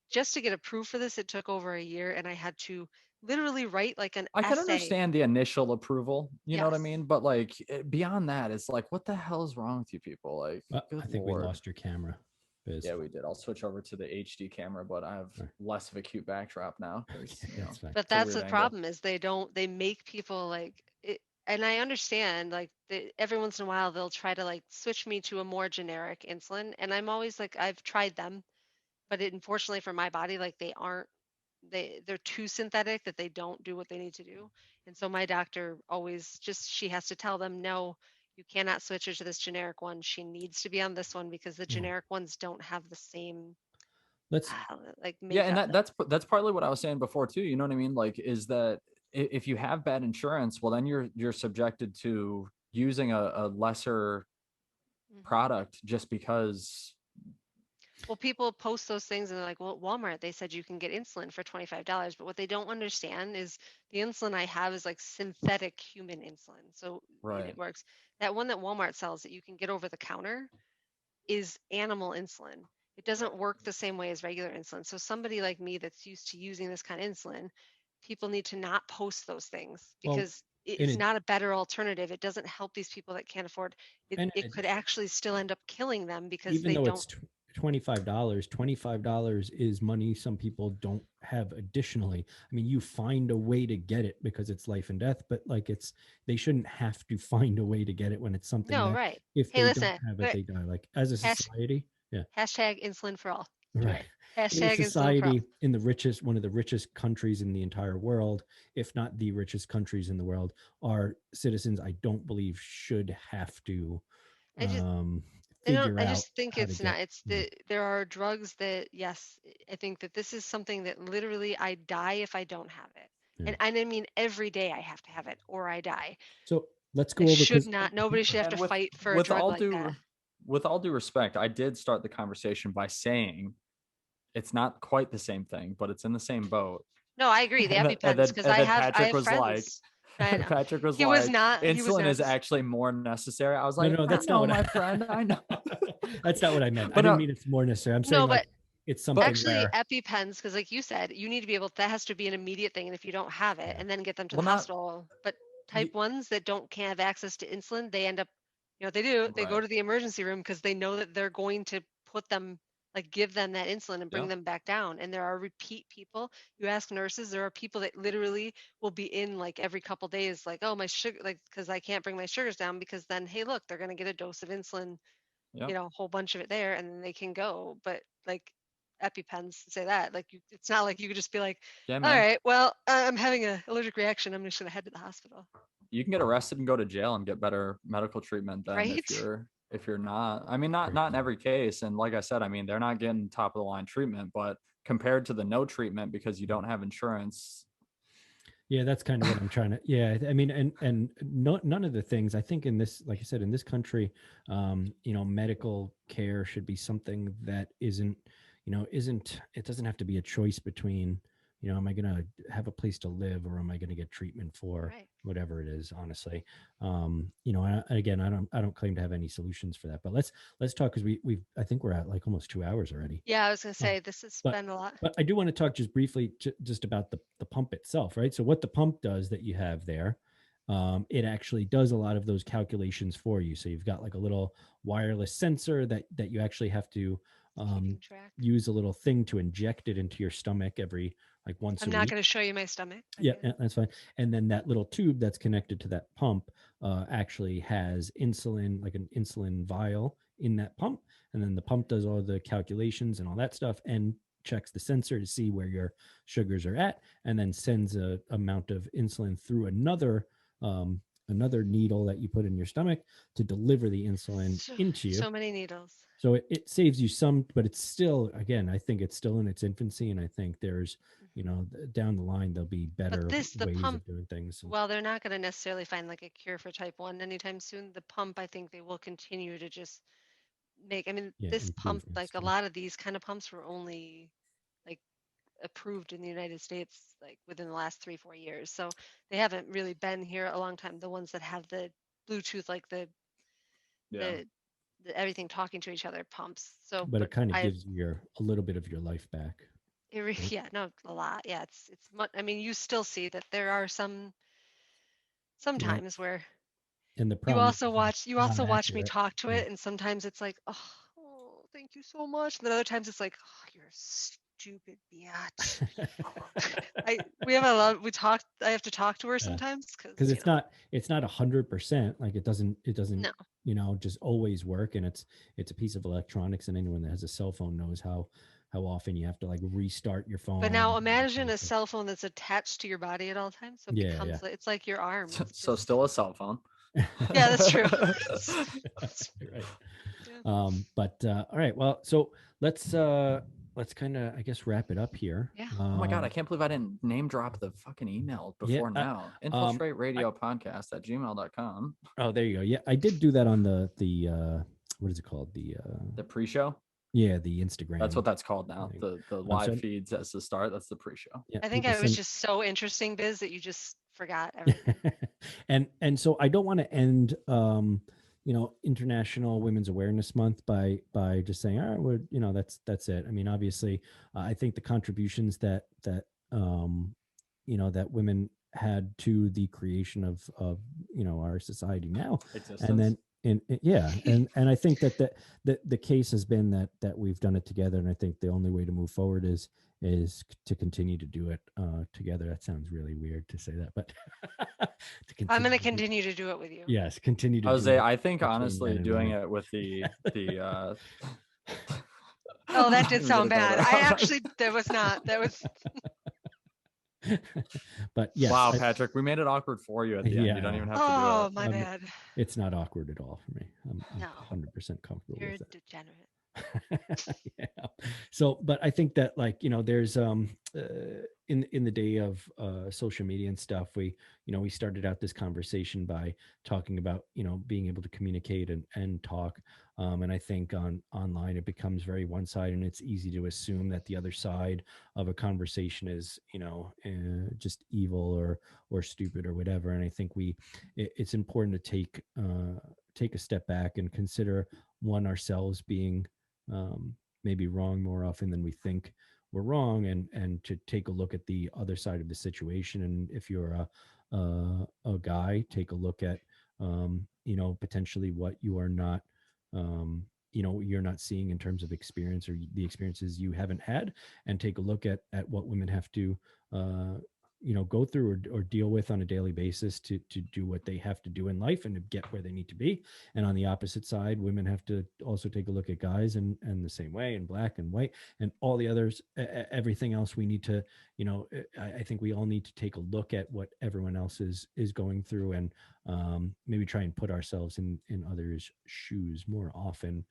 [SPEAKER 5] Just to get approved for this, it took over a year, and I had to literally write like an
[SPEAKER 1] I can
[SPEAKER 5] essay.
[SPEAKER 1] understand the initial approval, you know what I
[SPEAKER 5] Yes.
[SPEAKER 1] mean? But like, beyond that, it's like, what the hell is wrong with you people? Like,
[SPEAKER 4] I
[SPEAKER 1] good
[SPEAKER 4] think we
[SPEAKER 1] lord.
[SPEAKER 4] lost your camera, Biz.
[SPEAKER 1] Yeah, we did. I'll switch over to the HD camera, but I have
[SPEAKER 4] All right.
[SPEAKER 1] less of a cute backdrop now, because
[SPEAKER 4] Okay, that's fine.
[SPEAKER 5] But
[SPEAKER 1] it's a
[SPEAKER 5] that's
[SPEAKER 1] weird
[SPEAKER 5] the
[SPEAKER 1] angle.
[SPEAKER 5] problem is they make people like it, and I understand like every once in a while they'll try to like switch me to a more generic insulin, and I'm always like I've tried them, but unfortunately for my body, like they're too synthetic that they don't do what they need to do. And so my doctor always just she has to tell them, no, you cannot switch her to this generic one. She needs to be on this one because the
[SPEAKER 4] Yeah.
[SPEAKER 5] generic ones don't have the same
[SPEAKER 4] Let's
[SPEAKER 5] like
[SPEAKER 1] Yeah, and
[SPEAKER 5] makeup.
[SPEAKER 1] that's partly what I was saying before too. You know what I mean? Like, is that if you have bad insurance, well, then you're subjected to using a lesser
[SPEAKER 5] Mhm.
[SPEAKER 1] product just because.
[SPEAKER 5] Well, people post those things and they're like, well, at Walmart, they said you can get insulin for $25. But what they don't understand is the insulin I have is like synthetic human insulin. So, and
[SPEAKER 1] Right.
[SPEAKER 5] it works. That one that Walmart sells that you can get over the counter is animal insulin. It doesn't work the same way as regular insulin. So somebody like me that's used to using this kind of insulin, people need to not post those things
[SPEAKER 4] well,
[SPEAKER 5] because
[SPEAKER 4] in
[SPEAKER 5] it's
[SPEAKER 4] it
[SPEAKER 5] not a better alternative. It doesn't help these people that can't afford it.
[SPEAKER 4] and in
[SPEAKER 5] It could actually still end up killing them because
[SPEAKER 4] even
[SPEAKER 5] they
[SPEAKER 4] though
[SPEAKER 5] don't.
[SPEAKER 4] it's $25 is money some people don't have additionally. I mean, you find a way to get it because it's life and death, but like they shouldn't have to find a way to get it when it's something
[SPEAKER 5] No,
[SPEAKER 4] that
[SPEAKER 5] right.
[SPEAKER 4] if
[SPEAKER 5] Hey,
[SPEAKER 4] they don't
[SPEAKER 5] listen,
[SPEAKER 4] have it, they die. Like as a
[SPEAKER 5] hash,
[SPEAKER 4] society, yeah.
[SPEAKER 5] hashtag insulin for all.
[SPEAKER 4] Right. In a
[SPEAKER 5] Hashtag insulin
[SPEAKER 4] society
[SPEAKER 5] prof.
[SPEAKER 4] in one of the richest countries in the entire world, if not the richest countries in the world, our citizens, I don't believe, should have to
[SPEAKER 5] I just
[SPEAKER 4] um,
[SPEAKER 5] I don't
[SPEAKER 4] figure
[SPEAKER 5] I
[SPEAKER 4] out
[SPEAKER 5] just think
[SPEAKER 4] how to
[SPEAKER 5] it's not
[SPEAKER 4] get.
[SPEAKER 5] it's the there are drugs that yes, I think that this is something that literally I die if I don't have it.
[SPEAKER 4] Yeah.
[SPEAKER 5] And I mean every day I have to have it or I die.
[SPEAKER 4] So let's
[SPEAKER 5] I
[SPEAKER 4] go over
[SPEAKER 5] should
[SPEAKER 4] because
[SPEAKER 5] not nobody should have to
[SPEAKER 1] And
[SPEAKER 5] fight for a
[SPEAKER 1] with
[SPEAKER 5] drug
[SPEAKER 1] all
[SPEAKER 5] like that.
[SPEAKER 1] with all due respect, I did start the conversation by saying it's not quite the same thing, but it's in the same boat.
[SPEAKER 5] No, I agree. The EpiPens, because
[SPEAKER 1] And then
[SPEAKER 5] I
[SPEAKER 1] Patrick
[SPEAKER 5] have
[SPEAKER 1] was like,
[SPEAKER 5] friends. I know.
[SPEAKER 1] Patrick was
[SPEAKER 5] He was
[SPEAKER 1] like,
[SPEAKER 5] not he was
[SPEAKER 1] insulin
[SPEAKER 5] not
[SPEAKER 1] is
[SPEAKER 5] just
[SPEAKER 1] actually more necessary. I was
[SPEAKER 4] no,
[SPEAKER 1] like,
[SPEAKER 4] no,
[SPEAKER 1] I
[SPEAKER 4] that's not
[SPEAKER 1] know,
[SPEAKER 4] what
[SPEAKER 1] my friend, I know.
[SPEAKER 4] that's not what I meant. I
[SPEAKER 1] But
[SPEAKER 4] didn't
[SPEAKER 1] no,
[SPEAKER 4] mean it's more necessary. I'm saying
[SPEAKER 5] no,
[SPEAKER 4] like
[SPEAKER 5] but
[SPEAKER 4] it's something
[SPEAKER 5] actually
[SPEAKER 4] where
[SPEAKER 5] EpiPens, because like you said, you need to be able that has to be an immediate thing. And if you don't have it,
[SPEAKER 4] yeah,
[SPEAKER 5] and then get them to the
[SPEAKER 1] well, not
[SPEAKER 5] hospital. But type ones that can't have access to insulin, they end up, you know what they do? They go
[SPEAKER 1] right.
[SPEAKER 5] to the emergency room because they know that they're going to put them like give them that insulin and bring
[SPEAKER 1] Yeah.
[SPEAKER 5] them back down. And there are repeat people. You ask nurses, there are people that literally will be in like every couple days, like, oh, my sugar, like, because I can't bring my sugars down because then, hey, look, they're going to get a dose of insulin,
[SPEAKER 1] Yeah.
[SPEAKER 5] you know, a whole bunch of it there, and then they can go. But like EpiPens say that, like, it's not like you could just be like,
[SPEAKER 1] Yeah,
[SPEAKER 5] all
[SPEAKER 1] man.
[SPEAKER 5] right, well, I'm having an allergic reaction. I'm just going to head to the hospital.
[SPEAKER 1] You can get arrested and go to jail and get better medical treatment than
[SPEAKER 5] Right?
[SPEAKER 1] if you're not. I mean, not in every case. And like I said, I mean, they're not getting top of the line treatment, but compared to the no treatment because you don't have insurance.
[SPEAKER 4] yeah, that's kind of what I'm trying to. Yeah, I mean, and no, none of the things I think in this, like I said, in this country, medical care should be something that isn't. It doesn't have to be a choice between, am I going to have a place to live or am I going to get treatment for
[SPEAKER 5] Right.
[SPEAKER 4] whatever it is? Honestly, again, I don't claim to have any solutions for that. But let's talk because I think we're at like almost 2 hours already.
[SPEAKER 5] Yeah, I was going to
[SPEAKER 4] Um,
[SPEAKER 5] say this has
[SPEAKER 4] but
[SPEAKER 5] been a lot.
[SPEAKER 4] but I do want to talk just briefly just about the pump itself, right? So what the pump does that you have there, it actually does a lot of those calculations for you. So you've got like a little wireless sensor that you actually have to
[SPEAKER 5] Keeping track.
[SPEAKER 4] use a little thing to inject it into your stomach every like once
[SPEAKER 5] I'm
[SPEAKER 4] a
[SPEAKER 5] not
[SPEAKER 4] week.
[SPEAKER 5] going to show you my stomach.
[SPEAKER 4] Yeah, that's fine. And then that little tube that's connected to that pump actually has insulin, like an insulin vial in that pump. And then the pump does all the calculations and all that stuff and checks the sensor to see where your sugars are at, and then sends a amount of insulin through another needle that you put in your stomach to deliver the insulin into you.
[SPEAKER 5] So many needles.
[SPEAKER 4] So it saves you some, but it's still, again, I think it's still in its infancy. And I think there's, down the line, there'll be better
[SPEAKER 5] But the
[SPEAKER 4] ways
[SPEAKER 5] pump,
[SPEAKER 4] of doing things.
[SPEAKER 5] well, they're not going to necessarily find like a cure for type 1 anytime soon. The pump, I think they will continue to just make, I mean, this pump,
[SPEAKER 4] Improvements.
[SPEAKER 5] like a lot of these kind of pumps were only like approved in the United States like within the last 3-4 years. So they haven't really been here a long time. The ones that have the Bluetooth, like the everything talking to each other pumps. So,
[SPEAKER 4] But it kind of
[SPEAKER 5] I,
[SPEAKER 4] gives you a little bit of your life back. Right?
[SPEAKER 5] yeah, no, a lot. Yeah, it's much. I mean, you still see that there are sometimes where
[SPEAKER 4] And the
[SPEAKER 5] you
[SPEAKER 4] problem is
[SPEAKER 5] also watch
[SPEAKER 4] not
[SPEAKER 5] me
[SPEAKER 4] accurate.
[SPEAKER 5] talk to it, and sometimes it's like, oh, thank you so much. And then other times it's like, oh, you're a stupid bitch. We have a lot. I have to talk to her sometimes
[SPEAKER 4] because it's not 100%. Like it doesn't
[SPEAKER 5] no.
[SPEAKER 4] just always work. And it's a piece of electronics, and anyone that has a cell phone knows how often you have to like restart your phone.
[SPEAKER 5] But now imagine a cell phone that's attached to your body at all times. So it becomes it's like your arm.
[SPEAKER 1] So still a cell phone.
[SPEAKER 5] Yeah, that's true.
[SPEAKER 4] Right. Yeah. But all right. Well, so let's kind of, I guess, wrap it up here.
[SPEAKER 5] Yeah.
[SPEAKER 1] Oh my God, I can't believe I didn't name drop the fucking email before now. Infiltrate radio podcast at gmail.com.
[SPEAKER 4] Oh, there you go. Yeah, I did do that on the what is it called? The
[SPEAKER 1] pre-show.
[SPEAKER 4] Yeah, the Instagram.
[SPEAKER 1] That's what that's called now. The live feeds as the start. That's the pre-show.
[SPEAKER 4] Yeah,
[SPEAKER 5] I think it was just so interesting, Biz, that you just forgot
[SPEAKER 4] everything. and so I don't want to end International Women's Awareness Month by just saying, all right, well, that's it. I mean, obviously, I think the contributions that women had to the creation of our society now, and then and I think that the case has been that we've done it together, and I think the only way to move forward is to continue to do it together. That sounds really weird to say that, but
[SPEAKER 5] I'm going to continue to do it with you.
[SPEAKER 4] Yes, continue to.
[SPEAKER 1] I think honestly doing it with the
[SPEAKER 5] Oh, that did
[SPEAKER 1] We
[SPEAKER 5] sound
[SPEAKER 1] go
[SPEAKER 5] bad.
[SPEAKER 1] there.
[SPEAKER 5] I actually, that was not. That was.
[SPEAKER 4] But yes.
[SPEAKER 1] Wow, Patrick, we made it awkward for you at the end. You don't even have to do
[SPEAKER 5] Oh,
[SPEAKER 1] it.
[SPEAKER 5] my bad.
[SPEAKER 4] It's not awkward at all for me. I'm
[SPEAKER 5] No,
[SPEAKER 4] 100% comfortable
[SPEAKER 5] you're a
[SPEAKER 4] with it.
[SPEAKER 5] degenerate.
[SPEAKER 4] Yeah. So, but I think that, like, there's in the day of social media and stuff, we started out this conversation by talking about being able to communicate and talk, and I think online it becomes very one-sided, and it's easy to assume that the other side of a conversation is just evil or stupid or whatever. And I think it's important to take a step back and consider, one, ourselves being maybe wrong more often than we think we're wrong, and to take a look at the other side of the situation. And if you're a guy, take a look at potentially what you are not you're not seeing in terms of experience, or the experiences you haven't had, and take a look at what women have to go through or deal with on a daily basis to do what they have to do in life and to get where they need to be. And on the opposite side, women have to also take a look at guys, and the same way, and black and white and all the others, everything else. We need to, I think we all need to take a look at what everyone else is going through, and maybe try and put ourselves in others' shoes more often,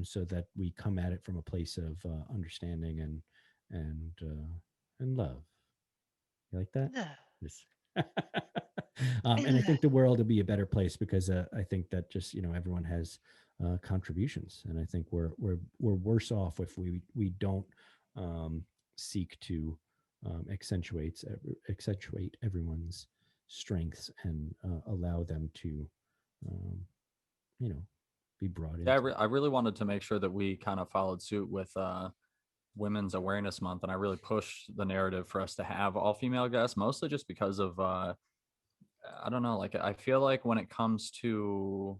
[SPEAKER 4] so that we come at it from a place of understanding and love. You like that?
[SPEAKER 5] Ugh.
[SPEAKER 4] Yes. And I think the world will be a better place, because I think that just everyone has contributions, and I think we're worse off if we don't seek to accentuate everyone's strengths, and allow them to um, be brought
[SPEAKER 1] Yeah,
[SPEAKER 4] into.
[SPEAKER 1] I really wanted to make sure that we kind of followed suit with Women's Awareness Month, and I really pushed the narrative for us to have all female guests, mostly just because of I don't know, like I feel like when it comes to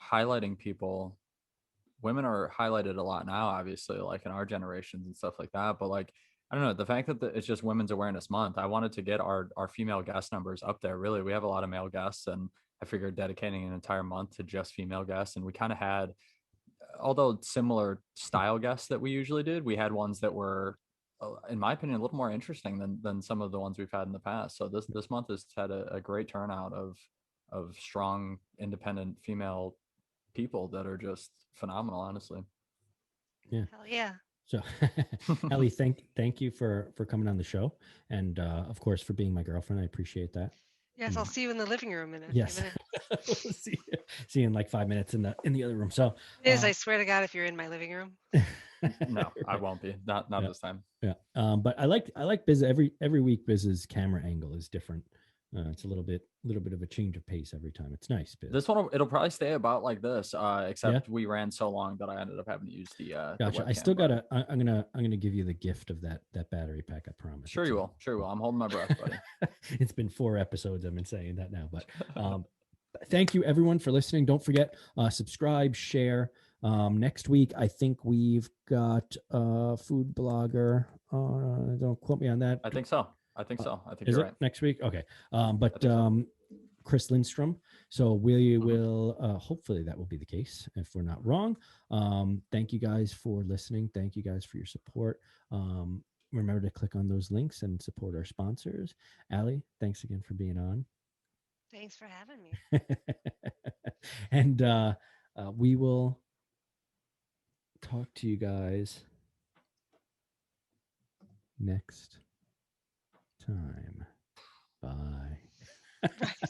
[SPEAKER 1] highlighting people, women are highlighted a lot now, obviously, like in our generations and stuff like that. But like, I don't know, the fact that it's just Women's Awareness Month, I wanted to get our female guest numbers up there. Really, we have a lot of male guests, and I figured dedicating an entire month to just female guests, and we kind of had, although similar style guests that we usually did, we had ones that were, in my opinion, a little more interesting than some of the ones we've had in the past. So this month has had a great turnout of strong, independent female people that are just phenomenal, honestly.
[SPEAKER 4] Yeah.
[SPEAKER 5] Hell yeah.
[SPEAKER 4] So, Ellie, thank you for coming on the show, and of course for being my girlfriend. I appreciate that.
[SPEAKER 5] Yes, I'll see you in the living room in a few
[SPEAKER 4] Yes.
[SPEAKER 5] minutes.
[SPEAKER 4] We'll see you in like 5 minutes in the other room. So,
[SPEAKER 5] I swear to God, if you're in my living room.
[SPEAKER 1] No, I won't be. Not
[SPEAKER 4] Yeah.
[SPEAKER 1] this time.
[SPEAKER 4] Yeah. But I like Biz every week. Biz's camera angle is different. It's a little bit of a change of pace every time. It's nice, Biz.
[SPEAKER 1] This one, it'll probably stay about like this, except
[SPEAKER 4] Yeah?
[SPEAKER 1] we ran so long that I ended up having to use the
[SPEAKER 4] Gotcha.
[SPEAKER 1] webcam,
[SPEAKER 4] I still gotta. I'm gonna give you the gift of that battery pack. I promise.
[SPEAKER 1] Sure you will. Sure you will. I'm holding my breath, buddy.
[SPEAKER 4] It's been 4 episodes. I've been saying that now, but thank you everyone for listening. Don't forget, subscribe, share. Next week, I think we've got food blogger. Don't quote me on that.
[SPEAKER 1] I think so. I think
[SPEAKER 4] Is
[SPEAKER 1] you're
[SPEAKER 4] it
[SPEAKER 1] right.
[SPEAKER 4] next week? Okay. But
[SPEAKER 1] so.
[SPEAKER 4] Chris Lindstrom. So we will hopefully that will be the case if we're not wrong. Thank you guys for listening. Thank you guys for your support. Remember to click on those links and support our sponsors. Allie, thanks again for being on.
[SPEAKER 5] Thanks for having me.
[SPEAKER 4] And we will talk to you guys next time. Bye.
[SPEAKER 5] Right.